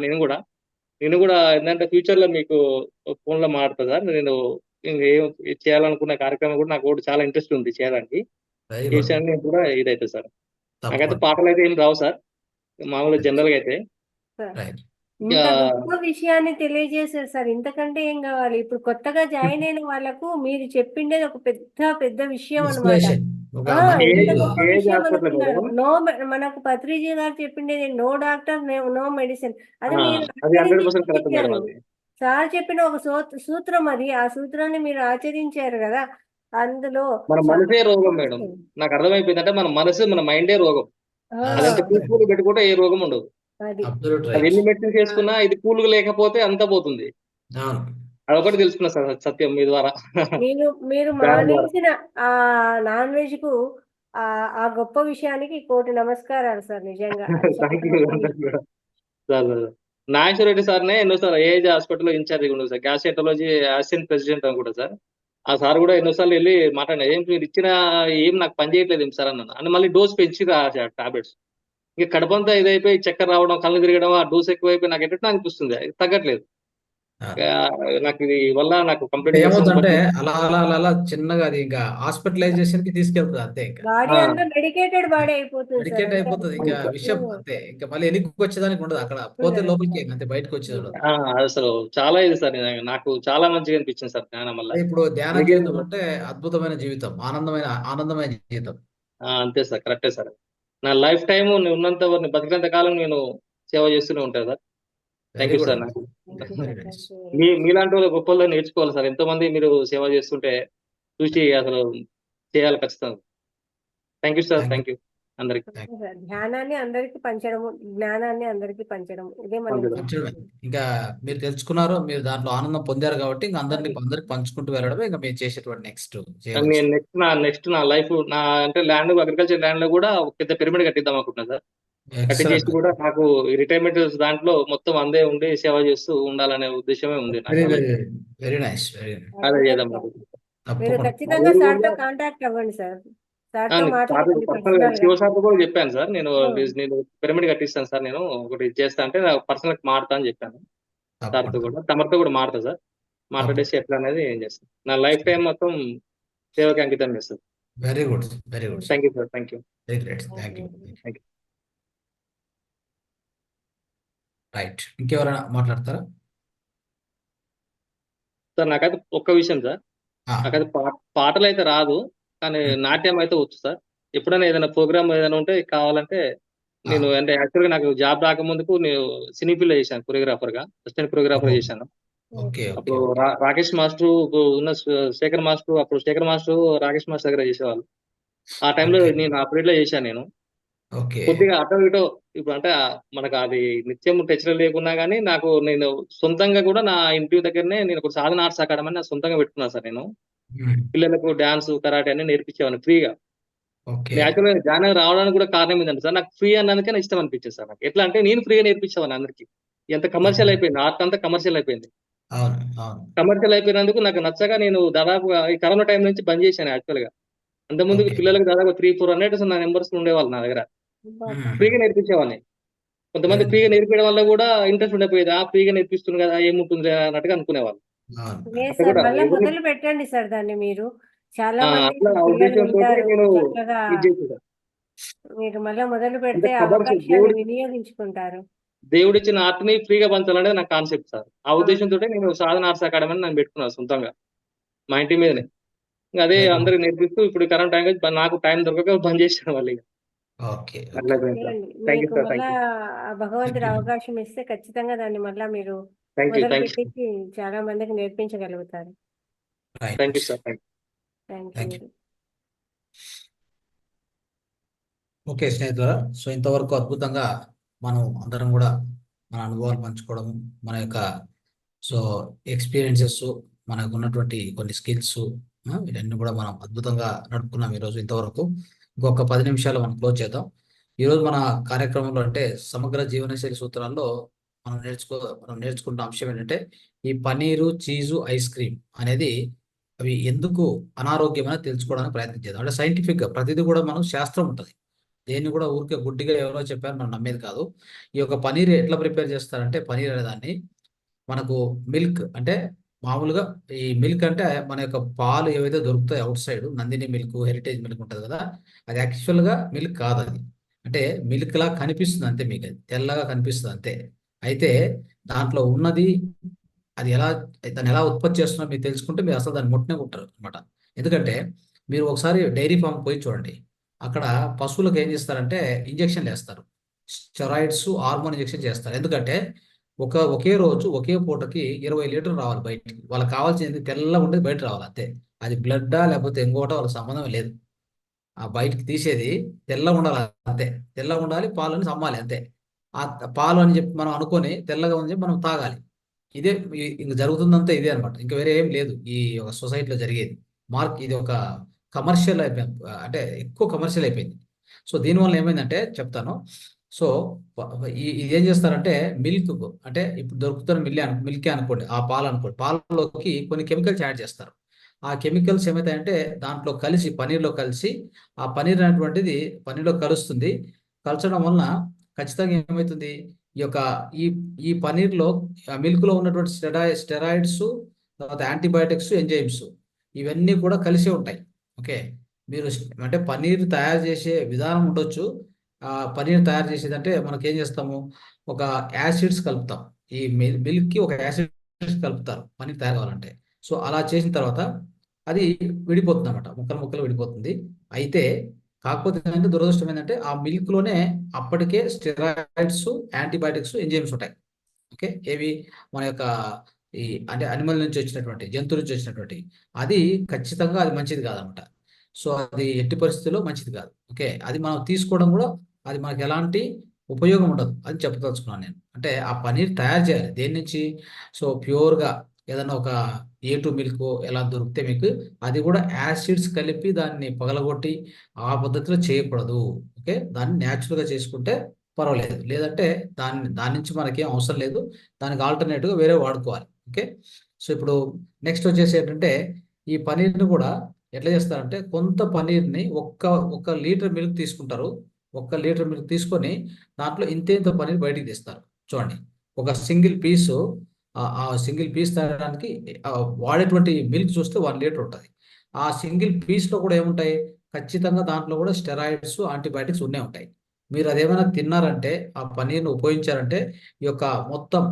నేను కూడా ఏంటంటే ఫ్యూచర్ లో మీకు ఫోన్ లో మాట్లాడతా సార్. నేను ఏం చేయాలనుకున్న కార్యక్రమం కూడా నాకు చాలా ఇంట్రెస్ట్ ఉంది చేయడానికి. ఈ విషయాన్ని కూడా ఇదైతే సార్. నాకైతే పాటలు అయితే ఏం రావు సార్, మామూలుగా జనరల్ గా అయితే. ఇంత గొప్ప విషయాన్ని తెలియజేశారు సార్, ఇంతకంటే ఏం కావాలి? ఇప్పుడు కొత్తగా జాయిన్ అయిన వాళ్ళకు మీరు చెప్పిండేది ఒక పెద్ద విషయం అన్నమాట. ఎంత గొప్ప విషయం అనుకున్నారు. మనకు పత్రిజీ గారు చెప్పిండేది నో డాక్టర్ నో మెడిసిన్. అది మీరు సార్ చెప్పిన ఒక సూత్రం అది. ఆ సూత్రాన్ని మీరు ఆచరించారు కదా. అందులో మన మనసే రోగం మేడం. నాకు అర్థమైపోయింది. అంటే మన మనసు, మన మైండే రోగం. అదంతా పీస్ఫుల్ పెట్టుకుంటే ఏ రోగం ఉండదు. ఎన్ని మెడిసిన్ చేసుకున్నా ఇది కూల్ లేకపోతే అంతా పోతుంది. అదొకటి తెలుసుకున్నా సార్ సత్యం మీ ద్వారా. మీరు ధ్యానం ద్వారా. మానేసిన ఆ నాన్ వెజ్ కు ఆ గొప్ప విషయానికి కోటి నమస్కారాలు సార్. నిజంగా అది చాలా థ్యాంక్ యూ గొప్ప అందరికి విషయం. కూడా. సార్ నాగేశ్వర రెడ్డి సార్నే ఎన్నోసార్లు ఏజ్ హాస్పిటల్లో ఇన్ఛార్జ్ ఉండదు సార్, గ్యాస్ట్రాంటాలజీ అసిస్టెంట్ ప్రెసిడెంట్ అని కూడా సార్. ఆ సార్ కూడా ఎన్నోసార్లు వెళ్ళి మాట్లాడినా, ఏం మీరు ఇచ్చిన ఏం నాకు పని చేయట్లేదు ఏం సార్ అన్నాను. అని మళ్ళీ డోస్ పెంచి టాబ్లెట్స్ ఇక కడుపంతా ఇదైపోయి చక్కెర రావడం, కళ్ళు తిరగడం, ఆ డోస్ ఎక్కువైపోయి నాకు ఎట్లా అనిపిస్తుంది, అది తగ్గట్లేదు. నాకు ఇది వల్ల నాకు కంప్లీట్ ఏమవుతుందంటే అలా అలా అలా అలా చిన్నగా అది ఇంకా హాస్పిటలైజేషన్ కి తీసుకెళ్తుంది అంతే. ఇంకా బాడీ అంతా మెడికేటెడ్ బాడీ అయిపోతుంది సార్. మెడికేట్ అయిపోతుంది. ఇంకా విషయం అంతే. ఇంకా మళ్ళీ వెనక్కి వచ్చేదానికి ఉండదు. అక్కడ పోతే లోపలికి అంతే, బయటకు వచ్చేది ఉండదు. అసలు చాలా ఇది సార్, నాకు చాలా మంచిగా అనిపించింది సార్ ధ్యానం వల్ల. ఇప్పుడు ధ్యాన జీవితం అంటే అద్భుతమైన జీవితం, ఆనందమైన జీవితం. అంతే సార్, కరెక్టే సార్. నా లైఫ్ టైం ఉన్నంత బతికినంత కాలం నేను సేవ చేస్తూనే ఉంటాను సార్. Thank you sir. నాకు మీలాంటి వాళ్ళు గొప్ప వాళ్ళు నేర్చుకోవాలి సార్. ఎంతో మంది మీరు సేవ చేస్తుంటే చూసి అసలు చేయాలి ఖచ్చితంగా. Thank you sir. Thank you అందరికి. ధ్యానాన్ని అందరికి పంచడము, జ్ఞానాన్ని అందరికి పంచడం, ఇదే మనం ఇంకా మీరు తెలుసుకున్నారు, మీరు దాంట్లో ఆనందం పొందారు కాబట్టి ఇంకా అందరికి పంచుకుంటూ వెళ్ళడమే ఇంకా మీరు చేసేటువంటి నెక్స్ట్. నెక్స్ట్ నా లైఫ్ అంటే ల్యాండ్, అగ్రికల్చర్ ల్యాండ్ లో కూడా ఒక పెద్ద పిరమిడ్ కట్టిద్దాం అనుకుంటున్నా సార్. కట్టించేసి కూడా నాకు రిటైర్మెంట్ దాంట్లో మొత్తం అందే ఉండి సేవ చేస్తూ ఉండాలనే ఉద్దేశమే ఉంది. Very nice. అదే చేద్దాం. మీరు ఖచ్చితంగా సార్తో కాంటాక్ట్ అవ్వండి సార్. శివ సార్ కూడా చెప్పాను సార్, నేను పిరమిడ్ కట్టిస్తాను సార్, నేను ఒకటి చేస్తా అంటే పర్సనల్ మారుతా అని చెప్పాను సార్తో కూడా. తమరితో కూడా మారుతా సార్. మాట్లాడేసి ఎట్లా అనేది ఏం చేస్తాను. నా లైఫ్ టైం మొత్తం సేవకి అంకితం చేస్తాను. Very good, very good. Thank you sir. Thank you. Very great. Thank you. Right, ఇంకెవరైనా మాట్లాడతారా సార్? నాకైతే ఒక్క విషయం సార్, నాకైతే పాటలు అయితే రాదు, కానీ నాట్యం అయితే వచ్చు సార్. ఎప్పుడైనా ఏదైనా ప్రోగ్రామ్ ఏదైనా ఉంటే కావాలంటే నేను, అంటే యాక్చువల్గా నాకు జాబ్ రాకముందుకు నేను సినీ ఫీల్డ్ చేశాను, కొరియోగ్రాఫర్ గా, అసిస్టెంట్ కొరియోగ్రాఫర్ చేశాను. అప్పుడు రాకేష్ మాస్టర్ ఉన్న శేఖర్ మాస్టర్, అప్పుడు శేఖర్ మాస్టర్ రాకేష్ మాస్టర్ దగ్గర చేసేవాళ్ళు. ఆ టైంలో నేను ఆ పీరియడ్ లో చేశాను నేను. కొద్దిగా అటో ఇటో ఇప్పుడు అంటే మనకు అది నిత్యం టచ్ లో లేకున్నా కానీ నాకు నేను సొంతంగా కూడా నా ఇంటి దగ్గరనే నేను ఒక సాధన ఆర్ట్స్ అకాడమీ నా సొంతంగా పెట్టుకున్నా సార్. నేను పిల్లలకు డాన్స్, కరాటే అన్ని నేర్పించేవాడిని ఫ్రీగా. యాక్చువల్గా ధ్యానం రావడానికి కూడా కారణం ఏంటంటే సార్, నాకు ఫ్రీ అన్నందుకే నాకు ఇష్టం అనిపించింది సార్. నాకు ఎట్లా అంటే నేను ఫ్రీగా నేర్పించేవాడిని అందరికి. ఎంత కమర్షియల్ అయిపోయింది, ఆర్ట్ అంతా కమర్షియల్ అయిపోయింది. కమర్షియల్ అయిపోయినందుకు నాకు నచ్చగా నేను దాదాపుగా ఈ కరోనా టైం నుంచి బంద్ చేశాను. యాక్చువల్ గా అంతకుముందు పిల్లలకు దాదాపు 300-400 నా నెంబర్స్ ఉండేవాళ్ళు నా దగ్గర, ఫ్రీగా నేర్పించేవాడిని. కొంతమంది ఫ్రీగా నేర్పించడం వల్ల కూడా ఇంట్రెస్ట్ ఉండిపోయేది, ఫ్రీగా నేర్పిస్తుంది కదా ఏముంటుంది అన్నట్టుగా అనుకునేవాళ్ళు. మొదలు పెట్టండి సార్ దాన్ని. మీరు చాలా మీరు మళ్ళీ మొదలు పెడితే అవకాశాన్ని వినియోగించుకుంటారు. దేవుడిచ్చిన ఆర్ట్ ని ఫ్రీగా పంచాలనేది నా కాన్సెప్ట్ సార్. ఆ ఉద్దేశంతో నేను సాధన ఆర్ట్స్ అకాడమీ నేను పెట్టుకున్నాను సొంతంగా మా ఇంటి మీదనే. అదే అందరికి నేర్పిస్తూ ఇప్పుడు కరెంట్ టైం నాకు టైం దొరకక బంద్ చేశాను వాళ్ళు. మీకు మళ్ళా భగవంతుడు అవకాశం ఇస్తే ఖచ్చితంగా దాన్ని మళ్ళా మీరు మొదలుపెట్టి చాలా మందికి నేర్పించగలుగుతారు. Thank you sir. Thank you. Okay స్నేహితులారా, సో ఇంతవరకు అద్భుతంగా మనం అందరం కూడా మన అనుభవాలు పంచుకోవడం, మన యొక్క ఎక్స్పీరియన్సెస్, మనకు ఉన్నటువంటి కొన్ని స్కిల్స్, ఇవన్నీ కూడా మనం అద్భుతంగా నడుపుకున్నాం ఈరోజు ఇంతవరకు. ఇంకొక 10 నిమిషాలు మనం క్లోజ్ చేద్దాం. ఈరోజు మన కార్యక్రమంలో అంటే సమగ్ర జీవనశైలి సూత్రాల్లో మనం నేర్చుకున్న అంశం ఏంటంటే ఈ పనీరు, చీజు, ఐస్ క్రీమ్ అనేది అవి ఎందుకు అనారోగ్యమైన తెలుసుకోవడానికి ప్రయత్నం చేద్దాం. అంటే సైంటిఫిక్ గా ప్రతిదీ కూడా మనం శాస్త్రం ఉంటుంది. దేన్ని కూడా ఊరికే గుడ్డిగా ఎవరో చెప్పారు మనం నమ్మేది కాదు. ఈ యొక్క పనీర్ ఎట్లా ప్రిపేర్ చేస్తారంటే, పనీర్ అనే దాన్ని మనకు మిల్క్ అంటే మామూలుగా ఈ మిల్క్ అంటే మన యొక్క పాలు ఏవైతే దొరుకుతాయి out side, Nandini milk, heritage milk ఉంటుంది కదా, అది యాక్చువల్ గా మిల్క్ కాదు. అది అంటే మిల్క్ లా కనిపిస్తుంది అంతే, మీకు అది తెల్లగా కనిపిస్తుంది అంతే. అయితే దాంట్లో ఉన్నది అది దాన్ని ఎలా ఉత్పత్తి చేస్తున్నా మీరు తెలుసుకుంటే మీరు అసలు దాన్ని ముట్టనే ఉంటారు అనమాట. ఎందుకంటే మీరు ఒకసారి డైరీ ఫామ్ పోయి చూడండి, అక్కడ పశువులకు ఏం చేస్తారంటే ఇంజక్షన్లు వేస్తారు, స్టెరాయిడ్స్, హార్మోన్ ఇంజక్షన్ చేస్తారు. ఎందుకంటే ఒకే రోజు ఒకే పూటకి 20 లీటర్లు రావాలి బయటికి. వాళ్ళకి కావాల్సింది తెల్లగా ఉండేది బయట రావాలి అంతే. అది బ్లడ్డా లేకపోతే ఇంకోటో వాళ్ళకి సంబంధం లేదు. ఆ బయటికి తీసేది తెల్లగా ఉండాలి అంతే. తెల్లగా ఉండాలి, పాలని సమ్మాలి అంతే. ఆ పాలు అని చెప్పి మనం అనుకొని తెల్లగా ఉంది మనం తాగాలి. ఇదే ఇంక జరుగుతుందంతా ఇదే అనమాట. ఇంకా వేరే ఏం లేదు ఈ ఒక సొసైటీలో జరిగేది. ఇది ఒక కమర్షియల్ అయిపోయింది, అంటే ఎక్కువ కమర్షియల్ అయిపోయింది. సో దీనివల్ల ఏమైందంటే చెప్తాను. సో ఇది ఏం చేస్తారంటే మిల్క్, అంటే ఇప్పుడు దొరుకుతున్న మిల్కే అనుకోండి, ఆ పాలు అనుకోండి, పాలలోకి కొన్ని కెమికల్స్ యాడ్ చేస్తారు. ఆ కెమికల్స్ ఏమవుతాయంటే దాంట్లో కలిసి పనీర్లో కలిసి ఆ పనీర్ అనేటువంటిది పనీర్లో కలుస్తుంది. కలచడం వలన ఖచ్చితంగా ఏమవుతుంది, ఈ యొక్క ఈ ఈ పనీర్లో మిల్క్లో ఉన్నటువంటి స్టెరాయిడ్స్, తర్వాత యాంటీబయాటిక్స్, ఎంజైమ్స్ ఇవన్నీ కూడా కలిసే ఉంటాయి. ఓకే, మీరు అంటే పనీర్ తయారు చేసే విధానం ఉండొచ్చు. పనీర్ తయారు చేసేది అంటే మనకి ఏం చేస్తాము, ఒక యాసిడ్స్ కలుపుతాం. ఈ మిల్క్కి ఒక యాసిడ్స్ కలుపుతారు పనీర్ తయారు కావాలంటే. సో అలా చేసిన తర్వాత అది విడిపోతుంది అనమాట, ముక్కలు ముక్కలు విడిపోతుంది. అయితే కాకపోతే ఏంటంటే దురదృష్టం ఏంటంటే ఆ మిల్క్లోనే అప్పటికే స్టెరాయిడ్స్, యాంటీబయాటిక్స్, ఎంజైమ్స్ ఉంటాయి. ఓకే, ఏవి మన యొక్క ఈ అంటే అనిమల్ నుంచి వచ్చినటువంటి, జంతువు నుంచి వచ్చినటువంటి, అది ఖచ్చితంగా అది మంచిది కాదనమాట. సో అది ఎట్టి పరిస్థితుల్లో మంచిది కాదు. ఓకే, అది మనం తీసుకోవడం కూడా అది మనకి ఎలాంటి ఉపయోగం ఉండదు అని చెప్పదలుచుకున్నాను నేను. అంటే ఆ పనీర్ తయారు చేయాలి దేని నుంచి, సో ప్యూర్గా ఏదన్నా ఒక A2 మిల్క్ ఎలా దొరికితే మీకు, అది కూడా యాసిడ్స్ కలిపి దాన్ని పగలగొట్టి ఆ పద్ధతిలో చేయకూడదు. ఓకే, దాన్ని న్యాచురల్గా చేసుకుంటే పర్వాలేదు, లేదంటే దాని నుంచి మనకేం అవసరం లేదు, దానికి ఆల్టర్నేటివ్గా వేరే వాడుకోవాలి. ఓకే, సో ఇప్పుడు నెక్స్ట్ వచ్చేసి ఏంటంటే ఈ పనీర్ని కూడా ఎట్లా చేస్తారంటే కొంత పనీర్ని ఒక్క లీటర్ మిల్క్ తీసుకుంటారు. 1 లీటర్ మిల్క్ తీసుకొని దాంట్లో ఇంత పనీర్ బయటికి తీస్తారు. చూడండి, ఒక సింగిల్ పీసు, ఆ సింగిల్ పీస్ తేడానికి వాడేటువంటి మిల్క్ చూస్తే 1 లీటర్ ఉంటుంది. ఆ సింగిల్ పీస్లో కూడా ఏముంటాయి, ఖచ్చితంగా దాంట్లో కూడా స్టెరాయిడ్స్, యాంటీబయాటిక్స్ ఉంటాయి. మీరు అదేమైనా తిన్నారంటే, ఆ పనీర్ను ఉపయోగించారంటే ఈ యొక్క మొత్తం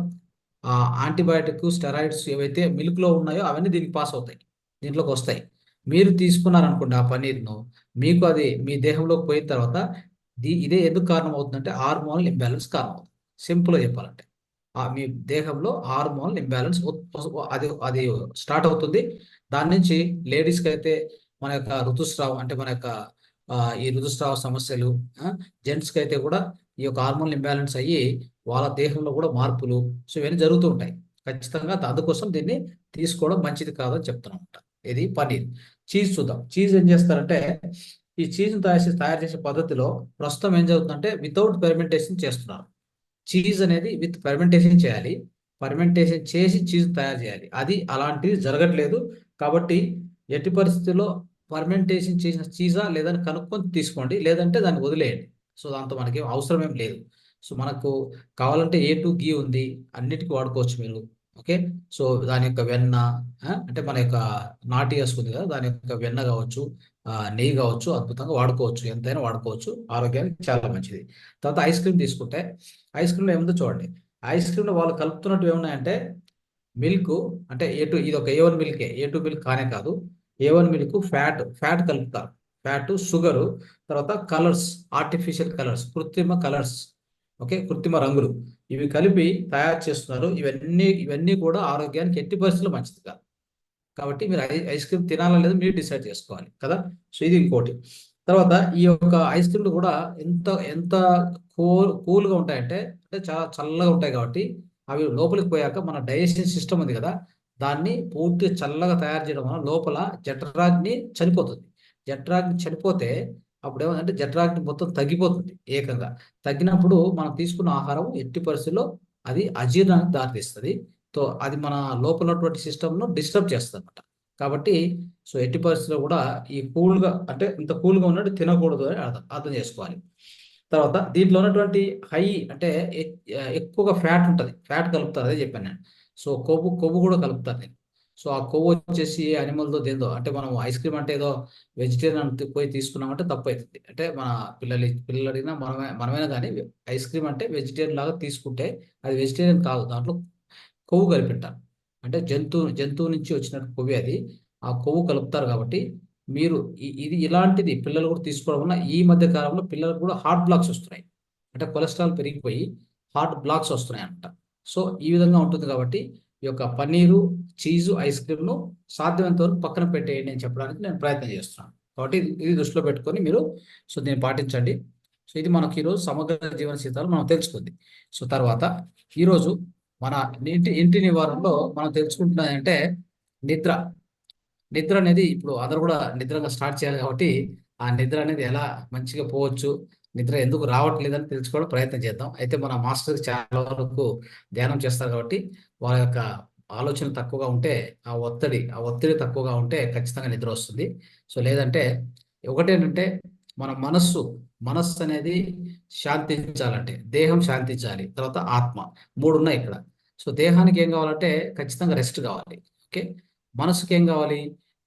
యాంటీబయాటిక్, స్టెరాయిడ్స్ ఏవైతే మిల్క్లో ఉన్నాయో అవన్నీ దీనికి పాస్ అవుతాయి, దీంట్లోకి వస్తాయి. మీరు తీసుకున్నారనుకోండి ఆ పనీర్ను, మీకు అది మీ దేహంలోకి పోయిన తర్వాత ఇదే ఎందుకు కారణం అవుతుందంటే హార్మోనల్ ఇంబ్యాలెన్స్ కారణం అవుతుంది. సింపుల్గా చెప్పాలంటే మీ దేహంలో హార్మోనల్ ఇంబ్యాలెన్స్ అది స్టార్ట్ అవుతుంది. దాని నుంచి లేడీస్కి అయితే మన యొక్క ఋతుస్రావం, అంటే మన యొక్క ఈ ఋతుస్రావ సమస్యలు, జెంట్స్కి అయితే కూడా ఈ యొక్క హార్మోనల్ ఇంబ్యాలెన్స్ అయ్యి వాళ్ళ దేహంలో కూడా మార్పులు, సో ఇవన్నీ జరుగుతూ ఉంటాయి. ఖచ్చితంగా అందుకోసం దీన్ని తీసుకోవడం మంచిది కాదని చెప్తున్నాం అనమాట. ఇది పనీర్. చీజ్ చూద్దాం. చీజ్ ఏం చేస్తారంటే ఈ చీజ్ని తయారు చేసే పద్ధతిలో ప్రస్తుతం ఏం జరుగుతుందంటే వితౌట్ ఫెర్మెంటేషన్ చేస్తున్నారు. చీజ్ అనేది విత్ ఫెర్మెంటేషన్ చేయాలి, ఫెర్మెంటేషన్ చేసి చీజ్ తయారు చేయాలి. అది అలాంటిది జరగట్లేదు. కాబట్టి ఎట్టి పరిస్థితుల్లో ఫర్మెంటేషన్ చేసిన చీజా లేదని కనుక్కొని తీసుకోండి, లేదంటే దాన్ని వదిలేయండి. సో దాంతో మనకి అవసరం ఏం లేదు. సో మనకు కావాలంటే A2 ఘీ ఉంది, అన్నిటికీ వాడుకోవచ్చు మీరు. ఓకే, సో దాని యొక్క వెన్న, అంటే మన యొక్క నాటి ఉంది కదా, దాని యొక్క వెన్న కావచ్చు, నెయ్యి కావచ్చు, అద్భుతంగా వాడుకోవచ్చు, ఎంతైనా వాడుకోవచ్చు, ఆరోగ్యానికి చాలా మంచిది. తర్వాత ఐస్ క్రీమ్ తీసుకుంటే, ఐస్ క్రీమ్లో ఏముందో చూడండి. ఐస్ క్రీమ్లో వాళ్ళు కలుపుతున్నట్టు ఏమున్నాయంటే మిల్క్, అంటే A2, ఇది ఒక A1 మిల్కే, A2 మిల్క్ కానే కాదు. A1 మిల్క్ ఫ్యాట్ కలుపుతారు, ఫ్యాట్, షుగరు, తర్వాత కలర్స్, ఆర్టిఫిషియల్ కలర్స్, కృత్రిమ కలర్స్, ఓకే, కృత్రిమ రంగులు, ఇవి కలిపి తయారు చేస్తున్నారు. ఇవన్నీ కూడా ఆరోగ్యానికి ఎట్టి పరిస్థితుల్లో మంచిది కాదు. కాబట్టి మీరు ఐస్ క్రీమ్ తినాలా లేదా మీరు డిసైడ్ చేసుకోవాలి కదా. సో ఇది ఇంకోటి. తర్వాత ఈ యొక్క ఐస్ క్రీమ్లు కూడా ఎంత కూల్గా ఉంటాయంటే, అంటే చాలా చల్లగా ఉంటాయి. కాబట్టి అవి లోపలికి పోయాక మన డైజెషన్ సిస్టమ్ ఉంది కదా, దాన్ని పూర్తిగా చల్లగా తయారు చేయడం వల్ల లోపల జఠరాగ్ని చనిపోతుంది. జఠరాగ్ని చనిపోతే అప్పుడు ఏమంటే జఠరాగ్ని మొత్తం తగ్గిపోతుంది. ఏకంగా తగ్గినప్పుడు మనం తీసుకున్న ఆహారం ఎట్టి పరిస్థితుల్లో అది అజీర్ణానికి దారితీస్తుంది. సో అది మన లోపల ఉన్నటువంటి సిస్టమ్ను డిస్టర్బ్ చేస్తుంది అనమాట. కాబట్టి సో ఎట్టి పరిస్థితుల్లో కూడా ఈ కూల్గా, అంటే ఇంత కూల్గా ఉన్నట్టు తినకూడదు అని అర్థం చేసుకోవాలి. తర్వాత దీంట్లో ఉన్నటువంటి హై, అంటే ఎక్కువగా ఫ్యాట్ ఉంటుంది, ఫ్యాట్ కలుపుతారు, అదే చెప్పాను నేను. సో కొవ్వు కూడా కలుపుతారు నేను. సో ఆ కొవ్వు వచ్చేసి అనిమల్తో దేందో, అంటే మనం ఐస్ క్రీమ్ అంటే ఏదో వెజిటేరియన్ పోయి తీసుకున్నామంటే తప్పు అవుతుంది. అంటే మన పిల్లలు అడిగినా మనమైనా కానీ ఐస్ క్రీమ్ అంటే వెజిటేరియన్ లాగా తీసుకుంటే అది వెజిటేరియన్ కాదు, దాంట్లో కొవ్వు కలిపెట్టారు. అంటే జంతువు నుంచి వచ్చిన కొవ్వు అది, ఆ కొవ్వు కలుపుతారు. కాబట్టి మీరు ఇది ఇలాంటిది పిల్లలు కూడా తీసుకోవడం వల్ల ఈ మధ్య కాలంలో పిల్లలకు కూడా హార్ట్ బ్లాక్స్ వస్తున్నాయి, అంటే కొలెస్ట్రాల్ పెరిగిపోయి హార్ట్ బ్లాక్స్ వస్తున్నాయి అనమాట. సో ఈ విధంగా ఉంటుంది. కాబట్టి ఈ యొక్క పన్నీరు, చీజు, ఐస్ క్రీమ్ను సాధ్యమైనంత వరకు పక్కన పెట్టేయండి అని చెప్పడానికి నేను ప్రయత్నం చేస్తున్నాను. కాబట్టి ఇది దృష్టిలో పెట్టుకొని మీరు సో దీన్ని పాటించండి. సో ఇది మనకి ఈరోజు సమగ్ర జీవన శీతాలు మనం తెలుసుకుంది. సో తర్వాత ఈరోజు మన ఇంటి నివారణలో మనం తెలుసుకుంటున్నది అంటే నిద్ర. నిద్ర అనేది ఇప్పుడు అందరూ కూడా నిద్రగా స్టార్ట్ చేయాలి కాబట్టి ఆ నిద్ర అనేది ఎలా మంచిగా పోవచ్చు, నిద్ర ఎందుకు రావట్లేదని తెలుసుకోవడం ప్రయత్నం చేద్దాం. అయితే మన మాస్టర్ చాలా వరకు ధ్యానం చేస్తారు కాబట్టి వాళ్ళ యొక్క ఆలోచన తక్కువగా ఉంటే ఆ ఒత్తిడి తక్కువగా ఉంటే ఖచ్చితంగా నిద్ర వస్తుంది. సో లేదంటే ఒకటేంటంటే మన మనస్సు అనేది శాంతించాలంటే దేహం శాంతించాలి, తర్వాత ఆత్మ, మూడు ఉన్నాయి ఇక్కడ. సో దేహానికి ఏం కావాలంటే ఖచ్చితంగా రెస్ట్ కావాలి. ఓకే, మనసుకి ఏం కావాలి?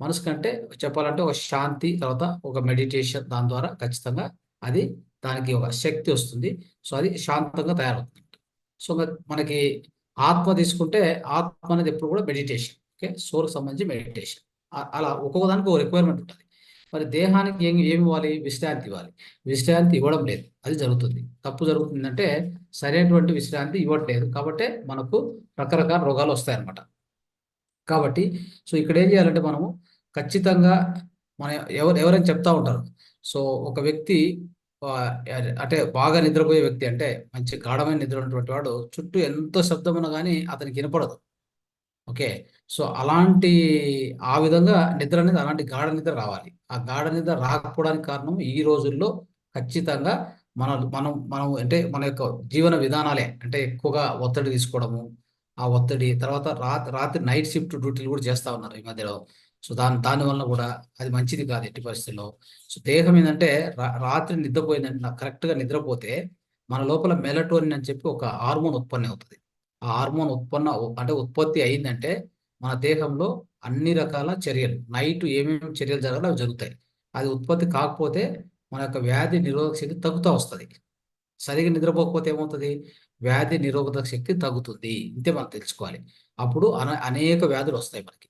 మనసు కంటే చెప్పాలంటే ఒక శాంతి, తర్వాత ఒక మెడిటేషన్, దాని ద్వారా ఖచ్చితంగా అది దానికి ఒక శక్తి వస్తుంది. సో అది శాంతంగా తయారవుతుంది. సో మనకి ఆత్మ తీసుకుంటే ఆత్మ అనేది ఎప్పుడు కూడా మెడిటేషన్. ఓకే, సోల్కి సంబంధించి మెడిటేషన్. అలా ఒక్కొక్కదానికి ఒక రిక్వైర్మెంట్ ఉంటుంది. మరి దేహానికి ఏమి ఇవ్వాలి? విశ్రాంతి ఇవ్వాలి. విశ్రాంతి ఇవ్వడం లేదు, అది జరుగుతుంది. తప్పు జరుగుతుందంటే సరైనటువంటి విశ్రాంతి ఇవ్వట్లేదు కాబట్టి మనకు రకరకాల రోగాలు వస్తాయన్నమాట. కాబట్టి సో ఇక్కడ ఏం చేయాలంటే మనము ఖచ్చితంగా మన ఎవరైనా చెప్తా ఉంటారు. సో ఒక వ్యక్తి అంటే బాగా నిద్రపోయే వ్యక్తి అంటే మంచి గాఢమైన నిద్ర ఉన్నటువంటి వాడు చుట్టూ ఎంతో శబ్దం ఉన్నా కానీ అతనికి వినపడదు. ఓకే, సో ఆ విధంగా నిద్ర అనేది అలాంటి గాఢ నిద్ర రావాలి. ఆ గాఢ నిద్ర రాకపోవడానికి కారణం ఈ రోజుల్లో ఖచ్చితంగా మనం అంటే మన యొక్క జీవన విధానాలే. అంటే ఎక్కువగా ఒత్తిడి తీసుకోవడము, ఆ ఒత్తిడి తర్వాత రాత్రి నైట్ షిఫ్ట్ డ్యూటీలు కూడా చేస్తూ ఉన్నారు ఈ మధ్యలో. సో దానివల్ల కూడా అది మంచిది కాదు ఎట్టి పరిస్థితుల్లో. సో దేహం ఏంటంటే రాత్రి నిద్రపోయిందంటే కరెక్ట్గా నిద్రపోతే మన లోపల మెలటోనిన్ అని చెప్పి ఒక హార్మోన్ ఉత్పత్తి అవుతుంది. ఆ హార్మోన్ ఉత్పత్తి అయిందంటే మన దేహంలో అన్ని రకాల చర్యలు, నైట్ ఏమేమి చర్యలు జరగాలో అవి జరుగుతాయి. అది ఉత్పత్తి కాకపోతే మన యొక్క వ్యాధి నిరోధక శక్తి తగ్గుతూ వస్తుంది. సరిగా నిద్రపోకపోతే ఏమవుతుంది? వ్యాధి నిరోధక శక్తి తగ్గుతుంది. ఇంతే మనం తెలుసుకోవాలి. అప్పుడు అనేక వ్యాధులు వస్తాయి మనకి.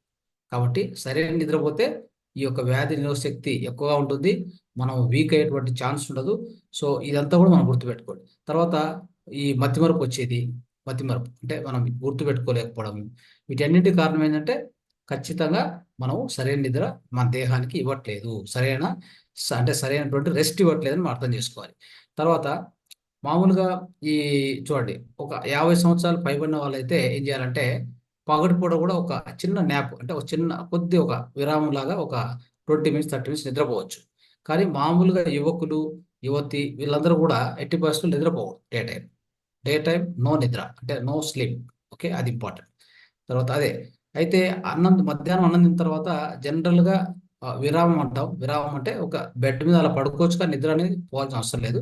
కాబట్టి సరైన నిద్రపోతే ఈ యొక్క వ్యాధి నిరోధక శక్తి ఎక్కువగా ఉంటుంది, మనం వీక్ అయ్యేటువంటి ఛాన్స్ ఉండదు. సో ఇదంతా కూడా మనం గుర్తుపెట్టుకోండి. తర్వాత ఈ మతిమరుపు అంటే మనం గుర్తుపెట్టుకోలేకపోవడము, వీటన్నింటి కారణం ఏంటంటే ఖచ్చితంగా మనం సరైన నిద్ర మన దేహానికి ఇవ్వట్లేదు, సరైనటువంటి రెస్ట్ ఇవ్వట్లేదని మనం అర్థం చేసుకోవాలి. తర్వాత మామూలుగా చూడండి, ఒక 50 సంవత్సరాలు పైబడిన వాళ్ళైతే ఏం చేయాలంటే పగటిపూట కూడా ఒక చిన్న న్యాప్, అంటే ఒక విరామం లాగా ఒక 20 minutes 30 minutes నిద్రపోవచ్చు. కానీ మామూలుగా యువతి వీళ్ళందరూ కూడా ఎట్టి పరిస్థితులు నిద్రపోవడం. డే టైం నో నిద్ర, అంటే నో స్లీప్. ఓకే, అది ఇంపార్టెంట్. తర్వాత అయితే మధ్యాహ్నం అన్నం తిన్న తర్వాత జనరల్గా విరామం అంటాం. విరామం అంటే ఒక బెడ్ మీద అలా పడుకోవచ్చు, కానీ నిద్ర అనేది పోవాల్సిన అవసరం లేదు.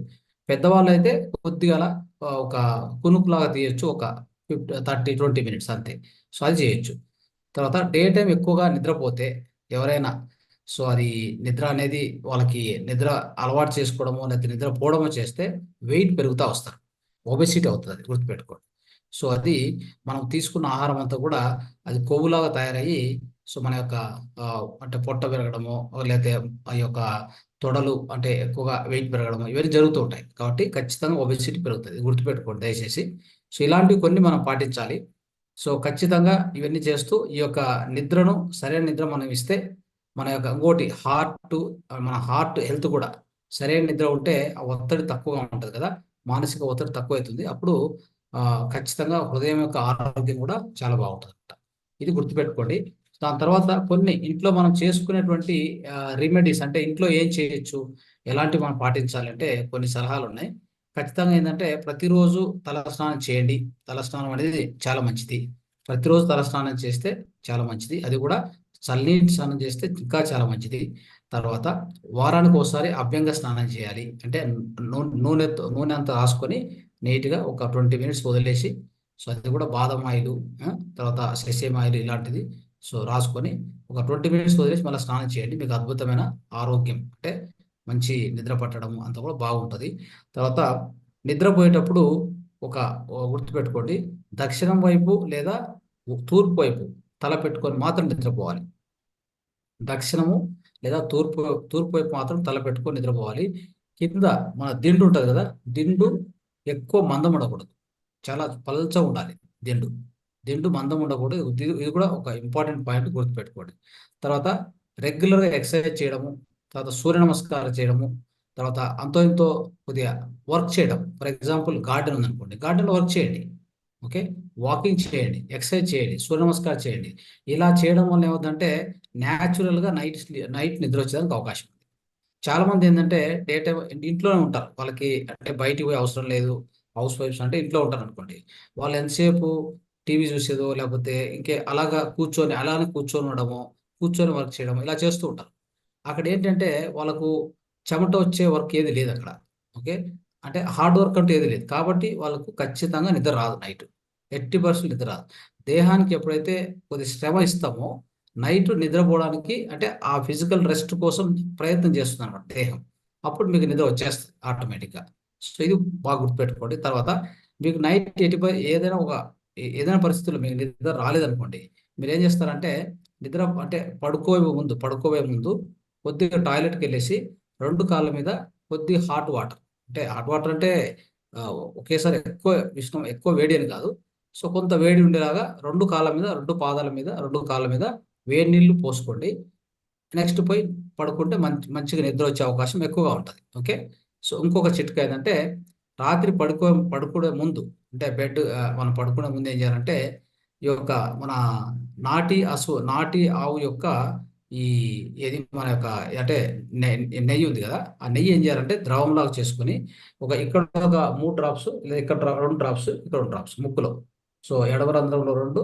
పెద్దవాళ్ళు అయితే కొద్దిగా ఒక కునుకులాగా తీయచ్చు, ఒక 30-20 minutes అంతే. సో అది చేయొచ్చు. తర్వాత డే టైం ఎక్కువగా నిద్రపోతే ఎవరైనా, సో అది నిద్ర అనేది వాళ్ళకి నిద్ర అలవాటు చేసుకోవడమో లేకపోతే నిద్ర పోవడమో చేస్తే వెయిట్ పెరుగుతూ వస్తారు, ఒబెసిటీ అవుతుంది. అది గుర్తుపెట్టుకోండి. సో అది మనం తీసుకున్న ఆహారం అంతా కూడా అది కొవ్వులాగా తయారయ్యి, సో మన యొక్క అంటే పొట్ట పెరగడము లేకపోతే ఆ యొక్క తొడలు అంటే ఎక్కువగా వెయిట్ పెరగడము ఇవన్నీ జరుగుతూ ఉంటాయి. కాబట్టి ఖచ్చితంగా ఒబెసిటీ పెరుగుతుంది, గుర్తుపెట్టుకోండి దయచేసి. సో ఇలాంటివి కొన్ని మనం పాటించాలి. సో ఖచ్చితంగా ఇవన్నీ చేస్తూ ఈ యొక్క నిద్రను, సరైన నిద్ర మనం ఇస్తే మన యొక్క ఇంకోటి మన హార్ట్ హెల్త్ కూడా సరైన నిద్ర ఉంటే ఆ ఒత్తిడి తక్కువగా ఉంటుంది కదా, మానసిక ఒత్తిడి తక్కువ అవుతుంది. అప్పుడు ఖచ్చితంగా హృదయం యొక్క ఆరోగ్యం కూడా చాలా బాగుంటుంది అనమాట. ఇది గుర్తుపెట్టుకోండి. దాని తర్వాత కొన్ని ఇంట్లో మనం చేసుకునేటువంటి రెమెడీస్, అంటే ఇంట్లో ఏం చేయొచ్చు, ఎలాంటివి మనం పాటించాలంటే కొన్ని సలహాలు ఉన్నాయి. ఖచ్చితంగా ఏంటంటే ప్రతిరోజు తలస్నానం చేయండి. తలస్నానం అనేది చాలా మంచిది. ప్రతిరోజు తలస్నానం చేస్తే చాలా మంచిది. అది కూడా చల్లనీటి స్నానం చేస్తే ఇంకా చాలా మంచిది. తర్వాత వారానికి ఒకసారి అభ్యంగ స్నానం చేయాలి. అంటే నూనె అంతా రాసుకొని నీట్గా ఒక 20 minutes వదిలేసి, సో అది కూడా బాదం ఆయిల్, తర్వాత సెసేమ్ ఆయిల్ ఇలాంటిది సో రాసుకొని ఒక 20 minutes వదిలేసి మళ్ళీ స్నానం చేయండి. మీకు అద్భుతమైన ఆరోగ్యం, అంటే మంచి నిద్ర పట్టడం అంతా కూడా బాగుంటుంది. తర్వాత నిద్రపోయేటప్పుడు గుర్తుపెట్టుకోండి, దక్షిణం వైపు లేదా తూర్పు వైపు తల పెట్టుకొని మాత్రం నిద్రపోవాలి. దక్షిణము లేదా తూర్పు వైపు మాత్రం తల పెట్టుకొని నిద్రపోవాలి. కింద మన దిండు ఉంటుంది కదా, దిండు ఎక్కువ మందం ఉండకూడదు, చాలా పల్చగా ఉండాలి. దిండు మందం ఉండకూడదు. ఇది కూడా ఒక ఇంపార్టెంట్ పాయింట్, గుర్తుపెట్టుకోండి. తర్వాత రెగ్యులర్గా ఎక్సర్సైజ్ చేయడము, తర్వాత సూర్య నమస్కారం చేయడము, తర్వాత అంతో ఇంతో కొద్దిగా వర్క్ చేయడం. ఫర్ ఎగ్జాంపుల్ గార్డెన్ ఉందనుకోండి, గార్డెన్లో వర్క్ చేయండి. ఓకే, వాకింగ్ చేయండి, ఎక్సర్సైజ్ చేయండి, సూర్య నమస్కారం చేయండి. ఇలా చేయడం వల్ల ఏమవుతుందంటే న్యాచురల్గా నైట్ నిద్ర వచ్చేదానికి అవకాశం ఉంది. చాలా మంది ఏంటంటే డే టైం ఇంట్లోనే ఉంటారు, వాళ్ళకి అంటే బయటికి పోయే అవసరం లేదు. హౌస్ వైఫ్స్ అంటే ఇంట్లో ఉంటారు అనుకోండి, వాళ్ళు ఎంతసేపు టీవీ చూసేదో లేకపోతే ఇంకే అలానే కూర్చొని ఉండడము, కూర్చొని వర్క్ చేయడం ఇలా చేస్తూ ఉంటారు. అక్కడ ఏంటంటే వాళ్ళకు చెమట వచ్చే వర్క్ ఏది లేదు అక్కడ. ఓకే, అంటే హార్డ్ వర్క్ అంటూ ఏది లేదు, కాబట్టి వాళ్ళకు ఖచ్చితంగా నిద్ర రాదు నైట్. 80% నిద్ర రాదు. దేహానికి ఎప్పుడైతే కొద్ది శ్రమ ఇస్తామో నైట్ నిద్రపోవడానికి, అంటే ఆ ఫిజికల్ రెస్ట్ కోసం ప్రయత్నం చేస్తుంది అనమాట దేహం. అప్పుడు మీకు నిద్ర వచ్చేస్తుంది ఆటోమేటిక్గా. సో ఇది బాగా గుర్తుపెట్టుకోండి. తర్వాత మీకు నైట్ 85 ఏదైనా పరిస్థితుల్లో మీకు నిద్ర రాలేదనుకోండి, మీరు ఏం చేస్తారంటే నిద్ర అంటే పడుకోవే ముందు కొద్దిగా టాయిలెట్కి వెళ్ళేసి 2 కాళ్ళ మీద కొద్దిగా హాట్ వాటర్, అంటే హాట్ వాటర్ అంటే ఒకేసారి ఎక్కువ వేడి అని కాదు. సో కొంత వేడి ఉండేలాగా 2 పాదాల మీద 2 కాళ్ళ మీద వేడి నీళ్లు పోసుకోండి. నెక్స్ట్ పోయి పడుకుంటే మంచిగా నిద్ర వచ్చే అవకాశం ఎక్కువగా ఉంటుంది. ఓకే, సో ఇంకొక చిట్కా ఏంటంటే రాత్రి పడుకునే ముందు, అంటే మనం పడుకునే ముందు ఏం చేయాలంటే ఈ యొక్క మన నాటి ఆవు యొక్క ఏది మన యొక్క అంటే నెయ్యి ఉంది కదా, ఆ నెయ్యి ఏం చేయాలంటే ద్రవంలాగా చేసుకుని ఇక్కడ ఒక 3 డ్రాప్స్ లేదా ఇక్కడ 2 డ్రాప్స్, ఇక్కడ 2 డ్రాప్స్ ముక్కులో, సో ఎడమ రంధ్రంలో 2,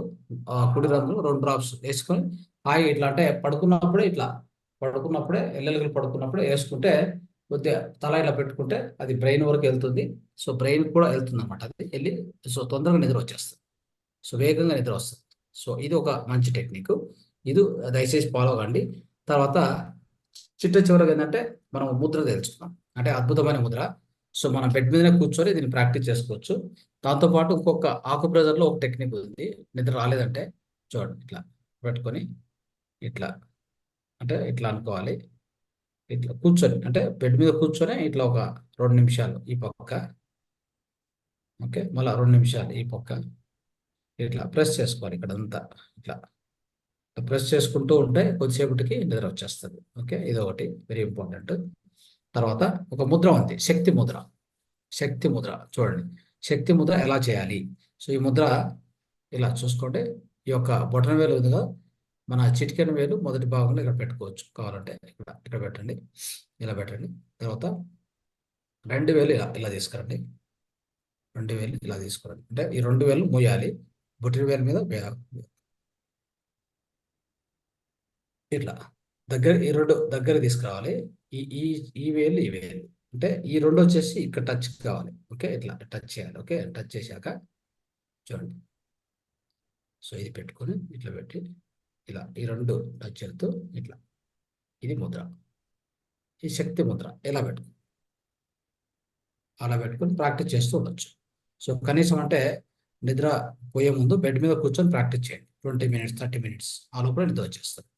కుడి రంధ్రంలో 2 డ్రాప్స్ వేసుకొని హాయి ఇట్లా అంటే పడుకున్నప్పుడే ఎల్లెలుగులు పడుకున్నప్పుడే వేసుకుంటే కొద్దిగా తల ఇలా పెట్టుకుంటే అది బ్రెయిన్ వరకు వెళ్తుంది. సో బ్రెయిన్ కూడా వెళ్తుంది అనమాట, అది వెళ్ళి సో తొందరగా నిద్ర వచ్చేస్తుంది, సో వేగంగా నిద్ర వస్తుంది. సో ఇది ఒక మంచి టెక్నిక్, ఇది దయచేసి ఫాలో కండి. తర్వాత చివరిగా ఏంటంటే మనం ముద్ర తెలుసుకున్నాం, అంటే అద్భుతమైన ముద్ర. సో మనం బెడ్ మీదనే కూర్చొని దీన్ని ప్రాక్టీస్ చేసుకోవచ్చు. దాంతోపాటు ఇంకొక ఆకుప్రెజర్లో ఒక టెక్నిక్ ఉంది, నిద్ర రాలేదంటే చూడండి ఇట్లా పెట్టుకొని ఇట్లా అంటే ఇట్లా అనుకోవాలి, ఇట్లా కూర్చొని అంటే బెడ్ మీద కూర్చొని ఇట్లా ఒక 2 నిమిషాలు ఈ పక్క, ఓకే, మళ్ళీ 2 నిమిషాలు ఈ పక్క ఇట్లా ప్రెస్ చేసుకోవాలి. ఇక్కడ అంతా ఇట్లా ప్రెస్ చేసుకుంటూ ఉంటే కొద్దిసేపటికి నిద్ర వచ్చేస్తుంది. ఓకే, ఇది ఒకటి వెరీ ఇంపార్టెంట్. తర్వాత ఒక ముద్ర ఉంది, శక్తి ముద్ర. చూడండి శక్తి ముద్ర ఎలా చేయాలి. సో ఈ ముద్ర ఇలా చూసుకోండి, ఈ యొక్క బొటన వేలు ఉంది కదా, మన చిటికెన వేలు మొదటి భాగంలో ఇక్కడ పెట్టుకోవచ్చు, కావాలంటే ఇక్కడ పెట్టండి, ఇలా పెట్టండి. తర్వాత 2 వేలు ఇలా తీసుకురండి, 2 వేలు ఇలా తీసుకురండి, అంటే ఈ 2 వేలు మోయాలి, బొటన వేలు మీద ఇట్లా ఈ 2 దగ్గర తీసుకురావాలి. ఈ వేలు అంటే ఈ 2 వచ్చేసి ఇక్కడ టచ్ కావాలి. ఓకే, ఇట్లా టచ్ చేయాలి. ఓకే, టచ్ చేశాక చూడండి, సో ఇది పెట్టుకొని ఇట్లా పెట్టి ఇలా ఈ 2 టచ్ చేస్తూ ఇట్లా, ఇది ముద్ర, ఈ శక్తి ముద్ర. ఎలా అలా పెట్టుకొని ప్రాక్టీస్ చేస్తూ ఉండొచ్చు. సో కనీసం అంటే నిద్ర పోయే ముందు బెడ్ మీద కూర్చొని ప్రాక్టీస్ చేయండి, 20 minutes 30 minutes, ఆ లోపల నిద్ర వచ్చేస్తుంది.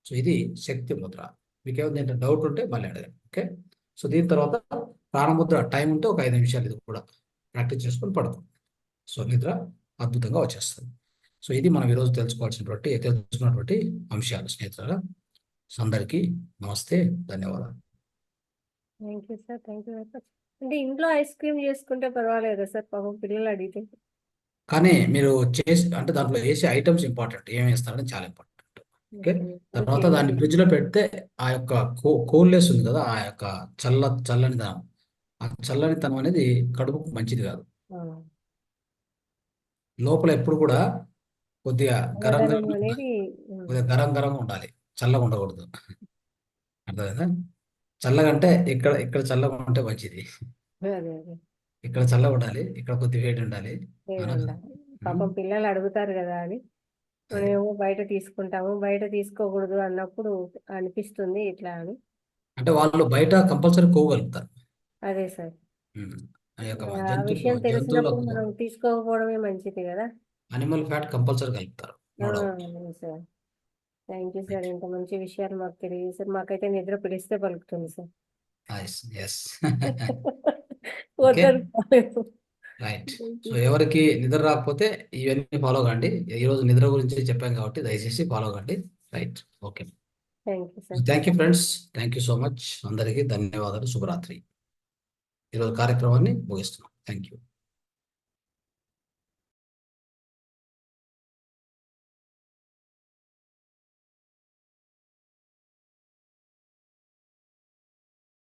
సో ఇది శక్తి ముద్ర. మీకు ఏమైనా డౌట్ ఉంటే మళ్ళీ అడగండి. ఓకే, సో దీని తర్వాత ప్రాణముద్ర, టైం ఉంటే ఒక 5 నిమిషాలు ఇది కూడా ప్రాక్టీస్ చేసుకొని పడుకోండి. సో నిద్ర అద్భుతంగా వచ్చేస్తుంది. సో ఇది మనం ఈరోజు తెలుసుకున్నటువంటి అంశాలు స్నేహితులారా. అందరికీ నమస్తే, ధన్యవాదాలు. Thank you sir, thank you very much. అంటే ఇంట్లో ఐస్ క్రీమ్ చేసుకుంటే పర్వాలేదా సార్, పాపం పిల్లలు అడిగితే? కానీ మీరు అంటే దాంట్లో వేసే ఐటమ్స్ ఇంపార్టెంట్, ఏం వేస్తారని చాలా ఇంపార్టెంట్. ఓకే, తర్వాత దాన్ని ఫ్రిడ్జ్ లో పెడితే ఆ యొక్క కోల్డ్నెస్ ఉంది కదా, ఆ యొక్క చల్లనితనం, ఆ చల్లనితనం అనేది కడుపుకు మంచిది కాదు. లోపల ఎప్పుడు కూడా కొద్దిగా గరంగా ఉండాలి, చల్లగా ఉండకూడదు. అర్థమైందా? చల్లగా అంటే ఇక్కడ చల్లగా ఉంటే మంచిది, ఇక్కడ చల్లగా ఉండాలి, ఇక్కడ కొద్ది వేడి ఉండాలి. పాపం పిల్లలు అడుగుతారు కదా అని మనమేమో బయట తీసుకుంటాము, బయట తీసుకోకూడదు అన్నప్పుడు అనిపిస్తుంది ఇట్లా అని. అంటే వాళ్ళు బయట కంపల్సరీ కోవగలుగుతారు. అదే సార్, ఆ విషయం తెలిసినప్పుడు మనం తీసుకోకపోవడమే మంచిది కదా. అనిమల్ ఫ్యాట్ కంపల్సరీ కలుపుతారు. సార్ థ్యాంక్ యూ సార్, ఇంత మంచి విషయాలు మాకు తెలియదు సార్. మాకైతే నిద్ర పిలిస్తే పలుకుతుంది సార్. రైట్. సో ఎవరికి నిద్ర రాకపోతే ఇవన్నీ ఫాలో కండి. ఈరోజు నిద్ర గురించి చెప్పాం కాబట్టి దయచేసి ఫాలో కండి. Right, okay, thank you friends, thank you so much. అందరికీ ధన్యవాదాలు, శుభరాత్రి. ఈరోజు కార్యక్రమాన్ని ముగిస్తున్నాం. Thank you.